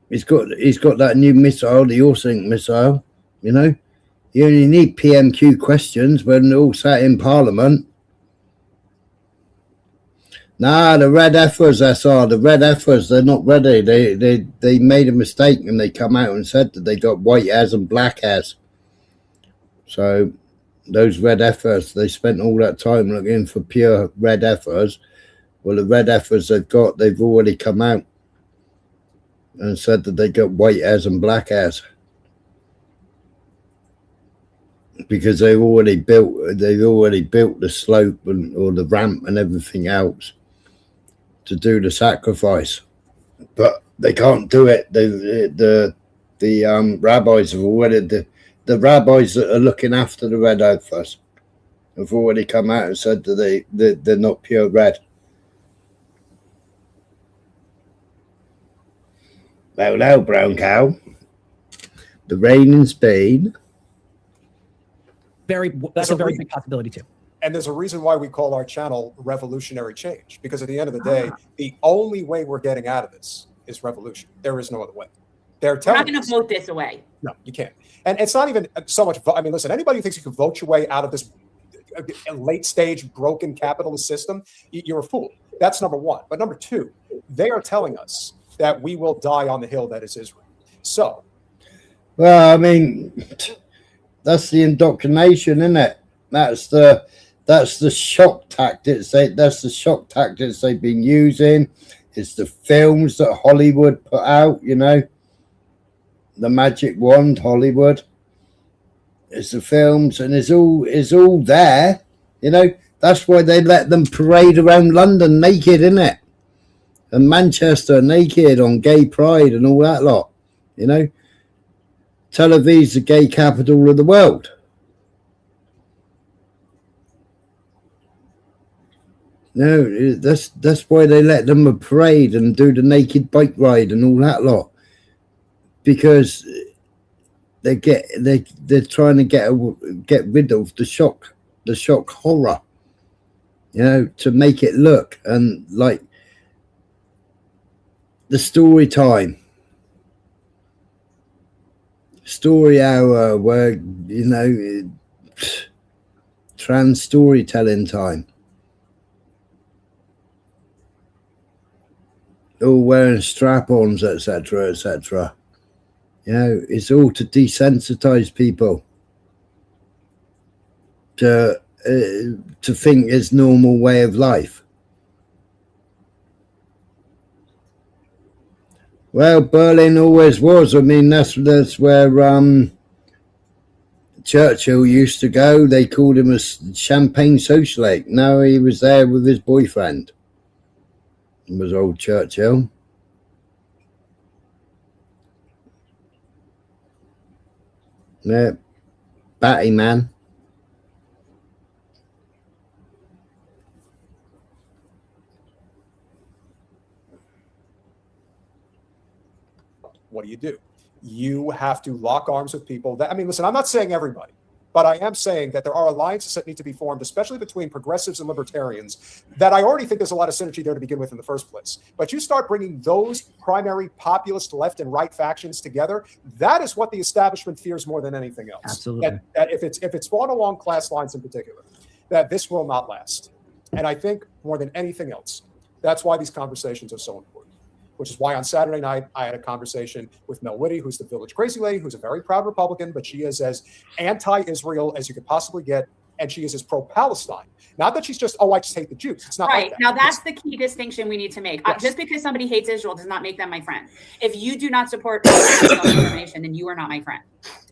He's got that new missile, the Orson missile. You only need PMQ questions when they're all sat in Parliament. Nah, the red effers, SR, the red effers, they're not ready. They made a mistake and they come out and said that they got white hairs and black hairs. So those red effers, they spent all that time looking for pure red effers. Well, the red effers they've already come out and said that they got white hairs and black hairs. Because they've already built the slope or the ramp and everything else to do the sacrifice, but they can't do it. The rabbis have already the rabbis that are looking after the red earthers have already come out and said that they're not pure red. Hello, brown cow. The rain in Spain. That's a very big possibility too. And there's a reason why we call our channel Revolutionary Change, because at the end of the day, the only way we're getting out of this is revolution. There is no other way. They're We're not telling going us. to vote this away. No, you can't. And it's not even so much. I mean, listen, anybody who thinks you can vote your way out of this late stage broken capitalist system, you're a fool. That's number one. But number two, they are telling us that we will die on the hill that is Israel. So, well, I mean, that's the indoctrination, isn't it? That's the shock tactics. That's the shock tactics they've been using. It's the films that Hollywood put out, you know, the magic wand, Hollywood. It's the films, and it's all there, you know. That's why they let them parade around London naked, isn't it? And Manchester naked on gay pride and all that lot, you know. Tel Aviv's the gay capital of the world. No, that's why they let them parade and do the naked bike ride and all that lot, because they're trying to get rid of the shock horror, you know, to make it look and like the story hour, where, you know, trans storytelling time. All wearing strap-ons, etc., etc. You know, it's all to desensitize people to think it's normal way of life. Well, Berlin always was. I mean, that's where Churchill used to go. They called him a champagne socialite. No, he was there with his boyfriend. It was old Churchill. Yeah, batty man. what do? You have to lock arms with people that, I mean, listen, I'm not saying everybody, but I am saying that there are alliances that need to be formed, especially between progressives and libertarians, that I already think there's a lot of synergy there to begin with in the first place. But you start bringing those primary populist left and right factions together, that is what the establishment fears more than anything else. Absolutely. That if it's fought along class lines in particular, that this will not last. And I think more than anything else, that's why these conversations are so important. Which is why on Saturday night, I had a conversation with Mel Whitty, who's the Village Crazy Lady, who's a very proud Republican, but she is as anti-Israel as you could possibly get, and she is as pro-Palestine. Not that she's just, oh, I just hate the Jews. It's not right. like that. Now, that's the key distinction we need to make. Yes. Just because somebody hates Israel does not make them my friend. If you do not support self-determination, then you are not my friend.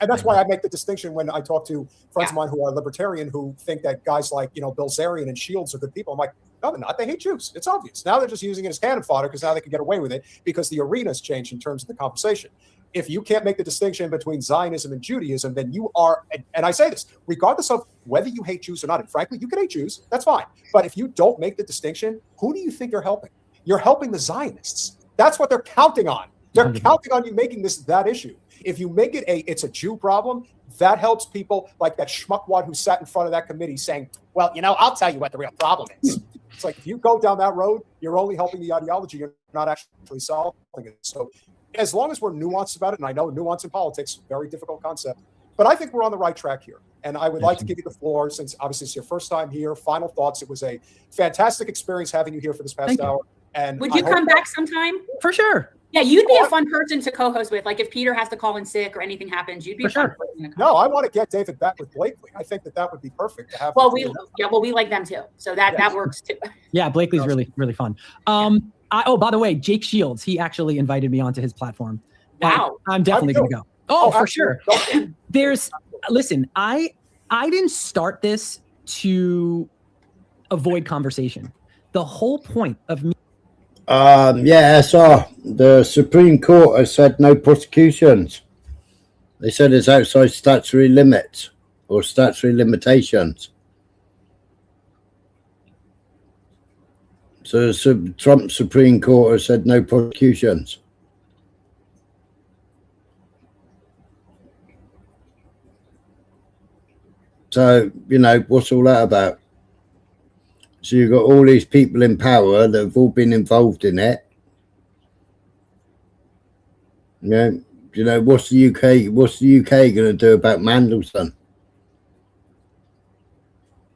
And that's why I make the distinction when I talk to friends of mine who are libertarian who think that guys like, Bill Zarian and Shields are good people. I'm like, no, they're not. They hate Jews. It's obvious. Now they're just using it as cannon fodder because now they can get away with it because the arena's changed in terms of the conversation. If you can't make the distinction between Zionism and Judaism, then you are, and I say this, regardless of whether you hate Jews or not, and frankly, you can hate Jews, that's fine. But if you don't make the distinction, who do you think you're helping? You're helping the Zionists. That's what they're counting on. They're 100%. counting on you making this that issue. If you make it it's a Jew problem, that helps people like that schmuckwad who sat in front of that committee saying, well, I'll tell you what the real problem is. It's like if you go down that road, you're only helping the ideology. You're not actually solving it. So as long as we're nuanced about it, and I know nuance in politics, very difficult concept, but I think we're on the right track here. And I would like to give you the floor since obviously it's your first time here. Final thoughts. It was a fantastic experience having you here for this past hour. And would you come back sometime? For sure. Yeah, you'd be a fun person to co-host with. Like if Peter has to call in sick or anything happens, you'd be a fun person to co-host. No, I want to get David back with Blakely. I think that would be perfect to have. Well, we like them too, so that works too. Yeah, Blakely's really fun. By the way, Jake Shields, he actually invited me onto his platform. Wow, I'm definitely gonna go. Oh, for sure. Listen, I didn't start this to avoid conversation. The whole point of me. Yeah, SR. The Supreme Court has said no prosecutions. They said it's outside statutory limits or statutory limitations. So Trump Supreme Court has said no prosecutions. So, what's all that about? So you've got all these people in power that have all been involved in it. You know, what's the UK going to do about Mandelson?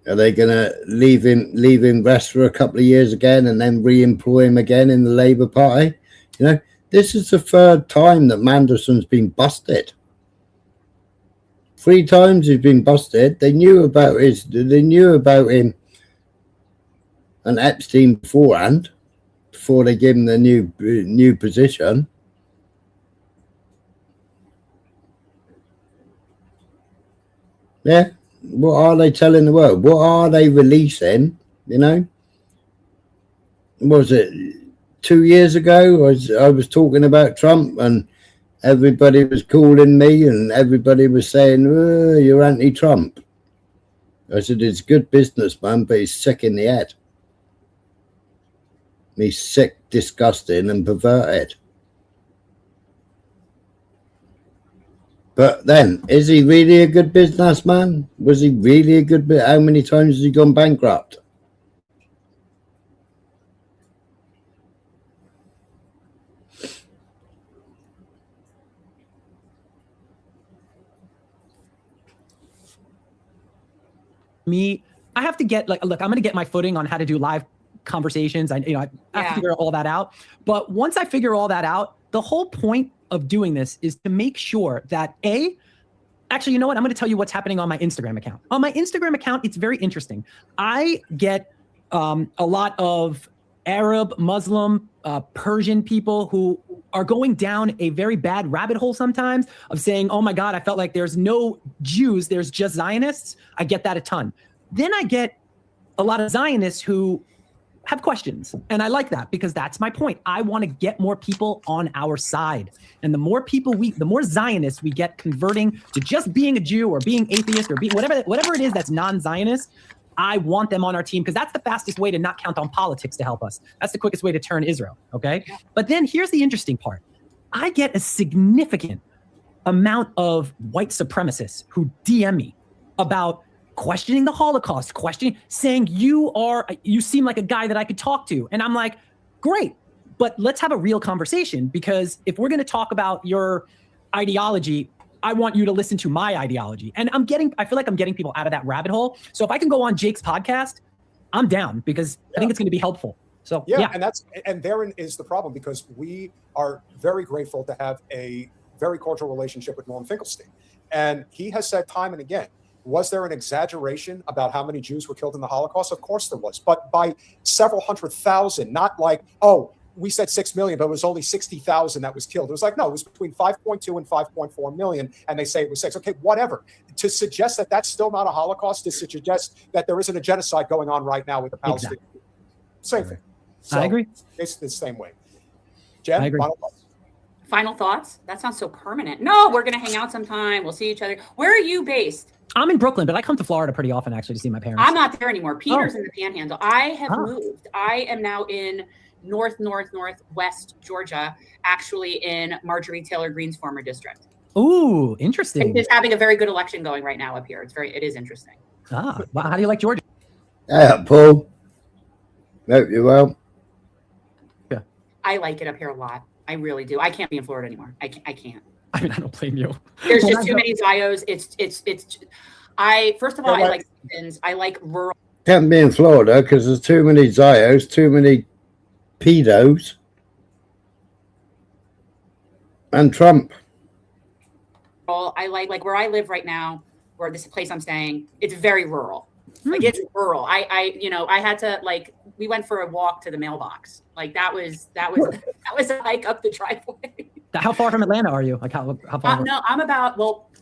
Are they going to leave him rest for a couple of years again and then re-employ him again in the Labour Party? You know, this is the third time that Mandelson's been busted. 3 times he's been busted. They knew about him and Epstein beforehand, before they gave him the new position. Yeah. What are they telling the world? What are they releasing? You know, what was it 2 years ago? I was talking about Trump, and everybody was calling me, and everybody was saying, oh, "You're anti-Trump." I said, "It's good business, man, but he's sick in the head. He's sick, disgusting, and perverted." But then, is he really a good businessman? Was he really a good bit? How many times has he gone bankrupt? I have to get look, I'm going to get my footing on how to do live conversations. I have to figure all that out. But once I figure all that out, the whole point of doing this is to make sure that actually, you know what? I'm going to tell you what's happening on my Instagram account. On my Instagram account, it's very interesting. I get a lot of Arab, Muslim, Persian people who are going down a very bad rabbit hole sometimes of saying, oh my God, I felt like there's no Jews, there's just Zionists. I get that a ton. Then I get a lot of Zionists who have questions. And I like that because that's my point. I want to get more people on our side. And the more people the more Zionists we get converting to just being a Jew or being atheist or being whatever it is that's non-Zionist, I want them on our team because that's the fastest way to not count on politics to help us. That's the quickest way to turn Israel, okay? But then here's the interesting part. I get a significant amount of white supremacists who DM me about questioning the Holocaust, saying you seem like a guy that I could talk to. And I'm like, great, but let's have a real conversation, because if we're going to talk about your ideology, I want you to listen to my ideology. And I feel like I'm getting people out of that rabbit hole. So if I can go on Jake's podcast, I'm down, because I think it's going to be helpful. So yeah. And therein is the problem, because we are very grateful to have a very cordial relationship with Norm Finkelstein. And he has said time and again, was there an exaggeration about how many Jews were killed in the Holocaust? Of course there was, but by several 100,000, not like, oh, we said 6 million, but it was only 60,000 that was killed. It was like, no, it was between 5.2 and 5.4 million, and they say it was 6. Okay, whatever. To suggest that that's still not a Holocaust is to suggest that there isn't a genocide going on right now with the Palestinians. Exactly. Same thing. So I agree. It's the same way. Jen, I agree. Final thoughts? That sounds so permanent. No, we're going to hang out sometime. We'll see each other. Where are you based? I'm in Brooklyn, but I come to Florida pretty often, actually, to see my parents. I'm not there anymore. Peter's in the Panhandle. I have moved. I am now in northwest Georgia, actually in Marjorie Taylor Greene's former district. Ooh, interesting. It's having a very good election going right now up here. It is interesting. Wow. How do you like Georgia? Yeah, Paul. Hope you're well. Yeah. I like it up here a lot. I really do. I can't be in Florida anymore. I can't. I mean, I don't blame you. There's just too many Zios. First of all, I like citizens. I like rural. Can't be in Florida because there's too many Zios, too many pedos, and Trump. I like where I live right now, where this place I'm staying, it's very rural. Like it's rural. I had to we went for a walk to the mailbox. Like that was a hike up the driveway. How far from Atlanta are you? Like how far? No, I'm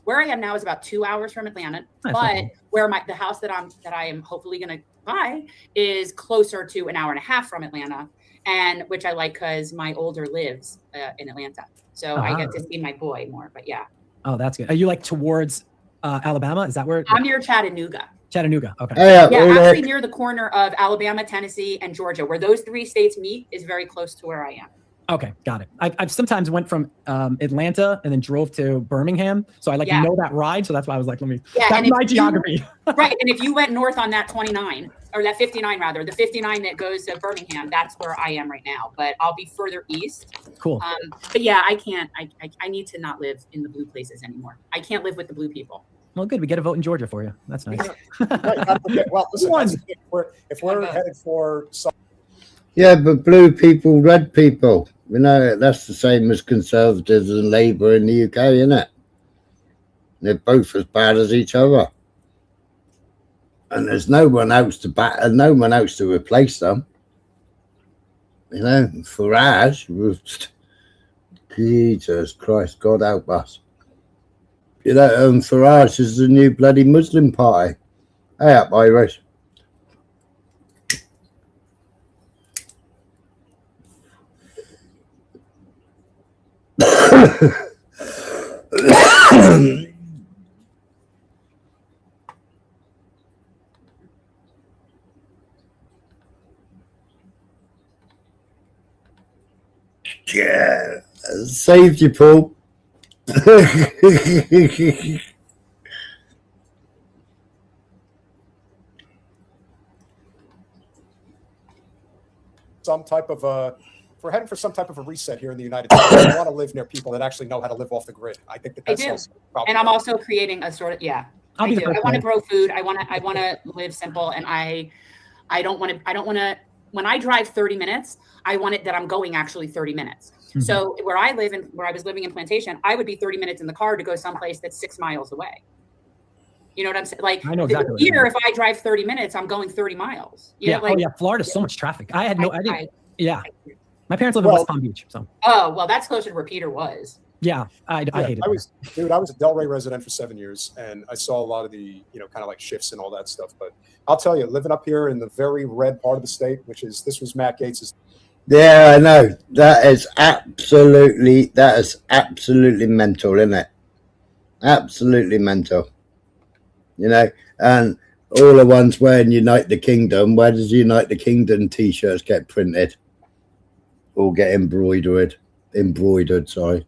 where I am now is about 2 hours from Atlanta. Nice. But where the house that I am hopefully going to buy is closer to an hour and a half from Atlanta, and which I like because my older lives in Atlanta, so I get to see my boy more. But yeah. Oh, that's good. Are you towards Alabama? Is that where? I'm near Chattanooga. Chattanooga. Okay. Actually near the corner of Alabama, Tennessee, and Georgia, where those 3 states meet, is very close to where I am. Okay, got it. I've sometimes went from Atlanta and then drove to Birmingham, so I Yeah. know that ride. So that's why I was like, let me. Yeah, That's and if my you- geography. Right, and if you went north on that 29 or that 59 rather, the 59 that goes to Birmingham, that's where I am right now. But I'll be further east. Cool. But yeah, I can't. I need to not live in the blue places anymore. I can't live with the blue people. Well, good. We get a vote in Georgia for you. That's nice. Well, listen, One. that's, if we're headed for some, Yeah, but blue people, red people, you know, that's the same as Conservatives and Labour in the UK, isn't it? They're both as bad as each other. And there's no one else to replace them. You know, Farage, Jesus Christ, God help us. You know, Farage is the new bloody Muslim party. Hey up, Irish. Yeah, saved you, Paul. some type of a, if we're heading for some type of a reset here in the United States, I want to live near people that actually know how to live off the grid. I think that I that's do, also probably and I'm also creating a sort of I'll be the do. first I want to one. grow food. I want to live simple, and I don't want to. When I drive 30 minutes, I want it that I'm going actually 30 minutes. Mhm. So where I live and where I was living in Plantation, I would be 30 minutes in the car to go someplace that's 6 miles away. You know what I'm saying? Like I know exactly what you here, mean. if I drive 30 minutes, I'm going 30 miles. You Yeah. know, like, Oh yeah. Florida's so much traffic. I didn't. I- Yeah. My parents live in Well- West Palm Beach, so oh, well, that's closer to where Peter was. yeah. I hate it. I was a Delray resident for 7 years, and I saw a lot of the, kind of like shifts and all that stuff. But I'll tell you, living up here in the very red part of the state, this was Matt Gates's. Yeah, I know. That is absolutely mental, isn't it? Absolutely mental. You know, and all the ones wearing Unite the Kingdom, where does Unite the Kingdom t-shirts get printed? Or get embroidered, sorry.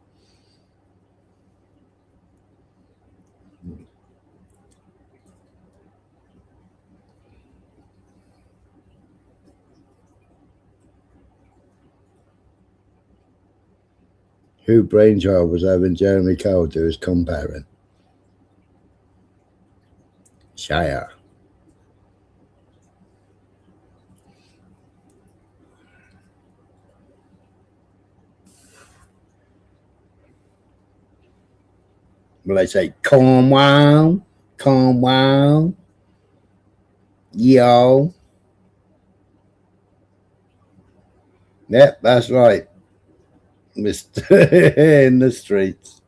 Who brainchild was having Jeremy Kyle do his comparing? Shire. Well, they say, come on, yo. Yep, that's right. In the streets.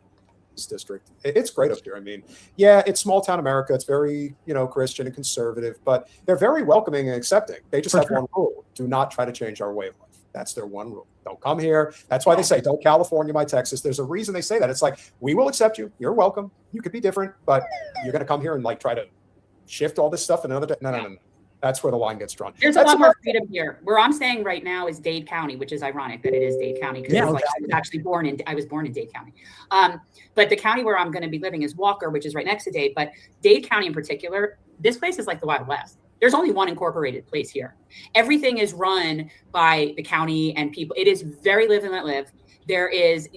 District. It's great up here. I mean, yeah, it's small town America. It's very, Christian and conservative, but they're very welcoming and accepting. They just have one rule: do not try to change our way of life. That's their one rule. Don't come here. That's why they say, don't California my Texas. There's a reason they say that. It's like, we will accept you. You're welcome. You could be different, but you're going to come here and like try to shift all this stuff in another day. No. That's where the line gets drawn. There's a lot more freedom here. Where I'm staying right now is Dade County, which is ironic that it is Dade County because I was actually born in Dade County. But the county where I'm going to be living is Walker, which is right next to Dade. But Dade County in particular, this place is like the Wild West. There's only one incorporated place here. Everything is run by the county and people. It is very live and let live. There is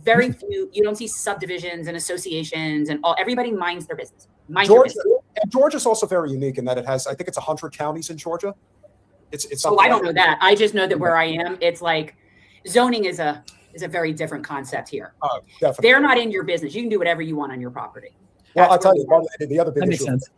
very few. You don't see subdivisions and associations and all. Everybody minds their business. Georgia's also very unique in that it has, I think it's 100 counties in Georgia. It's I don't know that. I just know that where I am, it's like zoning is a very different concept here. Oh, definitely. They're not in your business. You can do whatever you want on your property. Well, I'll tell you, the other big That makes issue, sense.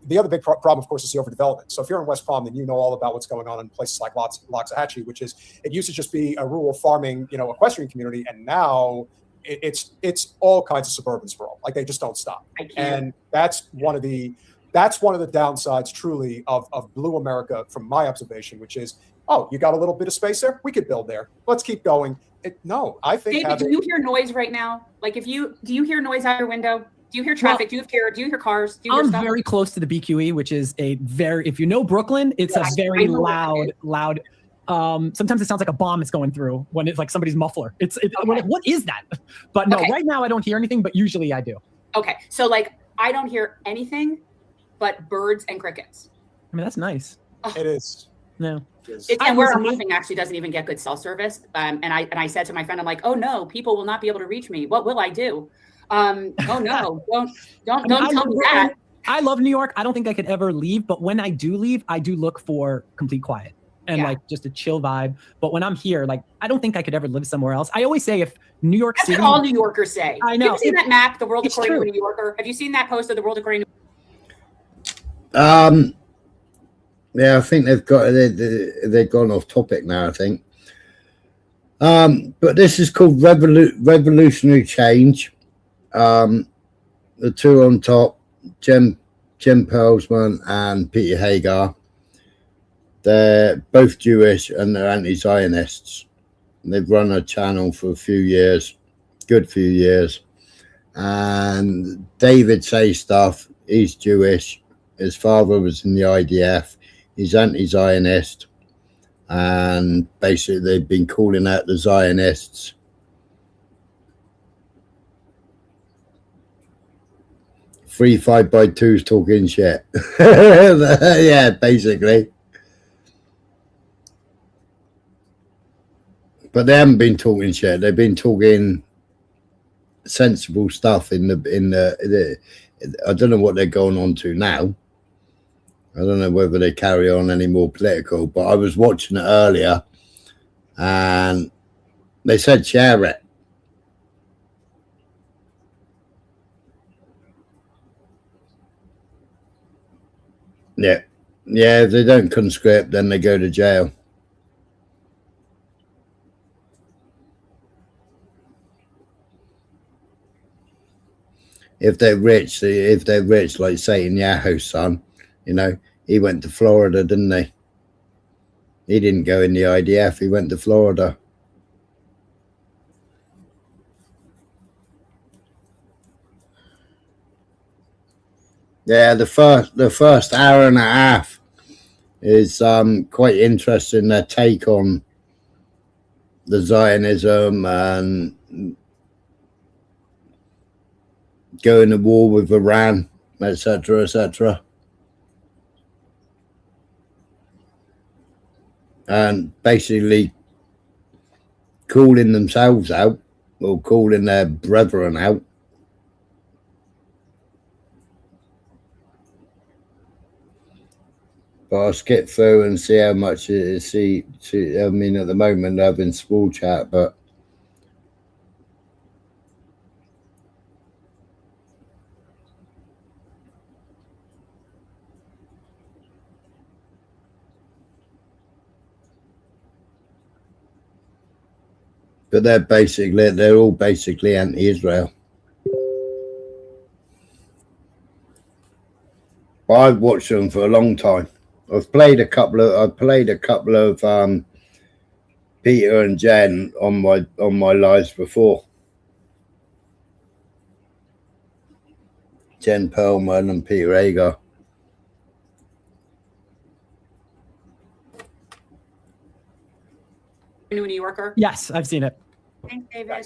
the other big problem, of course, is the overdevelopment. So if you're in West Palm, then you know all about what's going on in places like Loxahatchee, which is, it used to just be a rural farming, equestrian community, and now it's all kinds of suburban sprawl. Like they just don't stop. And that's one of the downsides truly of blue America from my observation, which is, oh, you got a little bit of space there? We could build there. Let's keep going. No, I think. David, do you hear noise right now? Like do you hear noise out your window? Do you hear traffic? Well, do you hear cars? Do you hear I'm stuff? very close to the BQE, which is if you know Brooklyn, it's a very loud. Sometimes it sounds like a bomb is going through when it's like somebody's muffler. I'm like, what is that? But no, right now I don't hear anything, but usually I do. Okay. So like, I don't hear anything but birds and crickets. I mean, that's nice. It is. No. And where I'm living actually doesn't even get good cell service. And I said to my friend, I'm like, oh no, people will not be able to reach me. What will I do? Oh no, don't tell me that. I love New York. I don't think I could ever leave, but when I do leave, I do look for complete quiet and like just a chill vibe. But when I'm here, like, I don't think I could ever live somewhere else. I always say if New York That's City. what all New Yorkers say. I know. Have you seen that map, The World It's According true. to a New Yorker? Have you seen that post of The World According to Yeah, I think they've gone off topic now, I think. But this is called Revolutionary Change. The two on top, Jem Perlsman and Peter Hagar. They're both Jewish and they're anti-Zionists. They've run a channel for a few years, good few years. And David says stuff. He's Jewish. His father was in the IDF. He's anti-Zionist. And basically they've been calling out the Zionists. Free 5x2s talking shit. Yeah, basically. But they haven't been talking shit. They've been talking sensible stuff in the I don't know what they're going on to now. I don't know whether they carry on any more political, but I was watching it earlier and they said share it. Yeah. Yeah, if they don't conscript, then they go to jail. If they're rich like Satan Yahoo's son, you know, he went to Florida, didn't he? He didn't go in the IDF, he went to Florida. Yeah, the first hour and a half is quite interesting, their take on the Zionism and going to war with Iran, etc., etc. And basically calling themselves out or calling their brethren out. But I'll skip through and see how much it is. I mean, at the moment, they're having small chat, but they're all basically anti-Israel. I've watched them for a long time. I've played a couple of Peter and Jen on my lives before. Jen Perlman and Peter Hagar. New Yorker? Yes, I've seen it. Thanks, David.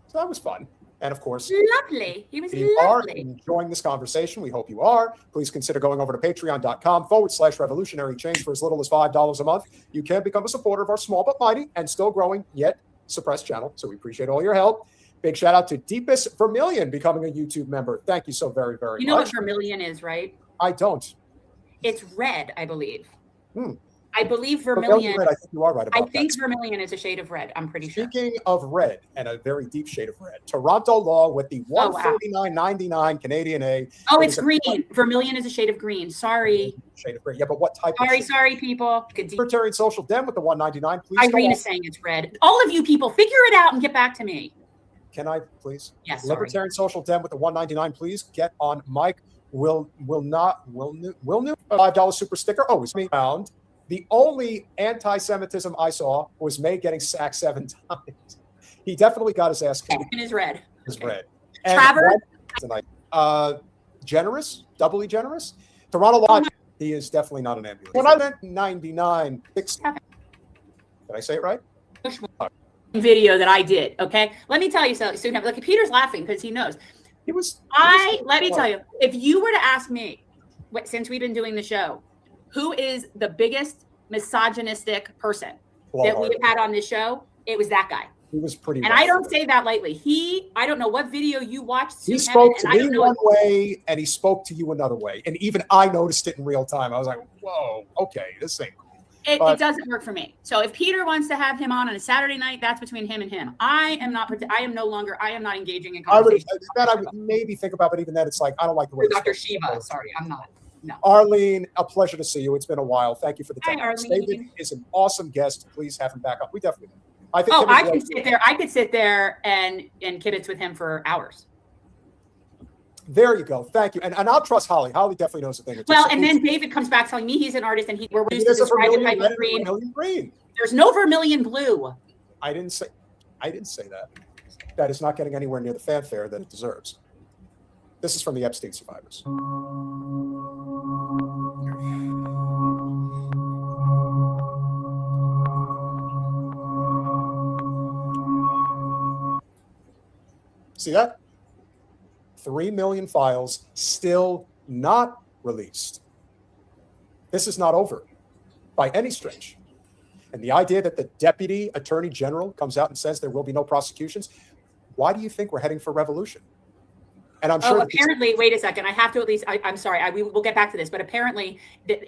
So that was fun. And of course, Lovely. He was if you are lovely. enjoying this conversation, we hope you are. Please consider going over to patreon.com/revolutionary change for as little as $5 a month. You can become a supporter of our small but mighty and still growing yet suppressed channel. So we appreciate all your help. Big shout out to Deepest Vermilion becoming a YouTube member. Thank you so very, very much. You know what vermilion is, right? I don't. It's red, I believe. Hmm. I believe vermilion. Red, I think you are right about I think that. vermilion is a shade of red. I'm pretty sure. Speaking of red, and a very deep shade of red, Toronto Law with the $149.99 Canadian A. Oh, it's green. Vermilion is a shade of green. Sorry. Shade of green. Yeah, but what type Sorry, people. Libertarian Social Dem with the $199. Please Irene is saying it's red. All of you people, figure it out and get back to me. Can I please? Yes. Sorry. Libertarian Social Dem with the $199. Please get on Mike. Will new $5 super sticker. Oh, it's me found. The only anti-Semitism I saw was May getting sacked 7 times. He definitely got his ass kicked. It is red. It's red. Travers? Tonight. Generous, doubly generous. Toronto Law. He is definitely not an ambulance. When I went 99, did I say it right? Video that I did. Okay, let me tell you something. Like Peter's laughing because he knows. Let me tell you, if you were to ask me, since we've been doing the show, who is the biggest misogynistic person that we've had on this show, it was that guy. He was pretty. And I don't say that lightly. I don't know what video you watched. He spoke to me one way and he spoke to you another way. And even I noticed it in real time. I was like, whoa, okay, this ain't cool. It doesn't work for me. So if Peter wants to have him on a Saturday night, that's between him and him. I am not engaging in conversation. That I would maybe think about, but even then it's like, I don't like the way. Dr. Shiva, sorry, I'm not. No. Arlene, a pleasure to see you. It's been a while. Thank you for the time. Hi, Arlene. David is an awesome guest. Please have him back up. We definitely do. I think I could sit there and kibitz with him for hours. There you go. Thank you. And I'll trust Holly. Holly definitely knows the thing. Well, and then David comes back telling me he's an artist and we're used to describe the type of green. Green. There's no vermilion blue. I didn't say that. That is not getting anywhere near the fanfare that it deserves. This is from the Epstein survivors. See that? 3 million files still not released. This is not over by any stretch. And the idea that the deputy attorney general comes out and says there will be no prosecutions, why do you think we're heading for revolution? And I'm sure. Apparently, wait a second. I have to at least. I'm sorry. We'll get back to this, but apparently,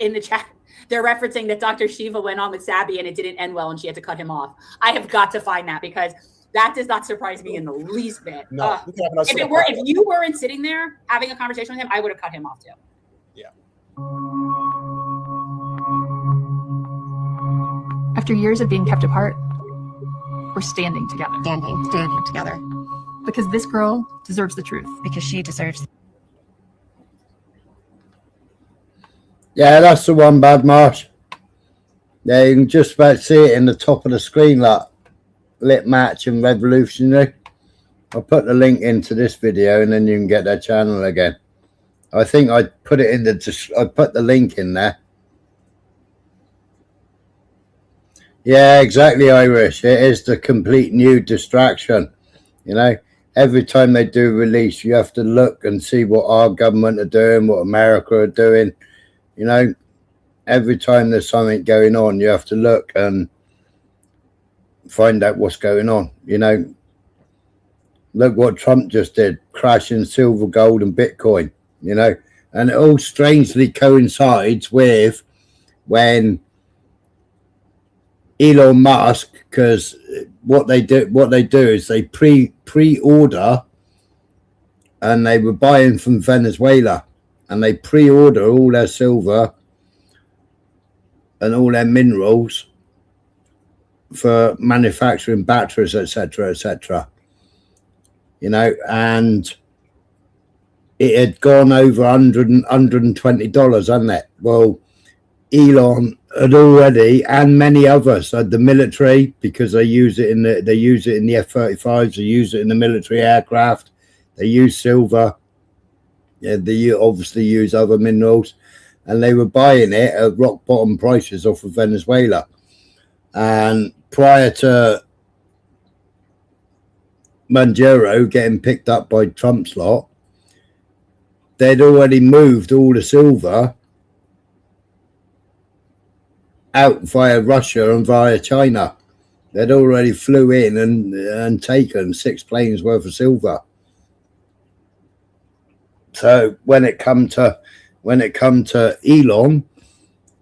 in the chat, they're referencing that Dr. Shiva went on with Sabby and it didn't end well, and she had to cut him off. I have got to find that because that does not surprise me in the least bit. No, if you weren't sitting there having a conversation with him, I would have cut him off too. Yeah. After years of being kept apart, we're standing together. Standing together. Because this girl deserves the truth. Because she deserves. Yeah, that's the one, Bad Marsh. Yeah, you can just about see it in the top of the screen, like Lit Match and Revolutionary. I'll put the link into this video and then you can get their channel again. I think I put it in I put the link in there. Yeah, exactly, Irish. It is the complete new distraction. You know, every time they do release, you have to look and see what our government are doing, what America are doing. You know, every time there's something going on, you have to look and find out what's going on. You know, look what Trump just did, crashing silver, gold and Bitcoin, you know, and it all strangely coincides with when Elon Musk, because what they do is they pre-order, and they were buying from Venezuela, and they pre-order all their silver and all their minerals for manufacturing batteries, etc., etc. You know, and it had gone over $120, hadn't it? Well, Elon had already, and many others, the military, because they use it in the F-35s, they use it in the military aircraft, they use silver, yeah, they obviously use other minerals, and they were buying it at rock bottom prices off of Venezuela. And prior to Maduro getting picked up by Trump's lot, they'd already moved all the silver out via Russia and via China. They'd already flew in and taken 6 planes worth of silver. So when it come to Elon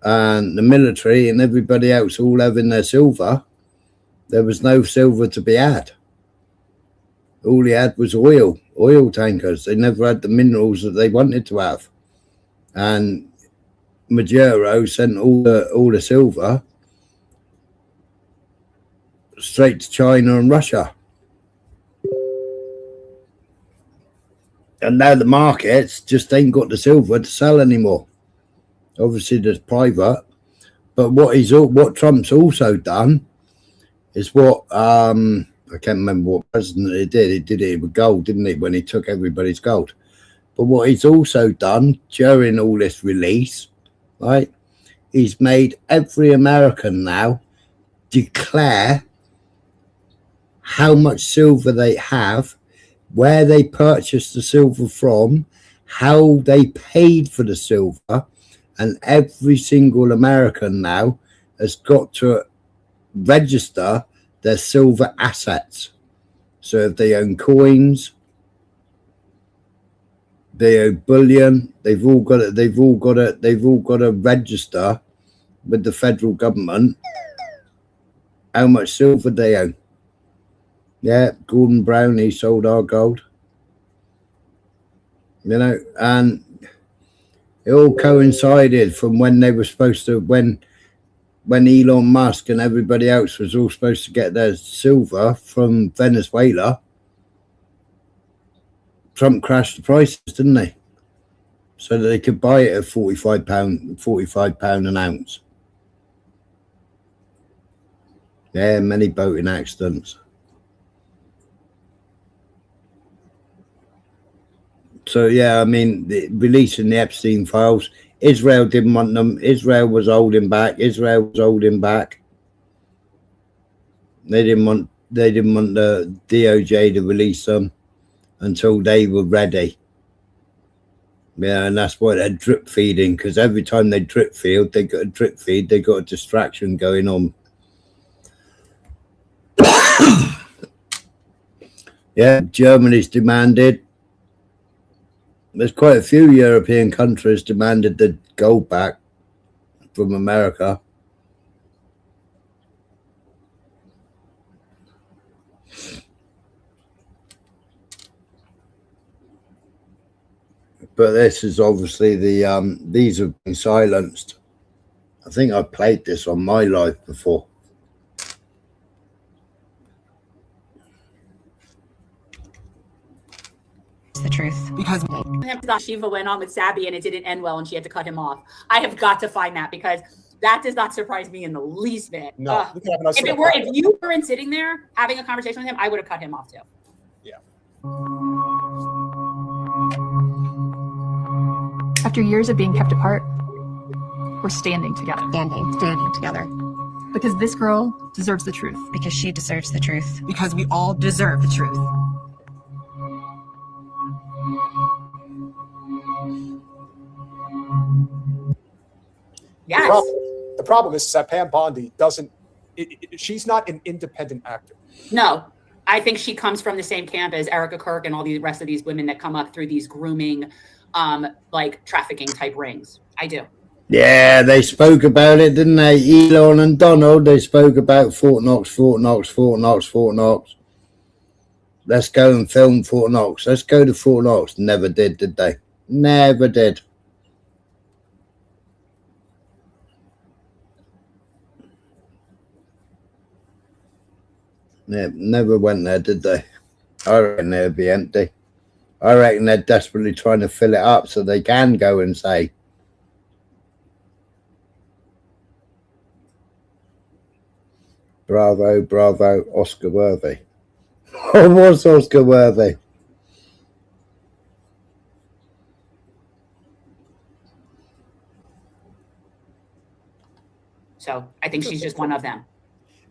and the military and everybody else all having their silver, there was no silver to be had. All he had was oil tankers. They never had the minerals that they wanted to have. And Maduro sent all the silver straight to China and Russia. And now the markets just ain't got the silver to sell anymore. Obviously, there's private. But what Trump's also done is what I can't remember what president he did. He did it with gold, didn't he, when he took everybody's gold. But what he's also done during all this release right? He's made every American now declare how much silver they have, where they purchased the silver from, how they paid for the silver, and every single American now has got to register their silver assets. So if they own coins, they own bullion, they've all got to register with the federal government how much silver they own. Yeah, Gordon Brown, he sold our gold. You know, and it all coincided from when they were supposed to, when Elon Musk and everybody else was all supposed to get their silver from Venezuela. Trump crashed the prices, didn't they? So that they could buy it at £45 an ounce. Yeah, many boating accidents. So yeah, I mean, releasing the Epstein files, Israel didn't want them. Israel was holding back. They didn't want the DOJ to release them until they were ready. Yeah, and that's why they're drip feeding, because every time they drip feed, they got a distraction going on. Yeah, Germany's demanded. There's quite a few European countries demanded the gold back from America. But this is obviously these have been silenced. I think I played this on my live before. The truth. Because Shiva went on with Sabi and it didn't end well and she had to cut him off. I have got to find that, because that does not surprise me in the least bit. No. If you weren't sitting there having a conversation with him, I would have cut him off too. Yeah. After years of being kept apart, we're standing together. Standing together. Because this girl deserves the truth. Because she deserves the truth. Because we all deserve the truth. Yes. The problem is that Pam Bondi doesn't. She's not an independent actor. No, I think she comes from the same camp as Erica Kirk and all the rest of these women that come up through these grooming, like trafficking type rings. I do. Yeah, they spoke about it, didn't they? Elon and Donald, they spoke about Fort Knox. Let's go and film Fort Knox. Let's go to Fort Knox. Never did they? Never did. Yeah, never went there, did they? I reckon they'd be empty. I reckon they're desperately trying to fill it up so they can go and say, bravo, bravo, Oscar worthy. Or was Oscar worthy? So I think she's just one of them.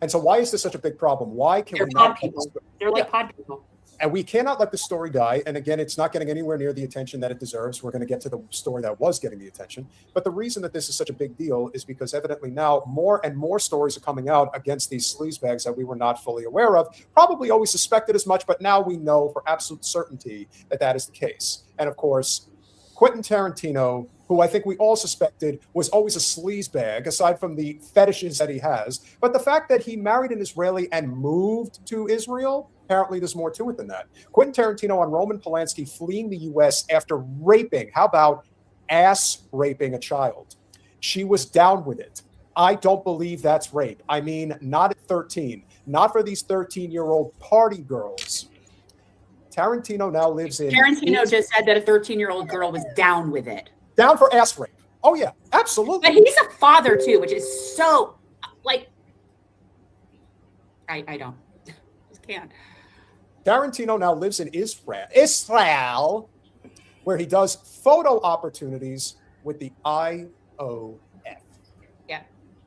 And so why is this such a big problem? Why can They're we pod not? people. They're like pod people. And we cannot let the story die. And again, it's not getting anywhere near the attention that it deserves. We're going to get to the story that was getting the attention. But the reason that this is such a big deal is because evidently now more and more stories are coming out against these sleazebags that we were not fully aware of. Probably always suspected as much, but now we know for absolute certainty that that is the case. And of course, Quentin Tarantino, who I think we all suspected was always a sleazebag, aside from the fetishes that he has. But the fact that he married an Israeli and moved to Israel, apparently there's more to it than that. Quentin Tarantino on Roman Polanski fleeing the U.S. after raping, how about ass raping a child? She was down with it. I don't believe that's rape. I mean, not at 13. Not for these 13-year-old party girls. Tarantino now lives in... Tarantino just said that a 13-year-old girl was down with it. Down for ass rape. Oh, yeah, absolutely. But he's a father, too, which is so, like... I don't. Just can't. Tarantino now lives in Israel, where he does photo opportunities with the eye Yeah.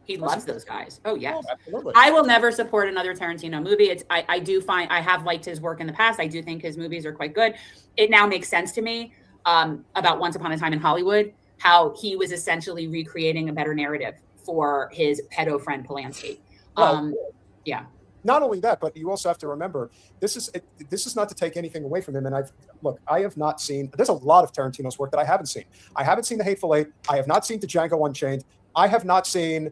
He loves those guys. Oh, yes. Oh, absolutely. I will never support another Tarantino movie. I do find I have liked his work in the past. I do think his movies are quite good. It now makes sense to me about Once Upon a Time in Hollywood, how he was essentially recreating a better narrative for his pedo friend Polanski. Well, yeah. Not only that, but you also have to remember this is not to take anything away from him. And I have not seen. There's a lot of Tarantino's work that I haven't seen. I haven't seen The Hateful Eight. I have not seen The Django Unchained. I have not seen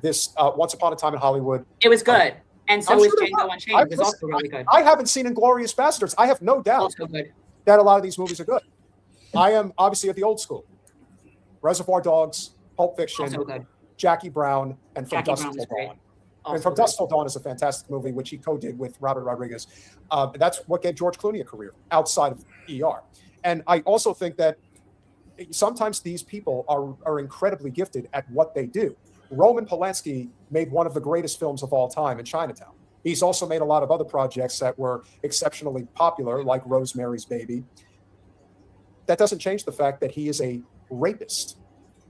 this Once Upon a Time in Hollywood. It was good, and so I'm was sure Django Unchained. It was also really good. I haven't seen Inglourious Basterds. I have no doubt Also good. that a lot of these movies are good. I am obviously at the old school. Reservoir Dogs, Pulp Fiction, Also good. Jackie Brown, and From Jackie Dusk Brown Till is great. Dawn. Also And From good. Dusk Till Dawn is a fantastic movie, which he co-did with Robert Rodriguez. That's what gave George Clooney a career outside of ER. And I also think that sometimes these people are incredibly gifted at what they do. Roman Polanski made one of the greatest films of all time in Chinatown. He's also made a lot of other projects that were exceptionally popular, like Rosemary's Baby. That doesn't change the fact that he is a rapist,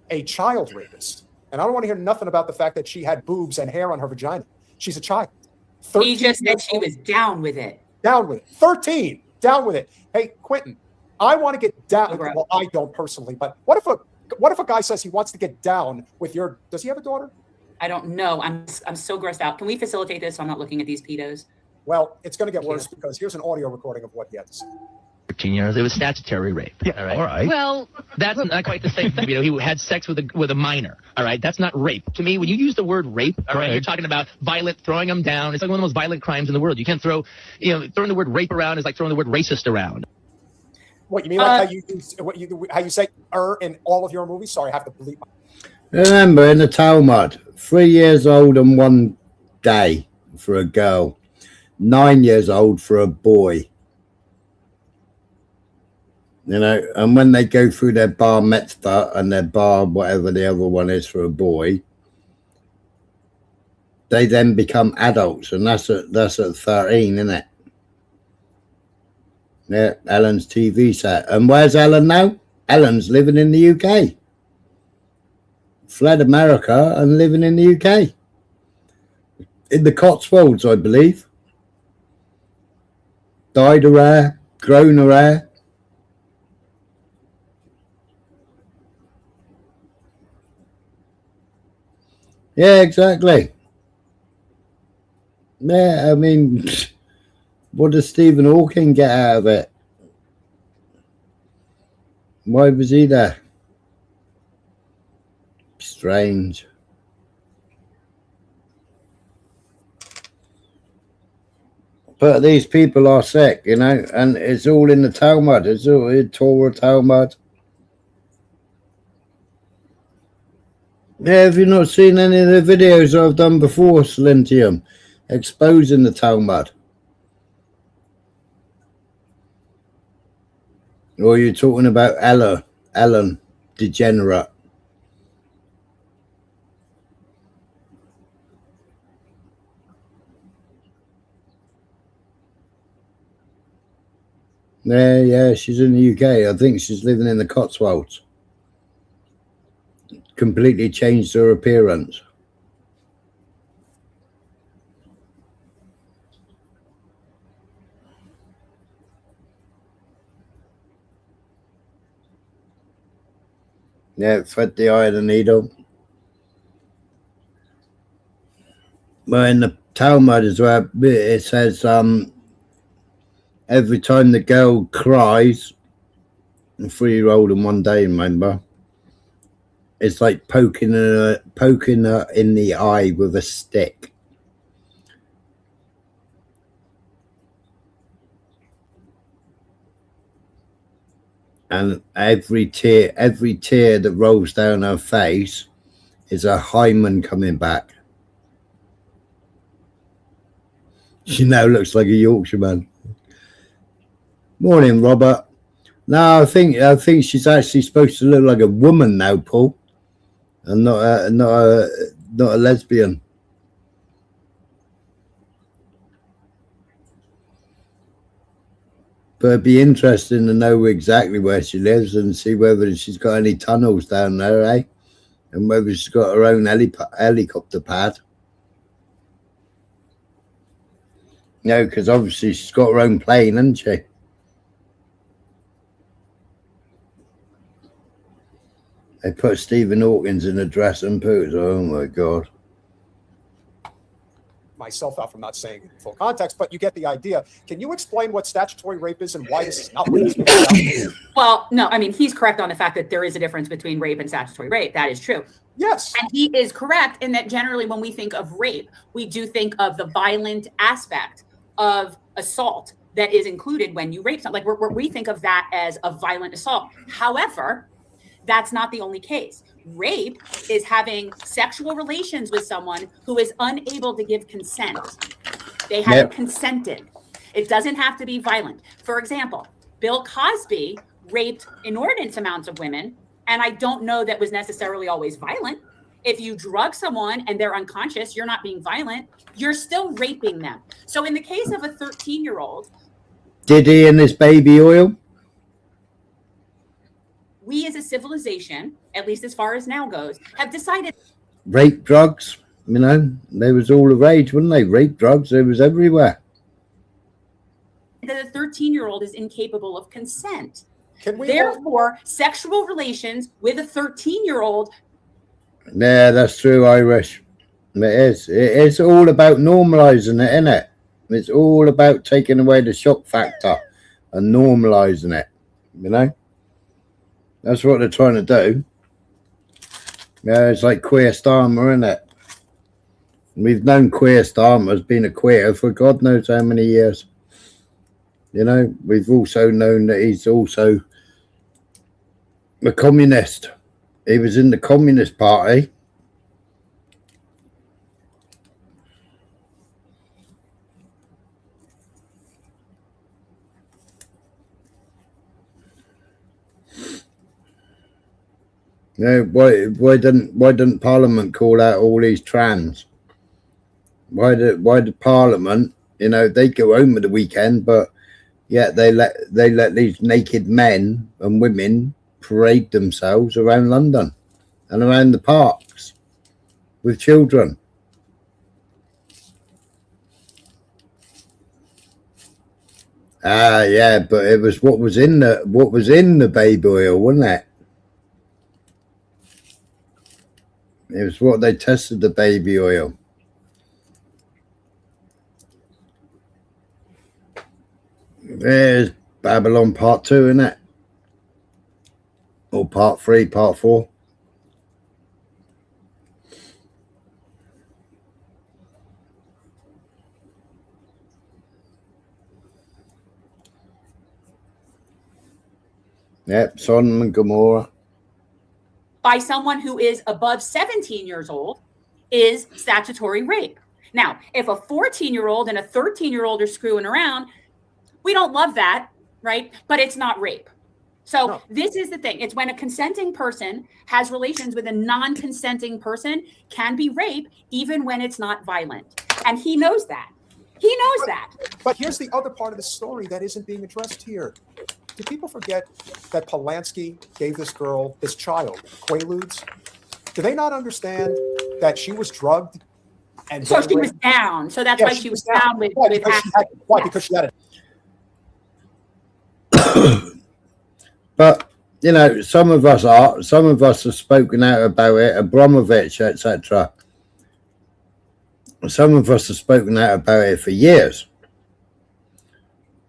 a child rapist. And I don't want to hear nothing about the fact that she had boobs and hair on her vagina. She's a child. He just said she was down with it. Down with it. 13. Down with it. Hey, Quentin, I want to get down. Well, I don't personally, but what if a guy says he wants to get down with your? Does he have a daughter? I don't know. I'm so grossed out. Can we facilitate this so I'm not looking at these pedos? Well, it's going to get worse because here's an audio recording of what he had to say. 13 years, it was statutory rape. Yeah, all right. Well, that's not quite the same thing. You know, he had sex with a minor. All right, that's not rape. To me, when you use the word rape, all right, you're talking about violent, throwing them down. It's like one of the most violent crimes in the world. You can't throwing the word rape around is like throwing the word racist around. What you mean, like how you say in all of your movies? Sorry, I have to bleep. Remember, in the Talmud, 3 years old and 1 day for a girl, 9 years old for a boy. You know, and when they go through their bar mitzvah and their bar, whatever the other one is for a boy, they then become adults, and that's at 13, isn't it? Yeah, Ellen's TV set. And where's Ellen now? Ellen's living in the UK. Fled America and living in the UK. In the Cotswolds, I believe. Dyed her hair, grown her hair. Yeah, exactly. Yeah, I mean, what does Stephen Hawking get out of it? Why was he there? Strange. But these people are sick, you know, and it's all in the Talmud. It's all in Torah Talmud. Yeah, have you not seen any of the videos I've done before, Silentium, exposing the Talmud? Or are you talking about Ellen, degenerate? Yeah, she's in the UK. I think she's living in the Cotswolds. Completely changed her appearance. Yeah, fed the eye of the needle. Well, in the Talmud as well, it says every time the girl cries, a 3-year-old in 1 day, remember, it's like poking her in the eye with a stick. And every tear that rolls down her face is a hymen coming back. She now looks like a Yorkshireman. Morning, Robert. No, I think she's actually supposed to look like a woman now, Paul, and not a lesbian. But it'd be interesting to know exactly where she lives and see whether she's got any tunnels down there, eh? and whether she's got her own helicopter pad. No, because obviously she's got her own plane, hasn't she? They put Stephen Hawkins in a dress and boots. Oh my God. Myself out from not saying it in full context, but you get the idea. Can you explain what statutory rape is and why this is not what this movie is about? Well, no, I mean, he's correct on the fact that there is a difference between rape and statutory rape. That is true. Yes. And he is correct in that generally when we think of rape, we do think of the violent aspect of assault that is included when you rape someone. Like we think of that as a violent assault. However, that's not the only case. Rape is having sexual relations with someone who is unable to give consent. They haven't consented. It doesn't have to be violent. For example, Bill Cosby raped inordinate amounts of women, and I don't know that was necessarily always violent. If you drug someone and they're unconscious, you're not being violent. You're still raping them. So in the case of a 13-year-old, did he in his baby oil? We as a civilization, at least as far as now goes, have decided Rape, drugs, you know, they was all the rage, weren't they? Rape, drugs, it was everywhere. that a 13-year-old is incapable of consent. Can we Therefore, sexual relations with a 13-year-old. Yeah, that's true, Irish. It is. It's all about normalising it, isn't it? It's all about taking away the shock factor and normalising it, you know? That's what they're trying to do. Yeah, it's like queer Starmer, isn't it? We've known queer Starmer has been a queer for God knows how many years. You know, we've also known that he's also a communist. He was in the Communist Party. Yeah, why didn't Parliament call out all these trans? Why did Parliament, you know, they go home at the weekend, but yeah, they let these naked men and women parade themselves around London and around the parks with children. Ah, yeah, but it was what was in the baby oil, wasn't it? It was what they tested the baby oil. There's Babylon Part 2, isn't it? Or Part 3, Part 4. Yep, Sodom and Gomorrah. By someone who is above 17 years old is statutory rape. Now, if a 14-year-old and a 13-year-old are screwing around, we don't love that, right? But it's not rape. So This is the thing. It's when a consenting person has relations with a non-consenting person can be rape, even when it's not violent. And he knows that. He knows that. But here's the other part of the story that isn't being addressed here. Do people forget that Polanski gave this girl, this child, Quaaludes? Do they not understand that she was drugged? And so she was down. So that's why she was down with why? Because she had it. But you know, some of us have spoken out about it, Abramovich, etc. Some of us have spoken out about it for years.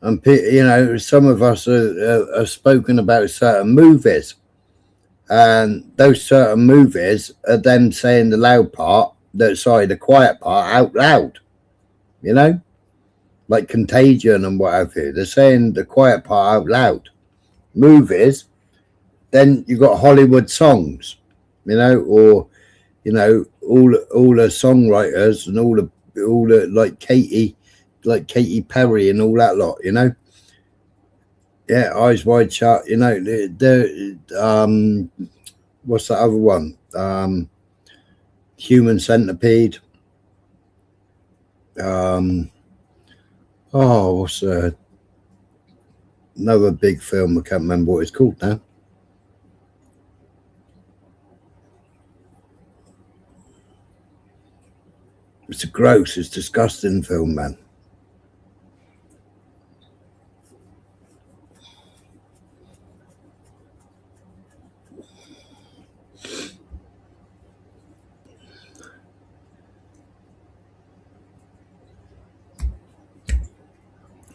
And, you know, some of us have spoken about certain movies. And those certain movies are them saying the loud part, the quiet part out loud. You know? Like Contagion and what have you. They're saying the quiet part out loud. Movies. Then you got Hollywood songs. You know, or, you know, all the songwriters and all the like Katy Perry and all that lot, you know. Yeah, Eyes Wide Shut, you know. What's that other one? Human Centipede. What's another big film? I can't remember what it's called now. It's a gross, it's disgusting film, man.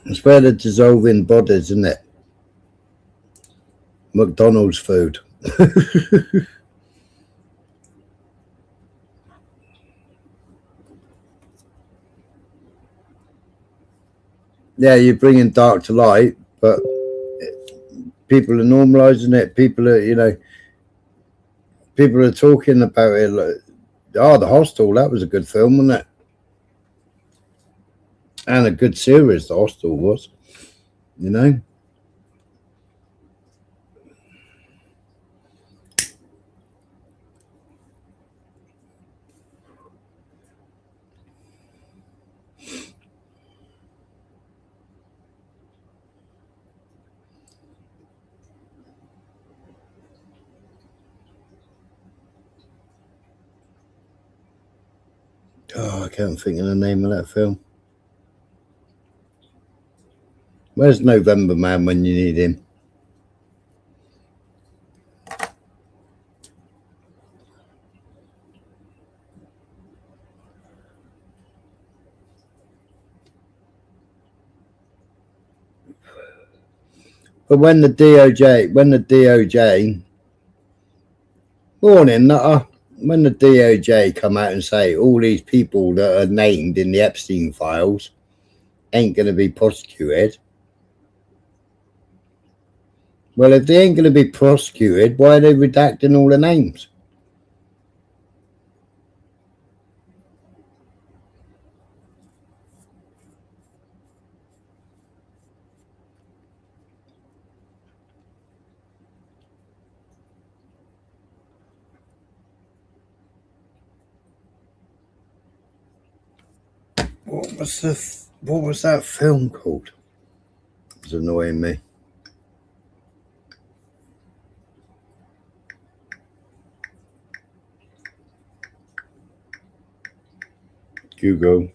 It's where they're dissolving bodies, isn't it? McDonald's food. Yeah, you're bringing dark to light, but people are normalizing it. People are, you know, people are talking about it. Like, oh, The Hostel, that was a good film, wasn't it? And a good series, The Hostel was, you know. Oh, I can't think of the name of that film. Where's November Man when you need him? But when the DOJ, morning, Nutter, when the DOJ come out and say all these people that are named in the Epstein files ain't going to be prosecuted. Well, if they ain't going to be prosecuted, why are they redacting all the names? What was that film called? It's annoying me. Google.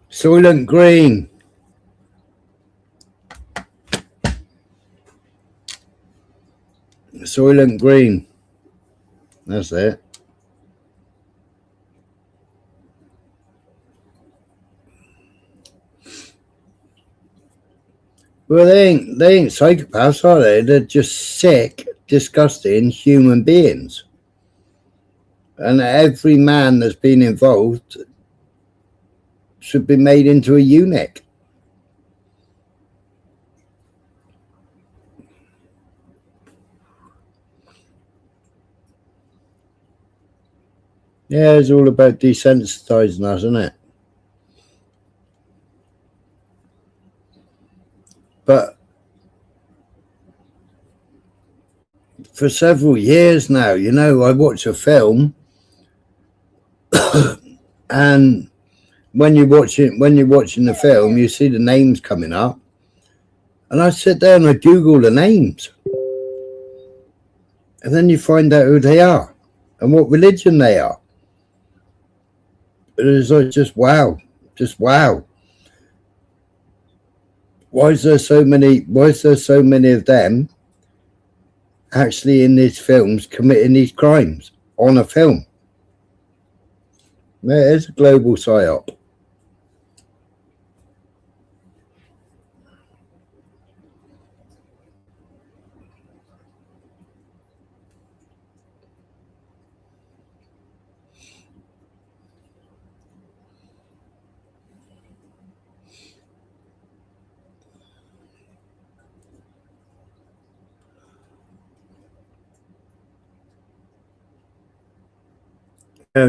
Soylent Green. Soylent Green. That's it. Well, they ain't psychopaths, are they? They're just sick, disgusting human beings. And every man that's been involved should be made into a eunuch. Yeah, it's all about desensitizing us, isn't it? But for several years now, you know, I watch a film and when you're watching the film, you see the names coming up. And I sit there and I Google the names. And then you find out who they are and what religion they are. It's like just wow. Just wow. Why is there so many of them actually in these films committing these crimes on a film? It is a global psyop.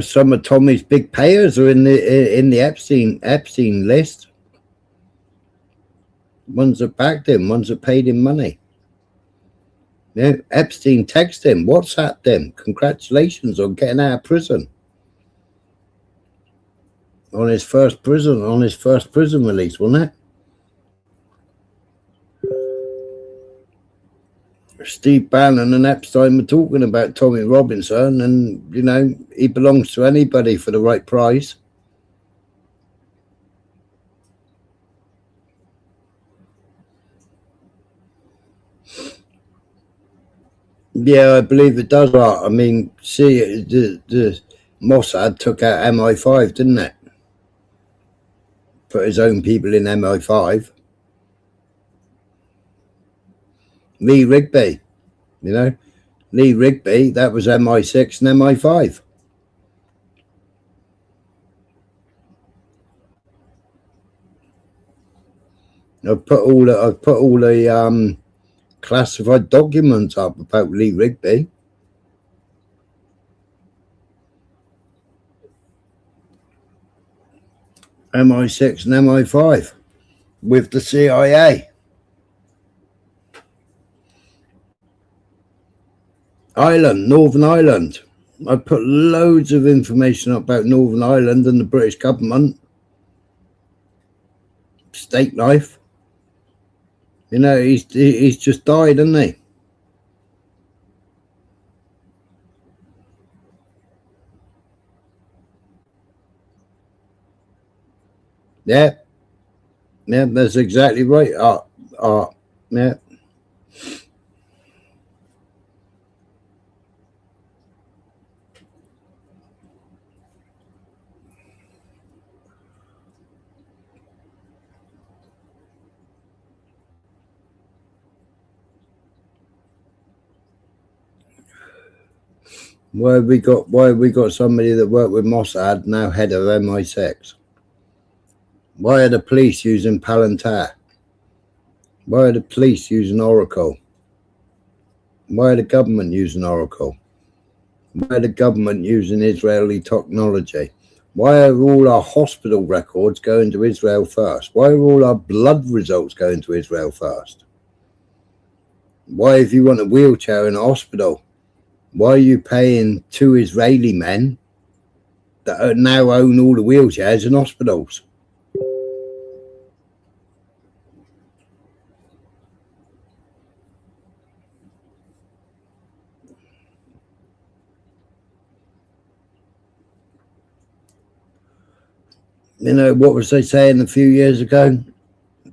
Some of Tommy's big payers are in the Epstein list. Ones that backed him, ones that paid him money. Yeah, Epstein texted him, WhatsApped him, congratulations on getting out of prison. On his first prison release, wasn't it? Steve Bannon and Epstein were talking about Tommy Robinson, and you know, he belongs to anybody for the right price. Yeah, I believe it does. I mean, see, the Mossad took out MI5, didn't it? Put his own people in MI5. Lee Rigby, you know, Lee Rigby, that was MI6 and MI5. I've put all the classified documents up about Lee Rigby. MI6 and MI5 with the CIA. Northern Ireland. I put loads of information up about Northern Ireland and the British government. State life. You know, he's just died, hasn't he? Yeah. Yeah, that's exactly right. Yeah. Why have we got somebody that worked with Mossad now head of MI6? Why are the police using Palantir? Why are the police using Oracle? Why are the government using Oracle? Why are the government using Israeli technology? Why are all our hospital records going to Israel first? Why are all our blood results going to Israel first? Why, if you want a wheelchair in a hospital, why are you paying 2 Israeli men that now own all the wheelchairs in hospitals? You know, what was they saying a few years ago?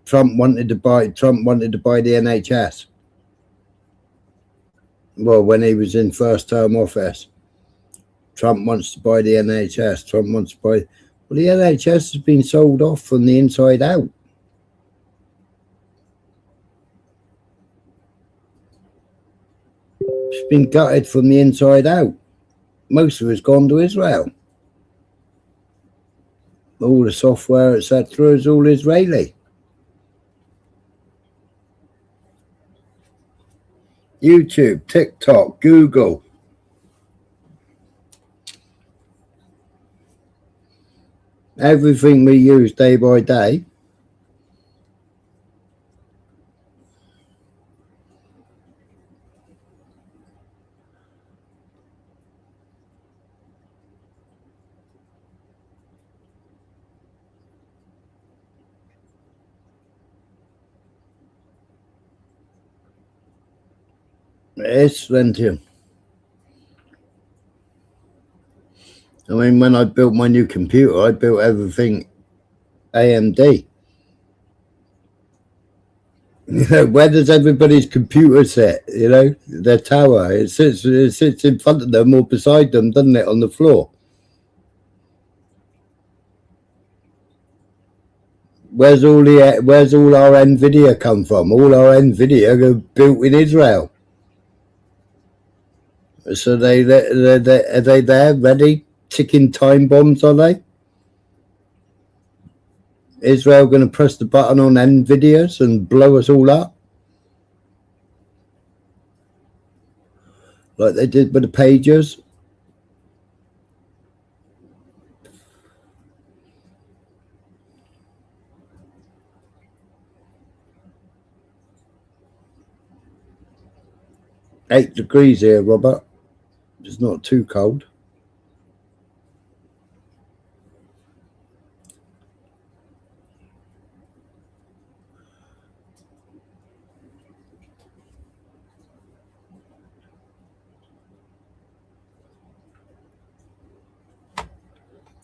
Trump wanted to buy the NHS. Well, when he was in first term office, Trump wants to buy the NHS. Trump wants to buy. Well, the NHS has been sold off from the inside out. It's been gutted from the inside out. Most of it's gone to Israel. All the software, etc., is all Israeli. YouTube, TikTok, Google. Everything we use day by day. It's plenty. I mean, when I built my new computer, I built everything AMD. You know, where does everybody's computer sit? You know, their tower. It sits in front of them or beside them, doesn't it, on the floor? Where's all our NVIDIA come from? All our NVIDIA are built in Israel. So are they there, ready, ticking time bombs? Are they? Israel going to press the button on NVIDIAs and blow us all up, like they did with the pagers? 8 degrees here, Robert. It's not too cold.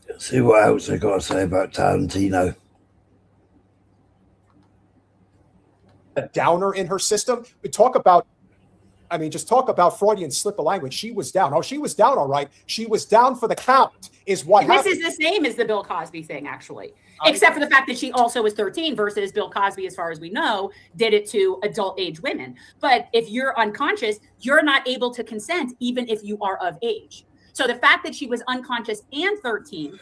Let's see what else they got to say about Tarantino. A downer in her system. We talk about, I mean, just talk about Freudian slip of language. She was down. Oh, she was down, all right. She was down for the count, is what This happened. is the same as the Bill Cosby thing, actually, except for the fact that she also was 13 versus Bill Cosby, as far as we know, did it to adult age women. But if you're unconscious, you're not able to consent, even if you are of age. So the fact that she was unconscious and 13,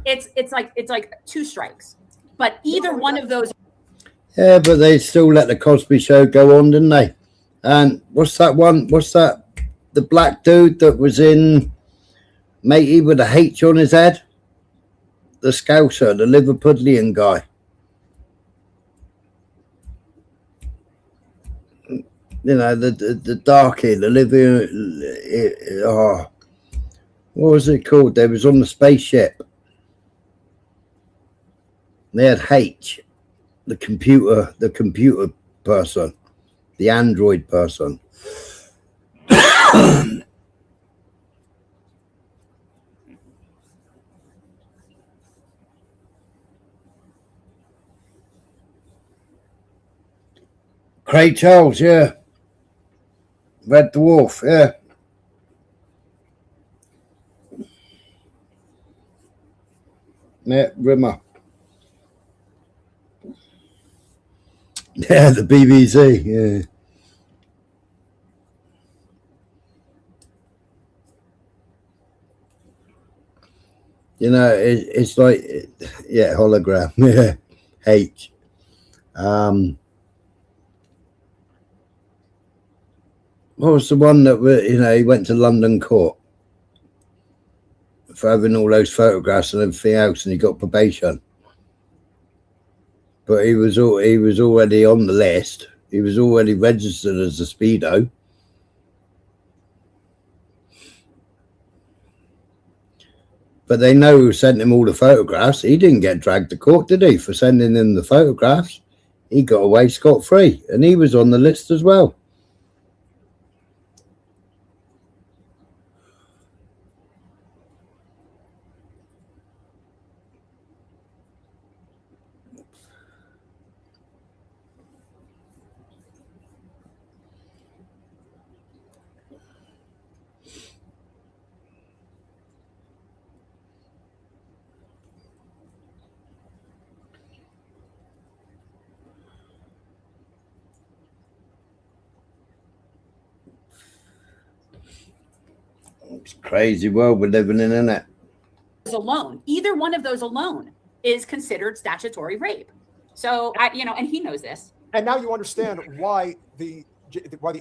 it's like 2 strikes. But either one of those. Yeah, but they still let the Cosby Show go on, didn't they? And what's that one? What's that? The black dude that was in Matey with a H on his head? The Scouser, the Liverpudlian guy. You know, the darkie, the living. Oh, what was it called? They was on the spaceship. They had H, the computer person, the android person. Craig Charles, yeah. Red Dwarf, yeah. Yeah, Rimmer. Yeah, the BBC, yeah. You know, it's like, yeah, hologram, yeah, H. What was the one that, you know, he went to London court for having all those photographs and everything else, and he got probation. But he was already on the list. He was already registered as a speedo. But they know who sent him all the photographs. He didn't get dragged to court, did he, for sending him the photographs? He got away scot-free, and he was on the list as well. It's a crazy world we're living in, isn't it? Alone, either one of those alone is considered statutory rape. So and he knows this. And now you understand why the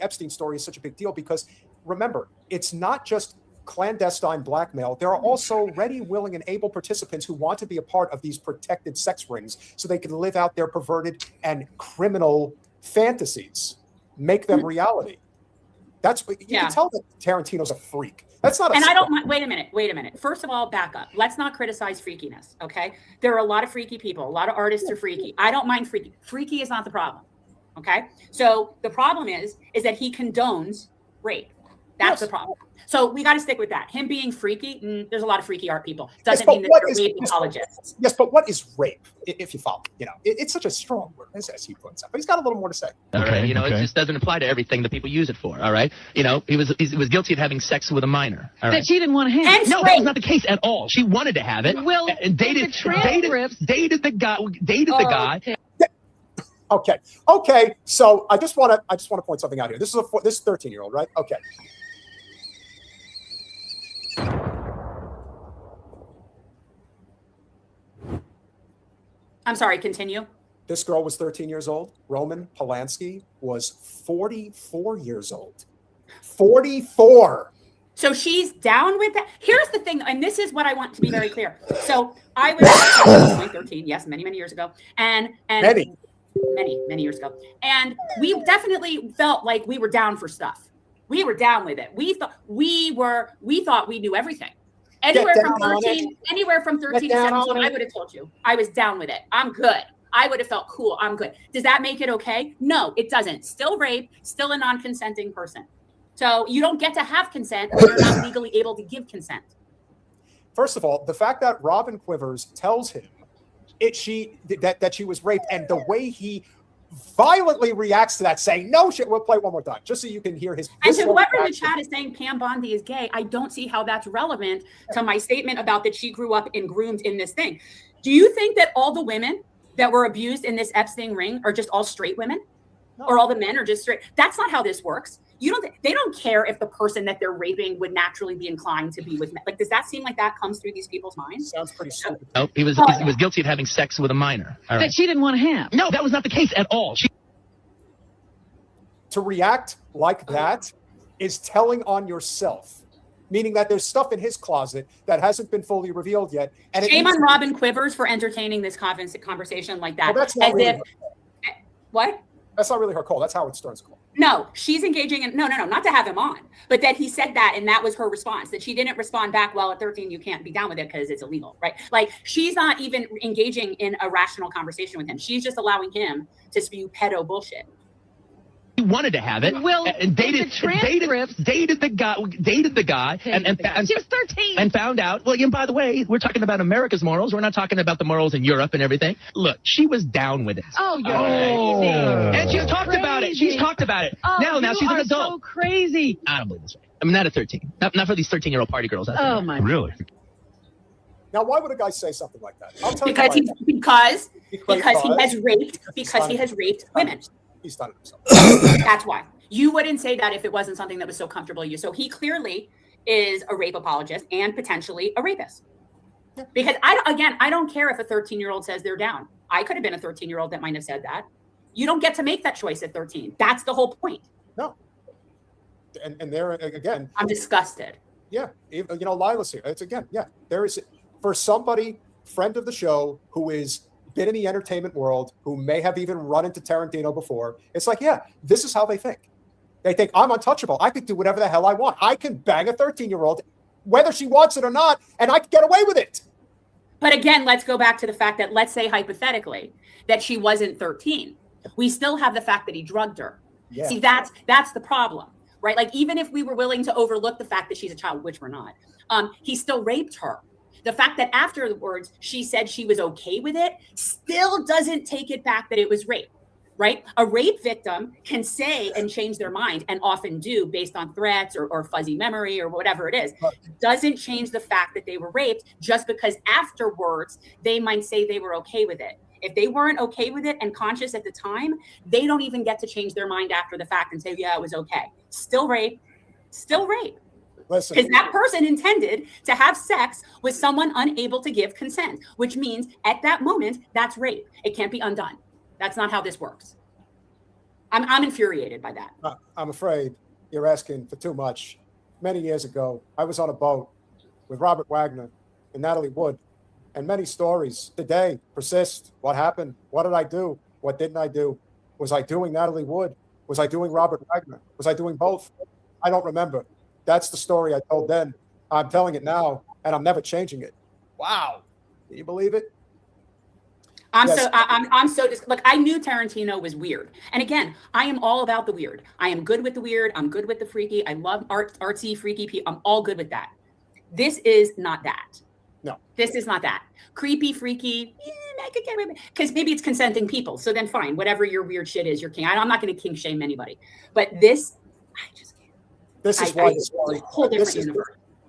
Epstein story is such a big deal, because remember, it's not just clandestine blackmail. There are also ready, willing, and able participants who want to be a part of these protected sex rings so they can live out their perverted and criminal fantasies, make them reality. That's you can tell that Tarantino's a freak. That's not. And I don't mind. Wait a minute. First of all, back up. Let's not criticize freakiness. Okay, there are a lot of freaky people. A lot of artists are freaky. I don't mind freaky. Freaky is not the problem. Okay, so the problem is that he condones rape. That's the problem. So we got to stick with that. Him being freaky, there's a lot of freaky art people. Doesn't mean that they're rape apologists. Yes, but what is rape? If you follow, it's such a strong word, as he points out. But he's got a little more to say. All right, it just doesn't apply to everything that people use it for. All right, he was guilty of having sex with a minor. All right? That she didn't want to have. No, that was not the case at all. She wanted to have it. Well, dated the guy. Okay. So I just want to point something out here. This is 13-year-old, right? Okay. I'm sorry, continue. This girl was 13 years old. Roman Polanski was 44 years old. 44. So she's down with that. Here's the thing, and this is what I want to be very clear. So I was 13, yes, many years ago, and many years ago, and we definitely felt like we were down for stuff. We were down with it. We thought we knew everything. Anywhere from 13 to 17, I would have told you. I was down with it. I'm good. I would have felt cool. I'm good. Does that make it okay? No, it doesn't. Still rape, still a non-consenting person. So you don't get to have consent when you're not legally able to give consent. First of all, the fact that Robin Quivers tells him that she was raped, and the way he violently reacts to that, saying, no shit, we'll play it one more time, just so you can hear his. And to whoever in the chat is saying Pam Bondi is gay, I don't see how that's relevant to my statement about that she grew up and groomed in this thing. Do you think that all the women that were abused in this Epstein ring are just all straight women? No. Or all the men are just straight? That's not how this works. They don't care if the person that they're raping would naturally be inclined to be with men. Like, does that seem like that comes through these people's minds? Sounds pretty stupid. Oh, he was guilty of having sex with a minor. That she didn't want to have. No, that was not the case at all. To react like that is telling on yourself, meaning that there's stuff in his closet that hasn't been fully revealed yet. And shame on Robin Quivers for entertaining this conversation like that. Well, that's not really what? That's not really her call. That's Howard Stern's call. No, she's engaging in, no, not to have him on, but that he said that, and that was her response, that she didn't respond back, well, at 13, you can't be down with it because it's illegal, right? Like, she's not even engaging in a rational conversation with him. She's just allowing him to spew pedo bullshit. He wanted to have it. Well, and dated the guy, and she was 13 and found out. Well, and by the way, we're talking about America's morals. We're not talking about the morals in Europe and everything. Look, she was down with it. Oh, you're crazy. And she's talked about it. She's talked about it. Oh, now she's an adult. So crazy. I don't believe this. I mean, not at 13. Not for these 13-year-old party girls. Oh my. Really? Now, why would a guy say something like that? I'll tell because you because he has raped women. He's done it himself. That's why. You wouldn't say that if it wasn't something that was so comfortable to you. So he clearly is a rape apologist and potentially a rapist. Yeah. Because I don't care if a 13-year-old says they're down. I could have been a 13-year-old that might have said that. You don't get to make that choice at 13. That's the whole point. No. And there again, I'm disgusted. Yeah. Lila's here. It's again, yeah. There is, for somebody, friend of the show, who is been in the entertainment world, who may have even run into Tarantino before, it's like, yeah, this is how they think. They think, I'm untouchable. I could do whatever the hell I want. I can bang a 13-year-old, whether she wants it or not, and I can get away with it. But again, let's go back to the fact that, let's say hypothetically, that she wasn't 13. We still have the fact that he drugged her. Yeah. See, that's the problem, right? Like, even if we were willing to overlook the fact that she's a child, which we're not, he still raped her. The fact that afterwards she said she was okay with it still doesn't take it back that it was rape, right? A rape victim can say and change their mind, and often do, based on threats or fuzzy memory or whatever it is. Doesn't change the fact that they were raped just because afterwards they might say they were okay with it. If they weren't okay with it and conscious at the time, they don't even get to change their mind after the fact and say, yeah, it was okay. Still rape, still rape. Because that person intended to have sex with someone unable to give consent, which means at that moment, that's rape. It can't be undone. That's not how this works. I'm infuriated by that. I'm afraid you're asking for too much. Many years ago, I was on a boat with Robert Wagner and Natalie Wood, and many stories today persist. What happened? What did I do? What didn't I do? Was I doing Natalie Wood? Was I doing Robert Wagner? Was I doing both? I don't remember. That's the story I told then. I'm telling it now, and I'm never changing it. Wow. Can you believe it? Look, I knew Tarantino was weird. And again, I am all about the weird. I am good with the weird. I'm good with the freaky. I love artsy, freaky people. I'm all good with that. This is not that. No. This is not that. Creepy, freaky, I could get away with it. Because maybe it's consenting people. So then fine, whatever your weird shit is, you're king. I'm not going to kink shame anybody. But this, I just can't. This is why the story,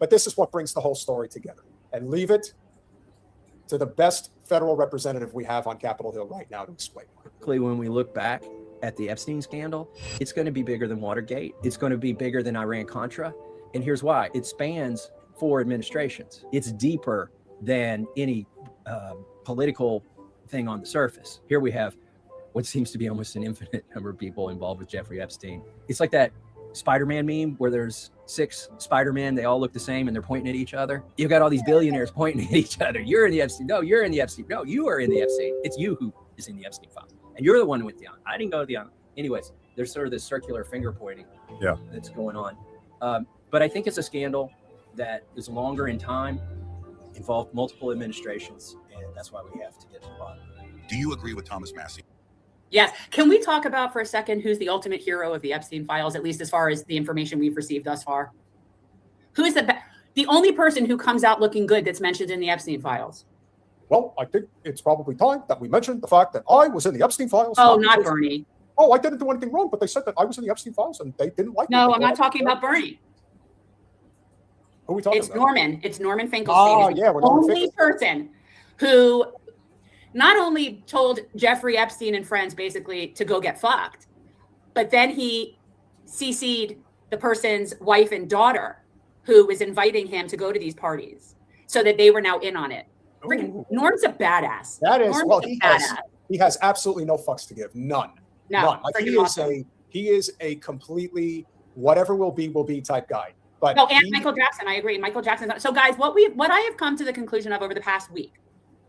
but this is what brings the whole story together. And leave it to the best federal representative we have on Capitol Hill right now to explain. When we look back at the Epstein scandal, it's going to be bigger than Watergate. It's going to be bigger than Iran-Contra. And here's why. It spans 4 administrations. It's deeper than any political thing on the surface. Here we have what seems to be almost an infinite number of people involved with Jeffrey Epstein. It's like that Spider-Man meme where there's 6 Spider-Man, they all look the same and they're pointing at each other. You've got all these billionaires pointing at each other. You're in the Epstein. No, you're in the Epstein. No, you are in the Epstein. It's you who is in the Epstein file. And you're the one with the honor. I didn't go to the honor. Anyways, there's sort of this circular finger pointing that's going on. But I think it's a scandal that is longer in time, involved multiple administrations, and that's why we have to get to the bottom. Do you agree with Thomas Massie? Yes. Can we talk about for a second who's the ultimate hero of the Epstein files, at least as far as the information we've received thus far? Who is the only person who comes out looking good that's mentioned in the Epstein files? Well, I think it's probably time that we mentioned the fact that I was in the Epstein files. Oh, not Bernie. Oh, I didn't do anything wrong, but they said that I was in the Epstein files and they didn't like me. No, I'm not talking about Bernie. Who are we talking It's about? Norman. It's Norman Finkelstein. Oh, It's yeah, the we're Norman only Finkelstein. person who not only told Jeffrey Epstein and friends basically to go get fucked, but then he CC'd the person's wife and daughter who was inviting him to go to these parties so that they were now in on it. Freaking Norm's a badass. That is, Norm's well, a he has absolutely no fucks to give. None. No, None. Like, freaking he is a completely whatever will be type guy. But no, and Michael Jackson, I agree. Michael Jackson. So guys, what I have come to the conclusion of over the past week,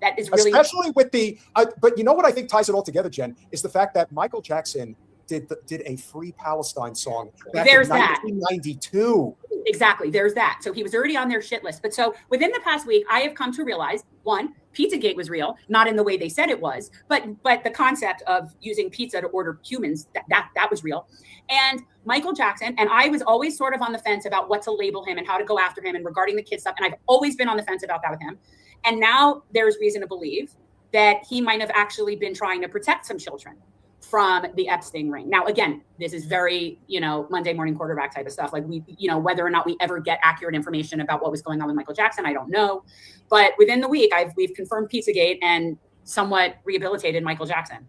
that is really especially with the but you know what I think ties it all together, Jen, is the fact that Michael Jackson did a Free Palestine song back There's in 1992. Exactly. There's that. So he was already on their shit list. But so within the past week, I have come to realize, one, Pizzagate was real, not in the way they said it was, but the concept of using pizza to order humans, that was real. And Michael Jackson, and I was always sort of on the fence about what to label him and how to go after him and regarding the kid stuff. And I've always been on the fence about that with him. And now there's reason to believe that he might have actually been trying to protect some children from the Epstein ring. Now, again, this is very, Monday morning quarterback type of stuff. Like whether or not we ever get accurate information about what was going on with Michael Jackson, I don't know. But within the week, we've confirmed Pizzagate and somewhat rehabilitated Michael Jackson.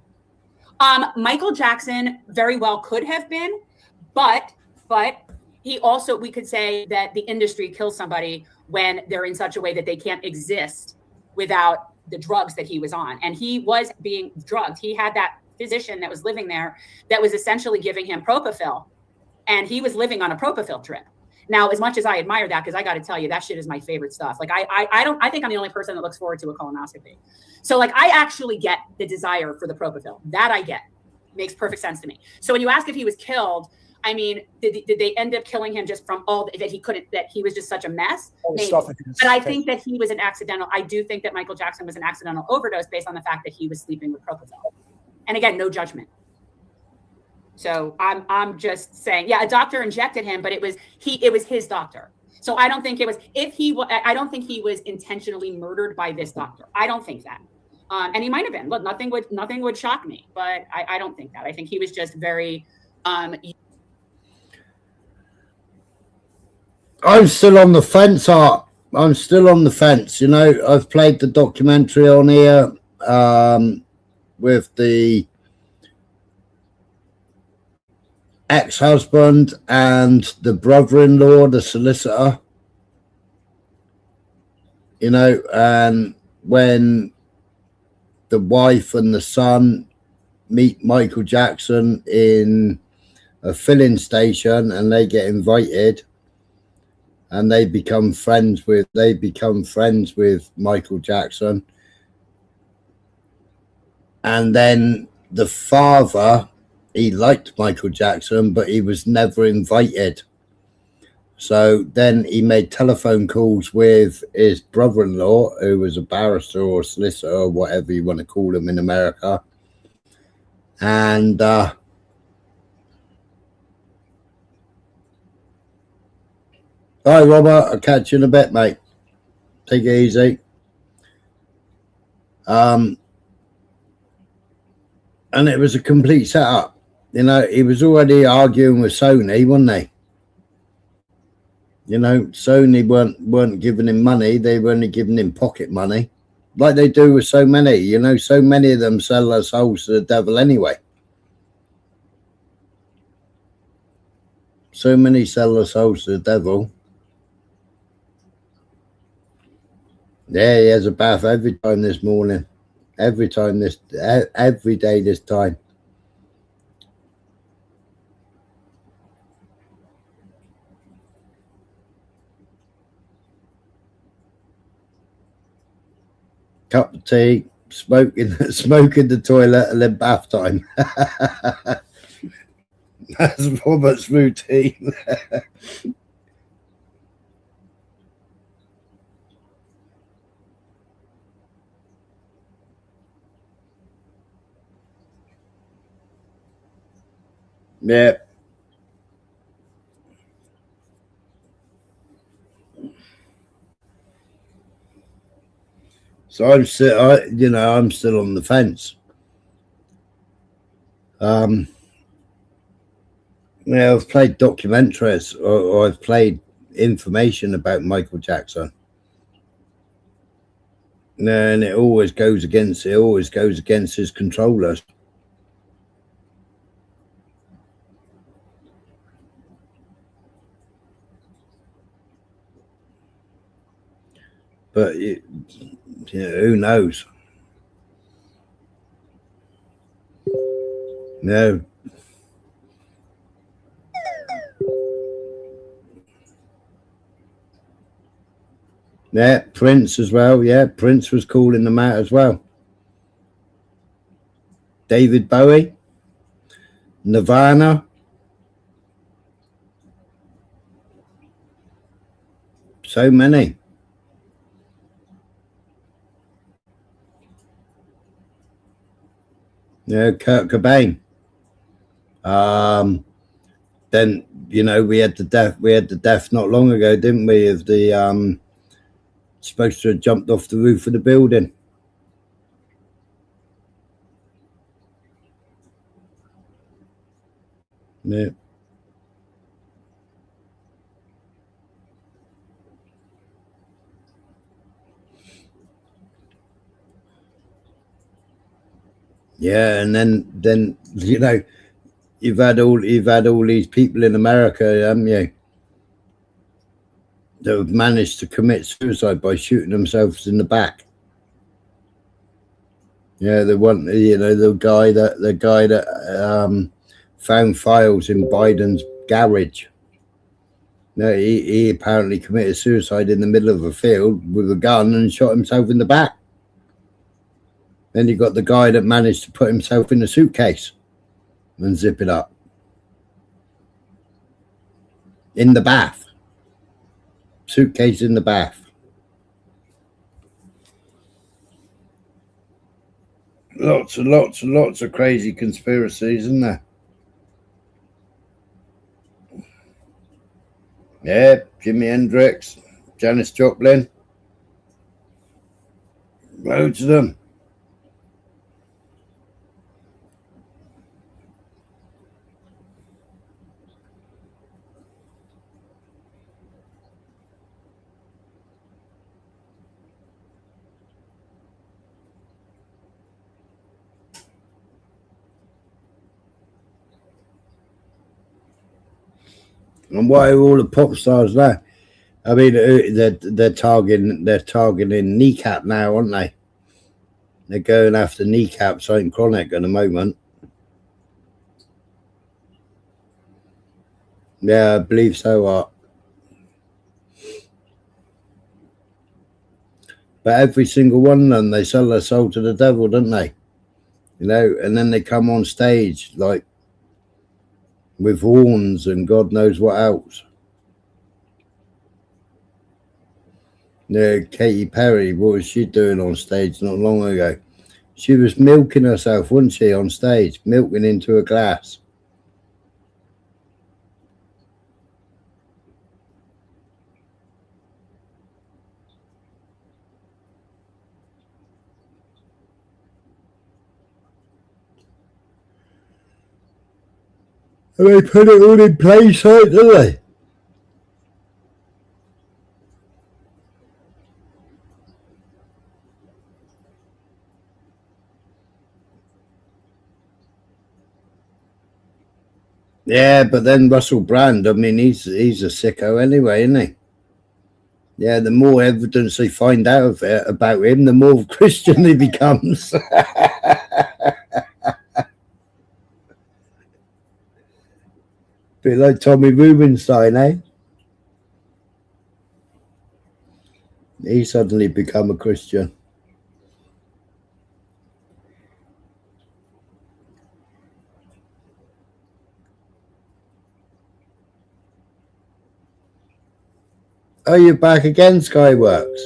Michael Jackson very well could have been, but he also, we could say that the industry kills somebody when they're in such a way that they can't exist without the drugs that he was on. And he was being drugged. He had that physician that was living there that was essentially giving him propofol, and he was living on a propofol trip. Now, as much as I admire that, because I got to tell you, that shit is my favorite stuff. Like I think I'm the only person that looks forward to a colonoscopy. So like I actually get the desire for the propofol. That I get. Makes perfect sense to me. So when you ask if he was killed, I mean, did they end up killing him just from all that he was just such a mess? Maybe. But I think that he was an accidental. I do think that Michael Jackson was an accidental overdose based on the fact that he was sleeping with propofol. And again, no judgment. So I'm just saying, yeah, a doctor injected him, but it was his doctor. So I don't think it was I don't think he was intentionally murdered by this doctor. I don't think that. And he might have been. Look, nothing would shock me, but I don't think that. I think he was just very I'm still on the fence, Art. I'm still on the fence. I've played the documentary on here with the ex-husband and the brother-in-law, the solicitor. And when the wife and the son meet Michael Jackson in a filling station and they get invited, and they become friends with Michael Jackson. And then the father, he liked Michael Jackson, but he was never invited. So then he made telephone calls with his brother-in-law, who was a barrister or a solicitor or whatever you want to call him in America. And all right, Robert, I'll catch you in a bit, mate. Take it easy. And it was a complete setup. He was already arguing with Sony, wasn't he? Sony weren't giving him money. They were only giving him pocket money, like they do with so many. So many of them sell their souls to the devil anyway. So many sell their souls to the devil. Yeah, he has a bath every time this morning. Every day this time. Cup of tea, smoke in the toilet, and then bath time. That's Robert's routine. Yeah. So I'm still, I'm still on the fence. I've played documentaries or I've played information about Michael Jackson. And it always goes against his controllers. But who knows? No. Yeah, Prince as well. Yeah, Prince was calling them out as well. David Bowie, Nirvana. So many. Yeah, Kurt Cobain. Then we had the death not long ago, didn't we? Of the supposed to have jumped off the roof of the building. Yeah. Yeah, and then you've had all these people in America, haven't you, that have managed to commit suicide by shooting themselves in the back. Yeah, the guy that found files in Biden's garage. No, he apparently committed suicide in the middle of a field with a gun and shot himself in the back. Then you got the guy that managed to put himself in a suitcase and zip it up in the bath. Suitcase in the bath. Lots and lots of crazy conspiracies, isn't there? Yeah, Jimi Hendrix, Janis Joplin, loads of them. And why are all the pop stars there? I mean, they're targeting Kneecap now, aren't they? They're going after Kneecap Saint Chronic at the moment. Yeah, I believe so. But every single one of them, they sell their soul to the devil, don't they? And then they come on stage like with horns and God knows what else. Yeah, Katy Perry, what was she doing on stage not long ago? She was milking herself, wasn't she, on stage, milking into a glass. And they put it all in plain sight, don't they? Yeah, but then Russell Brand, I mean, he's a sicko anyway, isn't he? Yeah, the more evidence they find out of it about him, the more Christian he becomes. Bit like Tommy Rubenstein, eh? He suddenly become a Christian. Are you back again, Skyworks?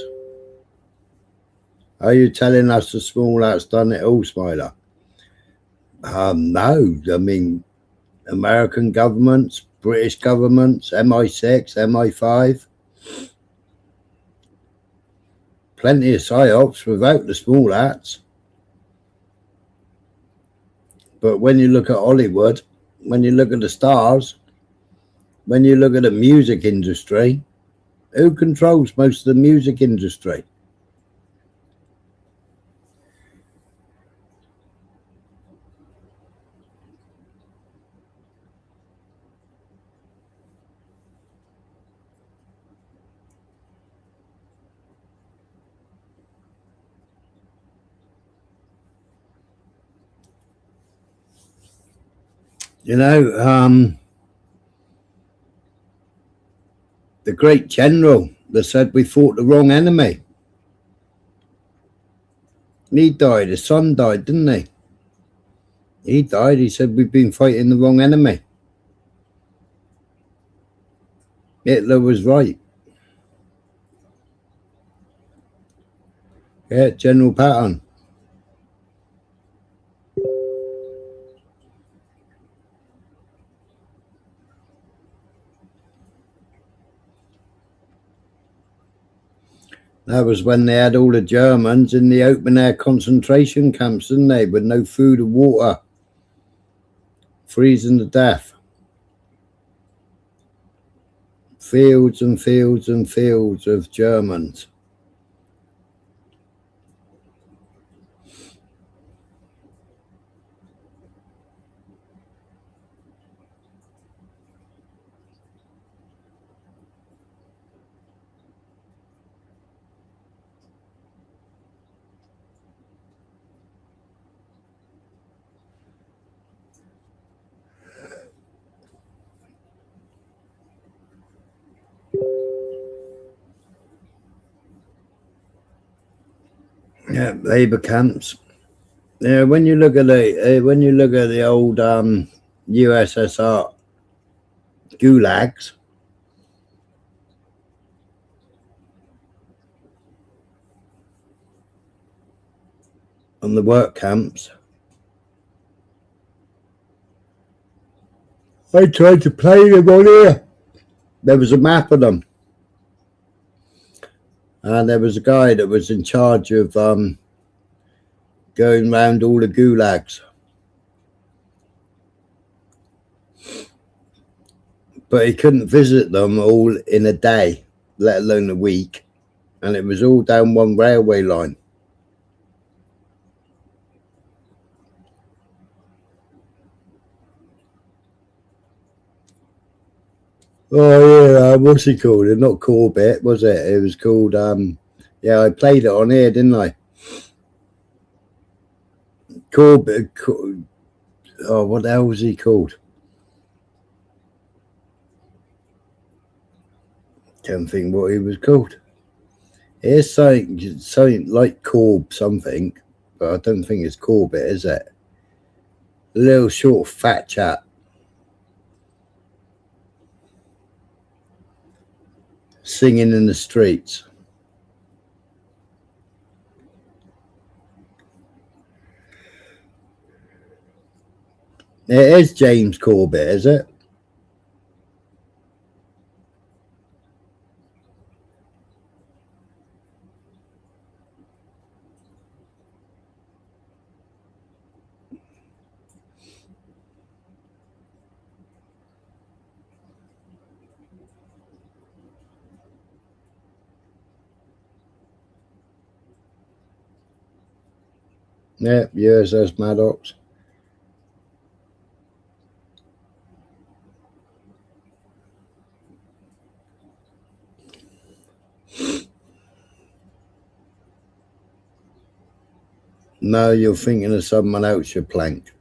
Are you telling us the small out's done it all, Smiler? No. I mean, American governments, British governments, MI6, MI5. Plenty of psyops without the small hats. But when you look at Hollywood, when you look at the stars, when you look at the music industry, who controls most of the music industry? You know, the great general that said we fought the wrong enemy. He died, his son died, didn't he? He died, he said we've been fighting the wrong enemy. Hitler was right. Yeah, General Patton. That was when they had all the Germans in the open air concentration camps, didn't they? With no food or water. Freezing to death. Fields and fields and fields of Germans. Yeah, labor camps. Yeah, when you look at the old USSR gulags, and the work camps, I tried to play them on here. There was a map of them, and there was a guy that was in charge of going round all the gulags. But he couldn't visit them all in a day, let alone a week. And it was all down one railway line. Oh, yeah, what's he called? Not Corbett, was it? It was called, yeah, I played it on here, didn't I? Corbett, oh, what the hell was he called? Can't think what he was called. It's something like Corb something, but I don't think it's Corbett, is it? A little short fat chap. Singing in the streets. It is James Corbett, is it? Yep, USS Maddox. No, you're thinking of someone else, you plank.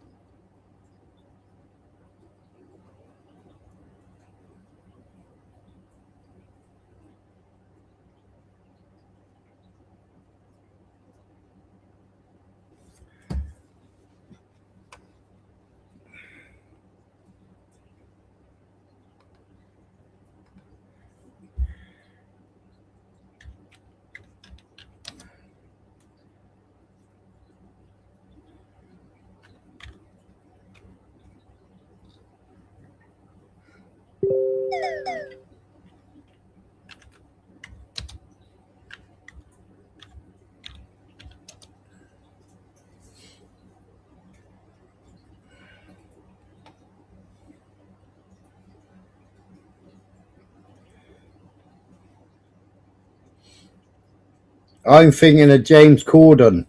I'm thinking of James Corden.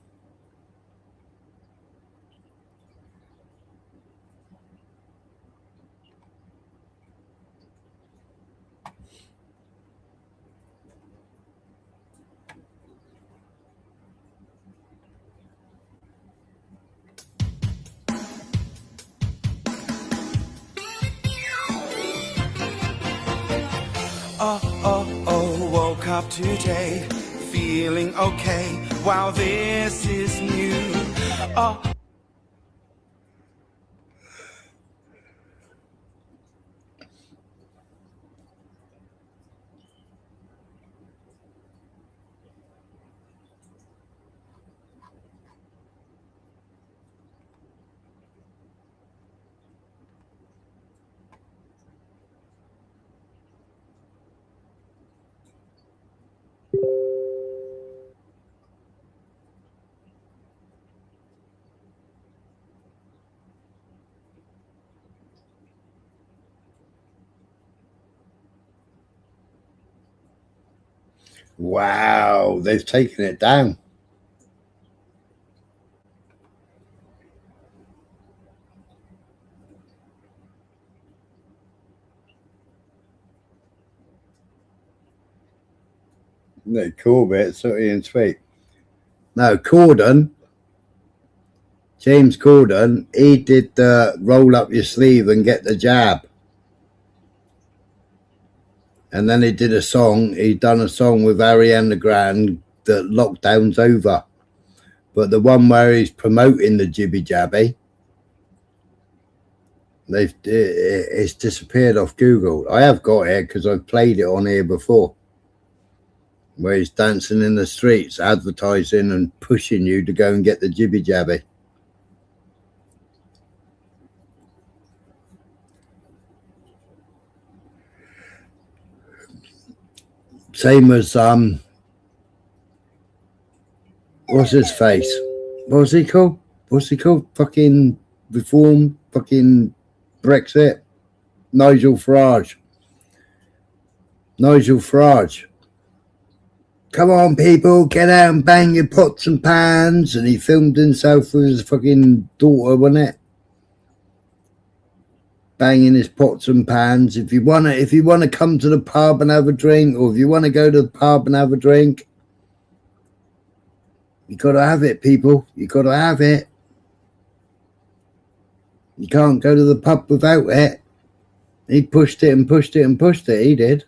Woke up today feeling okay. Wow, this is new. Oh. Wow, they've taken it down. No, Corbett, sorry and sweet. No, Corden, James Corden, he did the roll up your sleeve and get the jab. And then he did a song, he'd done a song with Ariana Grande that lockdown's over. But the one where he's promoting the jibby jabby, it's disappeared off Google. I have got it because I've played it on here before. Where he's dancing in the streets, advertising and pushing you to go and get the jibby jabby. Same as what's his face? What was he called? What's he called? Fucking Reform, fucking Brexit. Nigel Farage. Come on, people, get out and bang your pots and pans. And he filmed himself with his fucking daughter, wasn't it? Banging his pots and pans. If you wanna come to the pub and have a drink, or if you want to go to the pub and have a drink, you gotta have it, people. You gotta have it. You can't go to the pub without it. He pushed it and pushed it and pushed it. He did.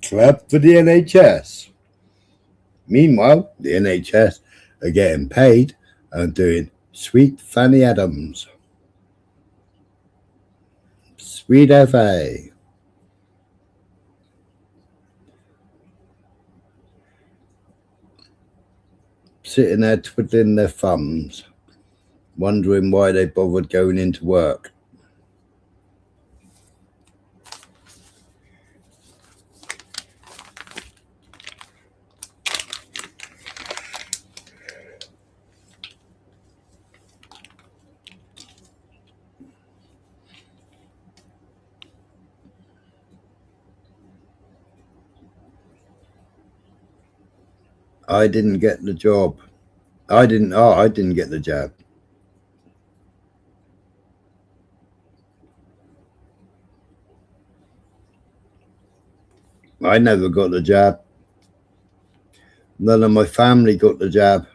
Clap for the NHS. Meanwhile, the NHS are getting paid and doing Sweet Fanny Adams. Sweet FA. Sitting there twiddling their thumbs, wondering why they bothered going into work. I didn't get the job. I didn't get the jab. I never got the jab. None of my family got the jab.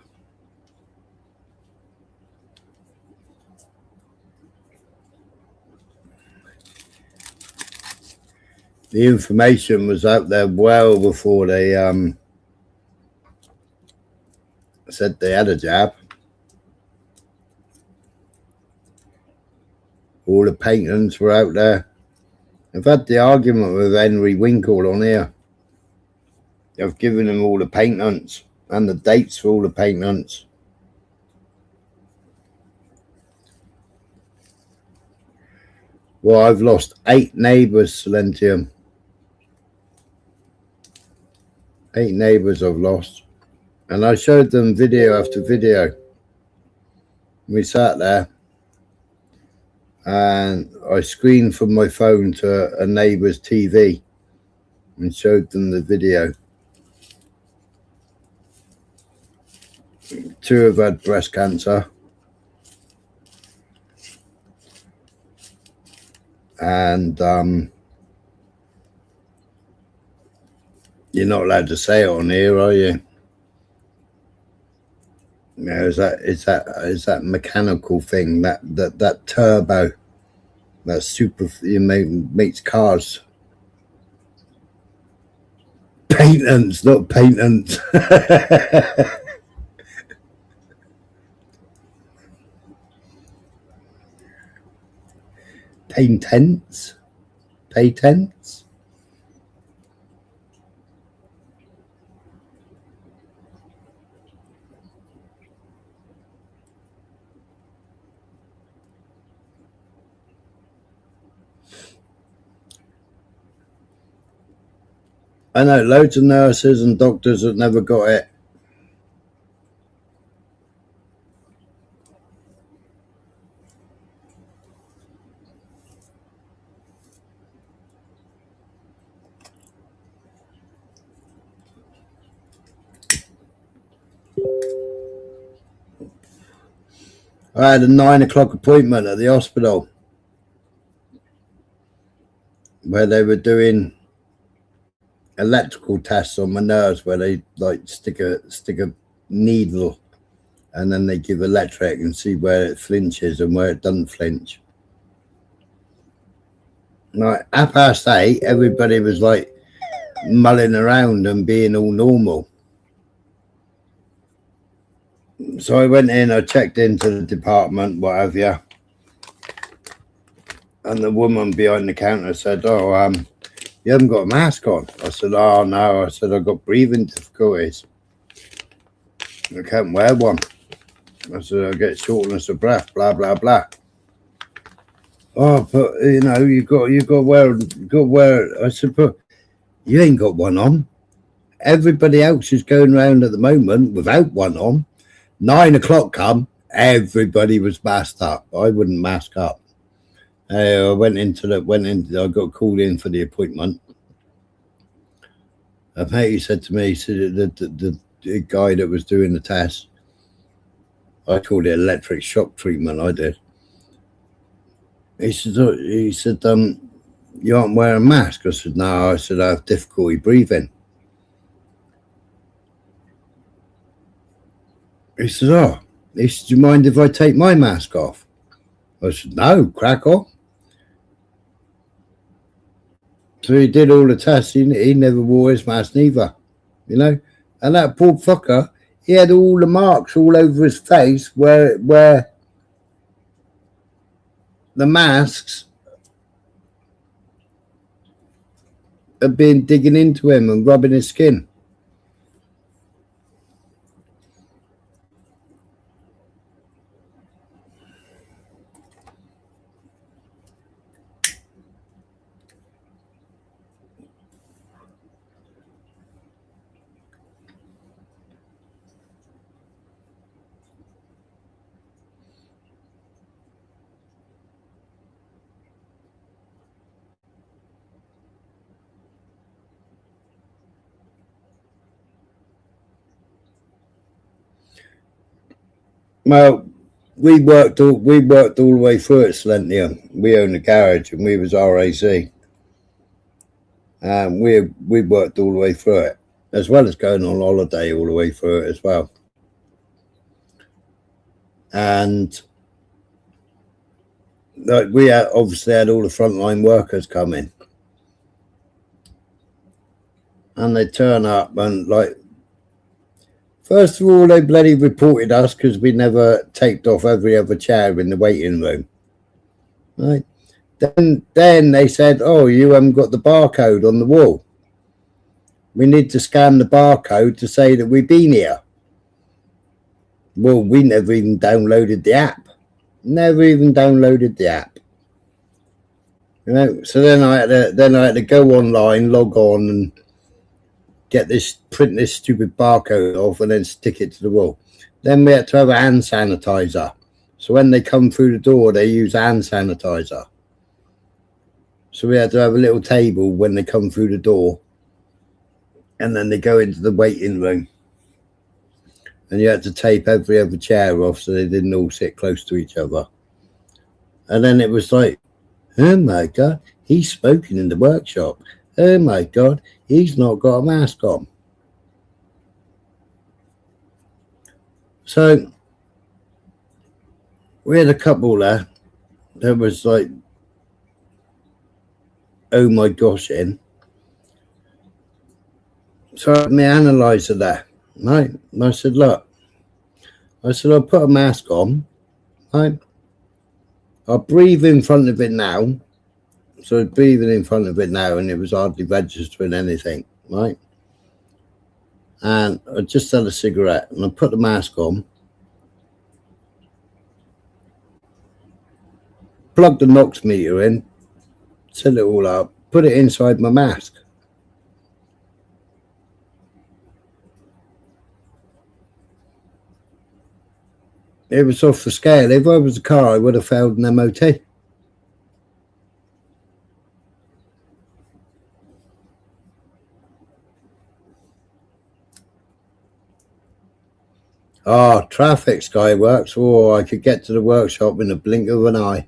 The information was out there well before they said they had a jab. All the patents were out there. I've had the argument with Henry Winkle on here. I've given him all the patents and the dates for all the patents. Well, I've lost 8 neighbours, Silentium. 8 neighbours I've lost. And I showed them video after video. We sat there and I screened from my phone to a neighbour's TV and showed them the video. 2 have had breast cancer. And you're not allowed to say it on here, are you? Yeah, is that mechanical thing, that turbo, that super makes cars. Patents, not patents. Patents. I know loads of nurses and doctors that never got it. I had a 9 o'clock appointment at the hospital where they were doing electrical tests on my nerves, where they like stick a needle and then they give electric and see where it flinches and where it doesn't flinch. Like at 8:30, everybody was like mulling around and being all normal. So I went in, I checked into the department, what have you, and the woman behind the counter said, "Oh, you haven't got a mask on." I said, "Oh no," I said, "I've got breathing difficulties. I can't wear one." I said, "I get shortness of breath, blah blah blah." "Oh, but you know, you got to wear." I said, "But you ain't got one on. Everybody else is going around at the moment without one on. 9 o'clock come, everybody was masked up. I wouldn't mask up." I I got called in for the appointment. A mate said to me, he said the guy that was doing the test, I called it electric shock treatment, I did. He said, "You aren't wearing a mask?" I said, "No." I said, "I have difficulty breathing." He said, "Oh." He said, "Do you mind if I take my mask off?" I said, "No, crack on." So he did all the tests. He never wore his mask neither, you know. And that poor fucker, he had all the marks all over his face where the masks had been digging into him and rubbing his skin. Well, we worked all the way through it, Silentium. We owned a garage and we was RAC. And we worked all the way through it, as well as going on holiday all the way through it as well. And like we obviously had all the frontline workers come in. And they turn up and like First of all, they bloody reported us because we never taped off every other chair in the waiting room. Right. Then they said, oh, you haven't got the barcode on the wall. We need to scan the barcode to say that we've been here. Well, we never even downloaded the app. Never even downloaded the app. You know, so then I had to go online, log on, and print this stupid barcode off, and then stick it to the wall. Then we had to have a hand sanitizer. So when they come through the door, they use hand sanitizer. So we had to have a little table when they come through the door, and then they go into the waiting room. And you had to tape every other chair off so they didn't all sit close to each other. And then it was like, oh my God, he's smoking in the workshop. Oh my God, he's not got a mask on. So we had a couple there that was like, oh my gosh, in. So I had my analyzer there, right? And I said, look, I'll put a mask on, right? I'll breathe in front of it now. So I was breathing in front of it now, and it was hardly registering anything, right? And I just had a cigarette, and I put the mask on, plugged the NOx meter in, set it all up, put it inside my mask. It was off the scale. If I was a car, I would have failed an MOT. Oh, traffic skyworks. Oh, I could get to the workshop in a blink of an eye.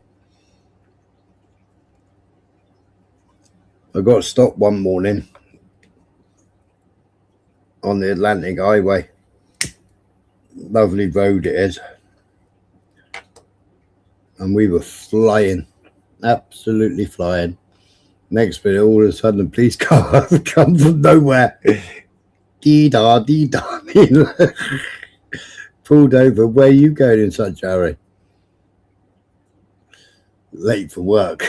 I got stopped one morning on the Atlantic Highway. Lovely road it is. And we were flying, absolutely flying. Next minute, all of a sudden, a police car come from nowhere. Dee-da, dee-da. Pulled over. Where are you going in such a hurry? Late for work.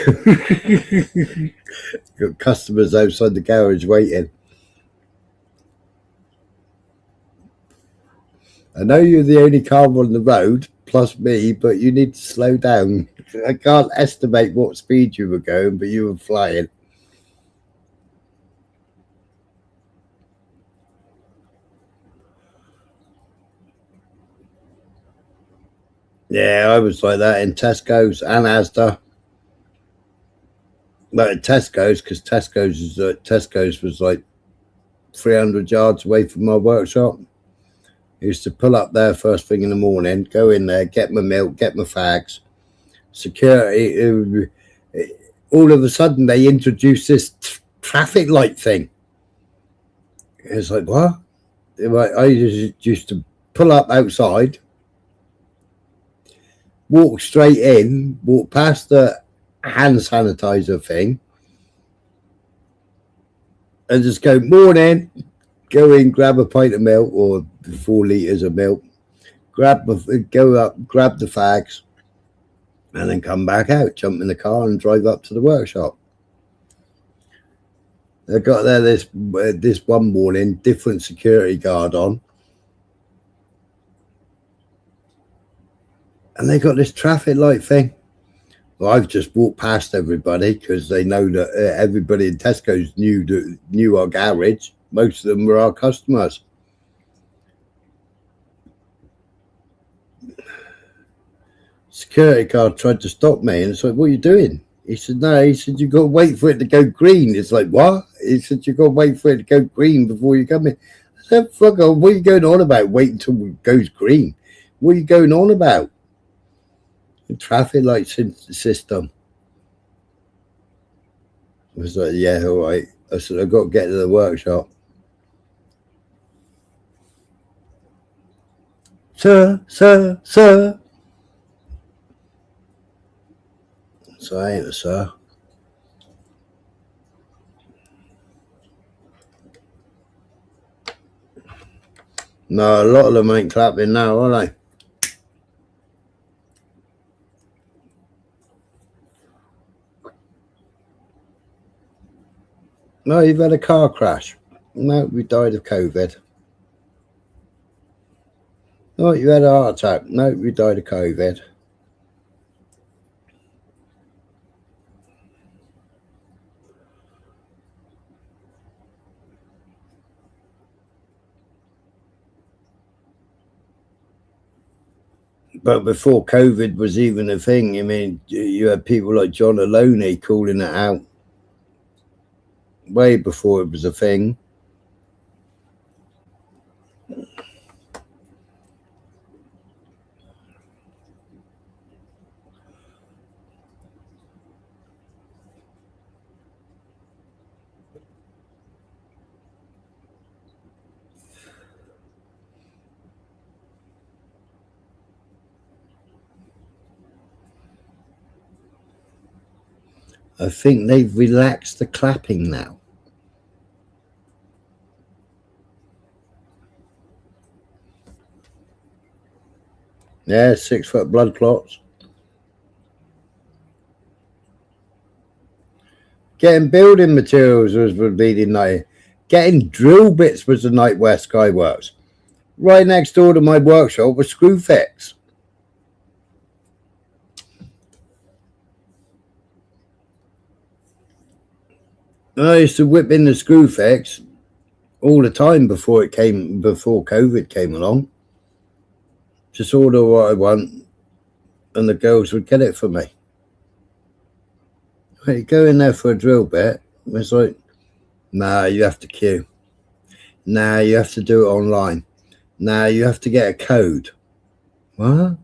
Got customers outside the garage waiting. I know you're the only car on the road, plus me, but you need to slow down. I can't estimate what speed you were going, but you were flying. Yeah, I was like that in Tesco's and Asda. Like at Tesco's, because Tesco's was like 300 yards away from my workshop. I used to pull up there first thing in the morning, go in there, get my milk, get my fags. Security, all of a sudden they introduced this traffic light thing. It's like, what? I used to pull up outside, walk straight in, walk past the hand sanitizer thing, and just go, morning, go in, grab a pint of milk or 4 litres of milk, go up, grab the fags, and then come back out, jump in the car and drive up to the workshop. I got there this one morning, different security guard on, and they got this traffic light thing. Well, I've just walked past everybody because they know that everybody in Tesco's knew our garage. Most of them were our customers. Security guard tried to stop me, and it's like, what are you doing? He said, no. He said, you've got to wait for it to go green. It's like, what? He said, you've got to wait for it to go green before you come in. I said, fuck off, what are you going on about? Wait until it goes green. What are you going on about? The traffic light system. I was like, yeah, all right. I said, I've got to get to the workshop. Sir. So I ain't a sir. No, a lot of them ain't clapping now, are they? No, you've had a car crash. No, we died of COVID. No, you had a heart attack. No, we died of COVID. But before COVID was even a thing, I mean, you had people like John Aloney calling it out way before it was a thing. I think they've relaxed the clapping now. Yeah, 6 foot blood clots. Getting building materials would be the night. Getting drill bits was the night where Sky works. Right next door to my workshop was Screwfix. I used to whip in the Screwfix all the time before COVID came along. Just order what I want, and the girls would get it for me. You go in there for a drill bit, it's like, nah, you have to queue. Nah, you have to do it online. Nah, you have to get a code. What?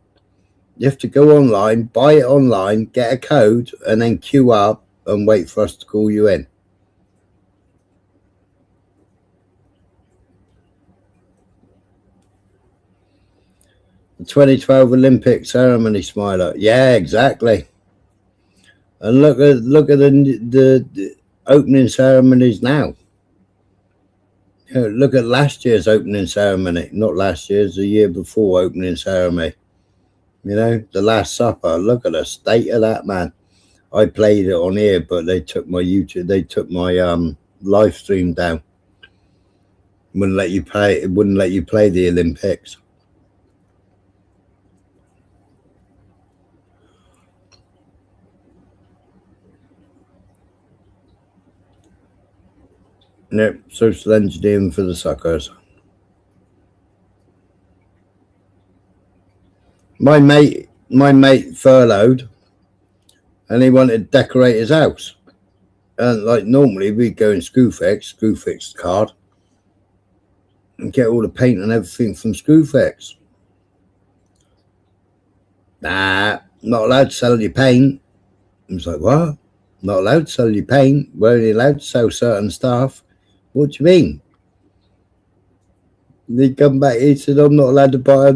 You have to go online, buy it online, get a code, and then queue up and wait for us to call you in. The 2012 Olympic ceremony, Smiler. Yeah, exactly. And look at the opening ceremonies now. You know, look at last year's opening ceremony. Not last year's, the year before opening ceremony. You know, the Last Supper. Look at the state of that, man. I played it on here, but they took my YouTube. They took my live stream down. Wouldn't let you play. It wouldn't let you play the Olympics. Yep, social engineering for the suckers. My mate furloughed, and he wanted to decorate his house. And like normally, we'd go in Screwfix the card, and get all the paint and everything from Screwfix. Nah, not allowed to sell you paint. I was like, what? Not allowed to sell you paint. We're only allowed to sell certain stuff. What do you mean? They come back. He said, I'm not allowed to buy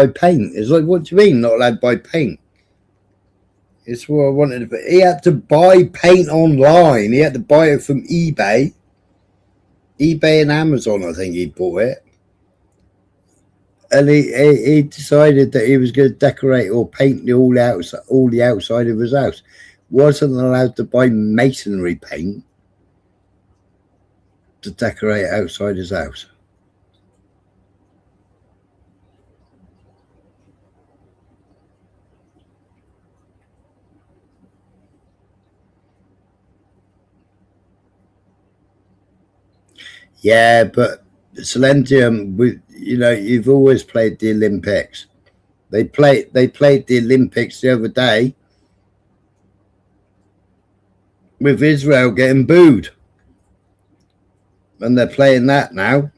paint. It's like, what do you mean, not allowed to buy paint? It's what I wanted to. He had to buy paint online. He had to buy it from eBay and Amazon. I think he bought it, and he decided that he was going to decorate or paint all the outside of his house. Wasn't allowed to buy masonry paint to decorate outside his house. Yeah, but Silentium, you've always played the Olympics. They played the Olympics the other day with Israel getting booed. And they're playing that now.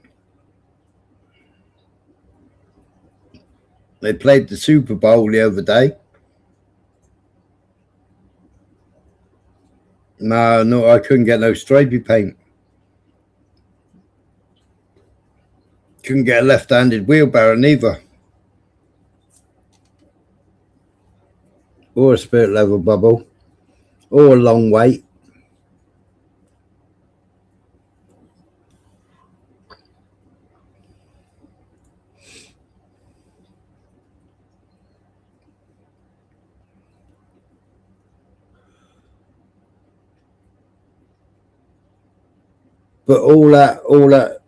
They played the Super Bowl the other day. No, I couldn't get no stripy paint. Couldn't get a left-handed wheelbarrow neither. Or a spirit level bubble. Or a long wait. But all that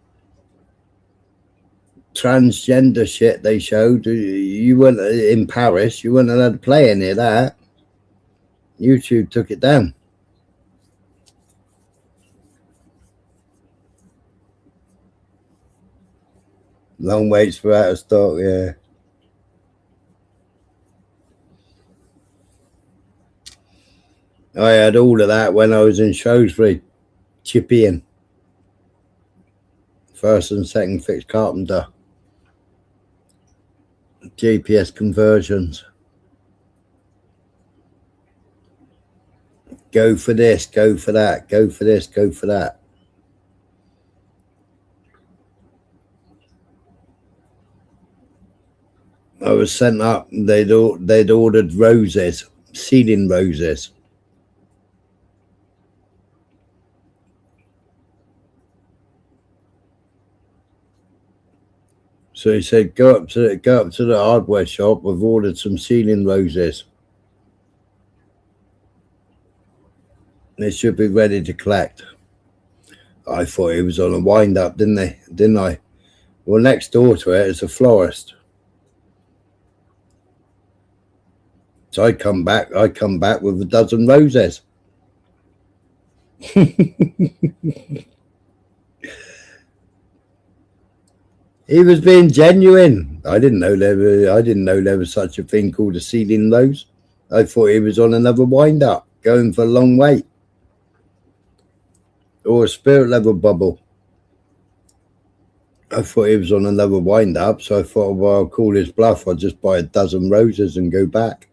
transgender shit they showed, you weren't in Paris. You weren't allowed to play any of that. YouTube took it down. Long waits for out of stock, yeah. I had all of that when I was in Shrewsbury, chipping. First and second fixed carpenter. GPS conversions. Go for this, go for that, go for this, go for that. I was sent up, they'd ordered roses, ceiling roses. So he said, go up to the hardware shop, I've ordered some ceiling roses. They should be ready to collect. I thought he was on a wind up, didn't I? Well, next door to it is a florist. So I come back with a dozen roses. He was being genuine. I didn't know there was such a thing called a ceiling rose. I thought he was on another wind up, going for a long wait. Or a spirit level bubble. I thought he was on another wind up, so I thought, well, I'll call his bluff. I'll just buy a dozen roses and go back.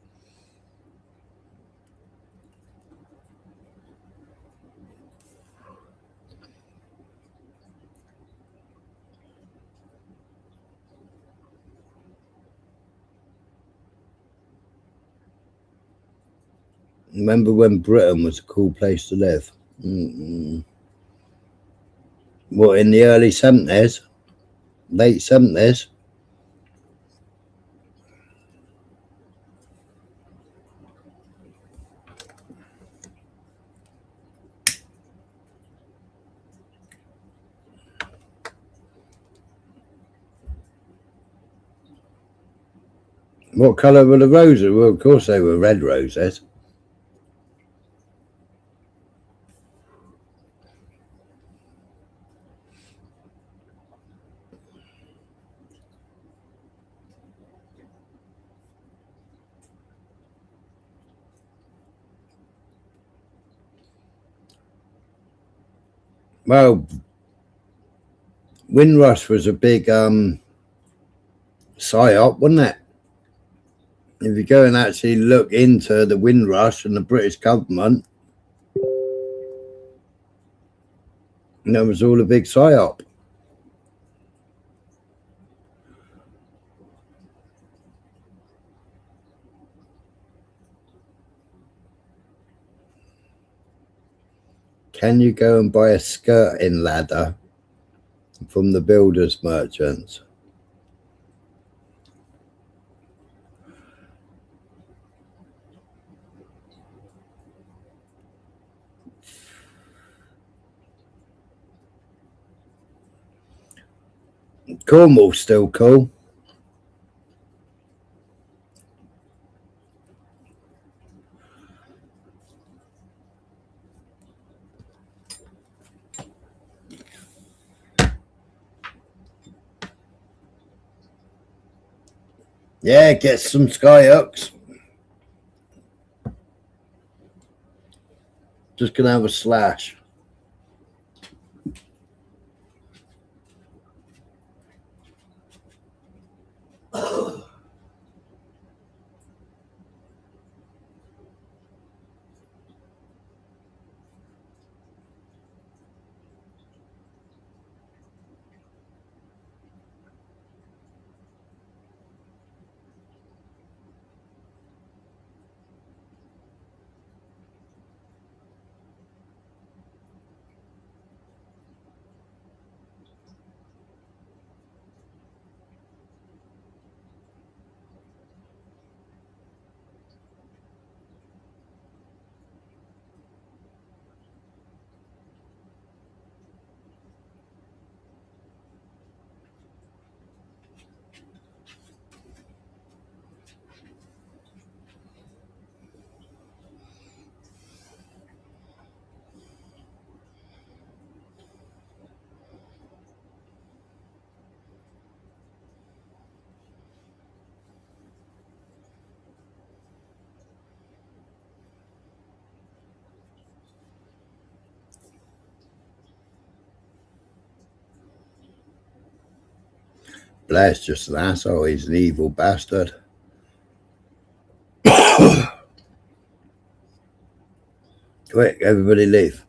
Remember when Britain was a cool place to live? Well, in the early 70s, late 70s. What colour were the roses? Well, of course they were red roses. Well, Windrush was a big psyop, wasn't it? If you go and actually look into the Windrush and the British government, that was all a big psyop. Can you go and buy a skirting ladder from the builders merchants? Cornwall's still cool. Yeah, get some skyhooks. Just gonna have a slash. Blair's just an asshole. He's an evil bastard. Quick, everybody leave.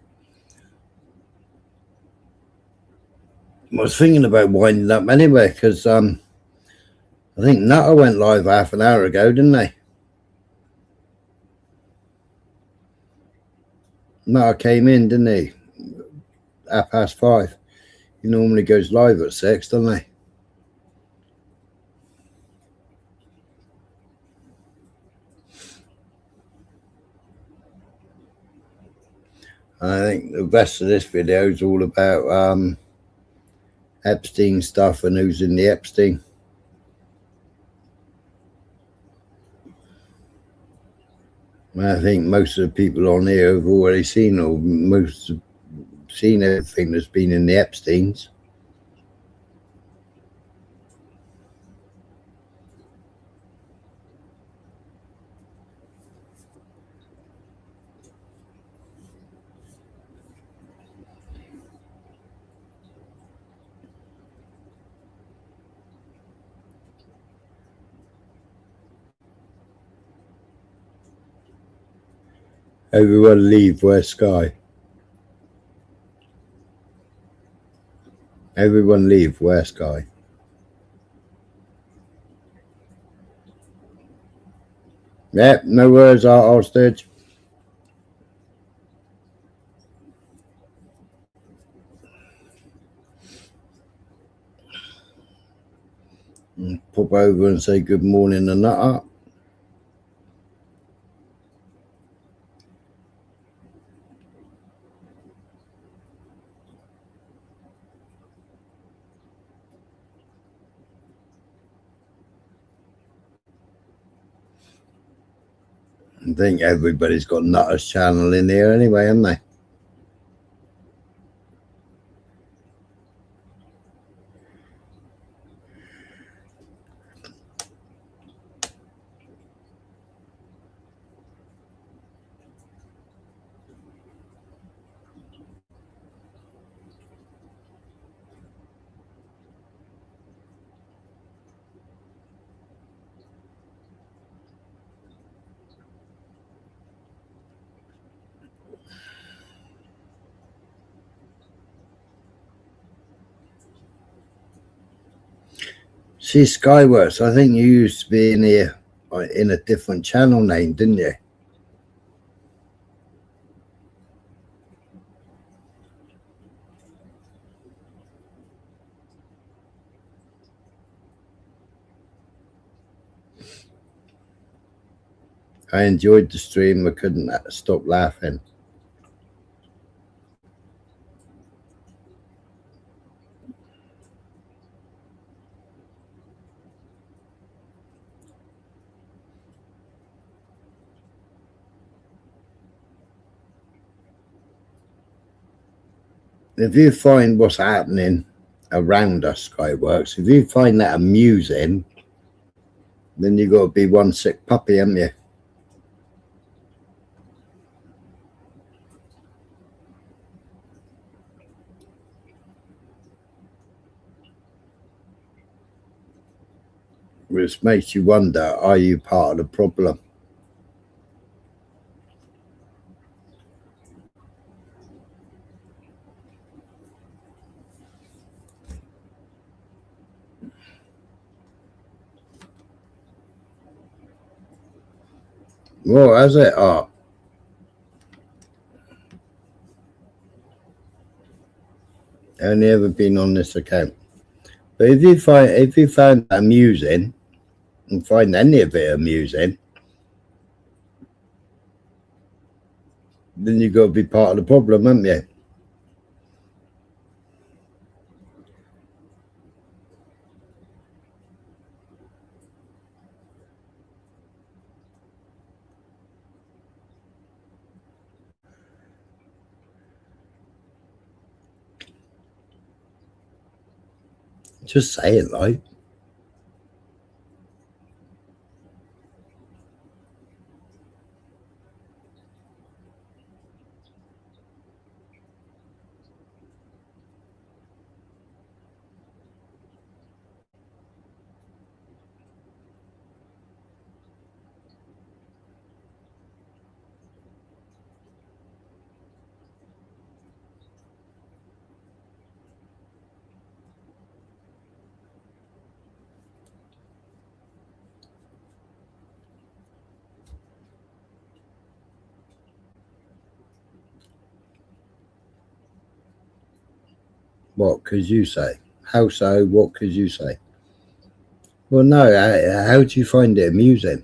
I was thinking about winding up anyway, because I think Nutter went live half an hour ago, didn't they? Nutter came in, didn't he? 5:30. He normally goes live at 6, doesn't he? I think the rest of this video is all about Epstein stuff and who's in the Epstein. I think most of the people on here have already seen, or most have seen everything that's been in the Epsteins. Everyone leave, where's Sky? Everyone leave, where's Sky? Yep, no words are hostage. Pop over and say good morning to Nutter. I think everybody's got Nutter's channel in here anyway, haven't they? See, Skyworks, I think you used to be in here in a different channel name, didn't you? I enjoyed the stream. I couldn't stop laughing. If you find what's happening around us, Skyworks, if you find that amusing, then you got to be one sick puppy, haven't you? Which makes you wonder, are you part of the problem? Well, has it? Oh. Only ever been on this account. But if you find that amusing and find any of it amusing, then you got to be part of the problem, haven't you? Just say it, like. What could you say? How so? What could you say? Well, no, how do you find it amusing?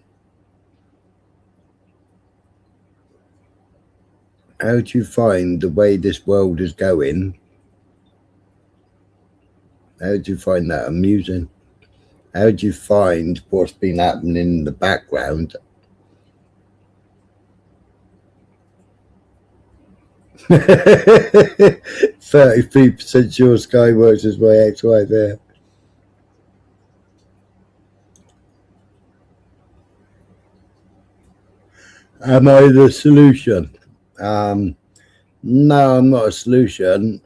How do you find the way this world is going? How do you find that amusing? How do you find what's been happening in the background? 33% sure Skyworks is my ex-wife there. Am I the solution? No, I'm not a solution.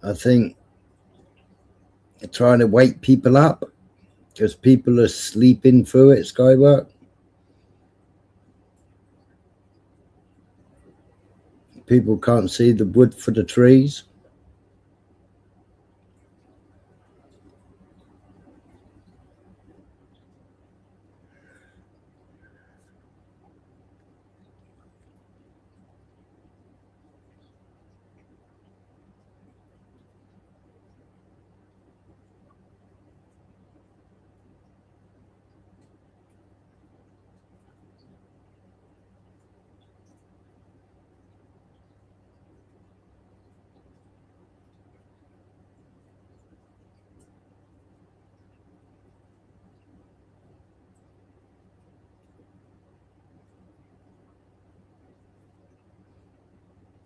I think trying to wake people up because people are sleeping through it, Skywork. People can't see the wood for the trees.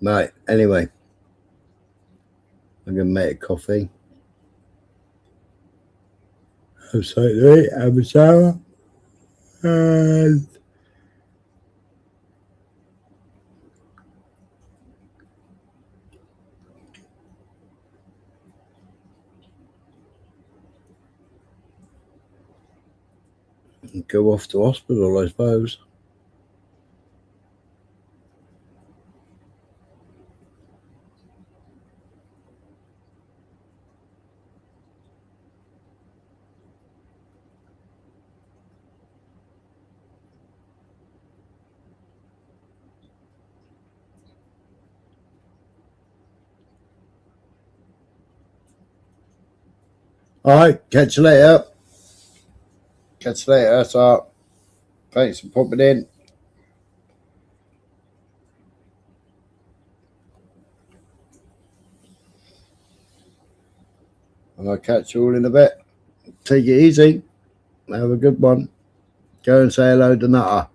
Right, anyway, I'm going to make a coffee. I'm sorry to eat, have a shower, and go off to hospital, I suppose. All right, catch you later. Catch you later. So, thanks for popping in. And I'll catch you all in a bit. Take it easy. Have a good one. Go and say hello to Nutter.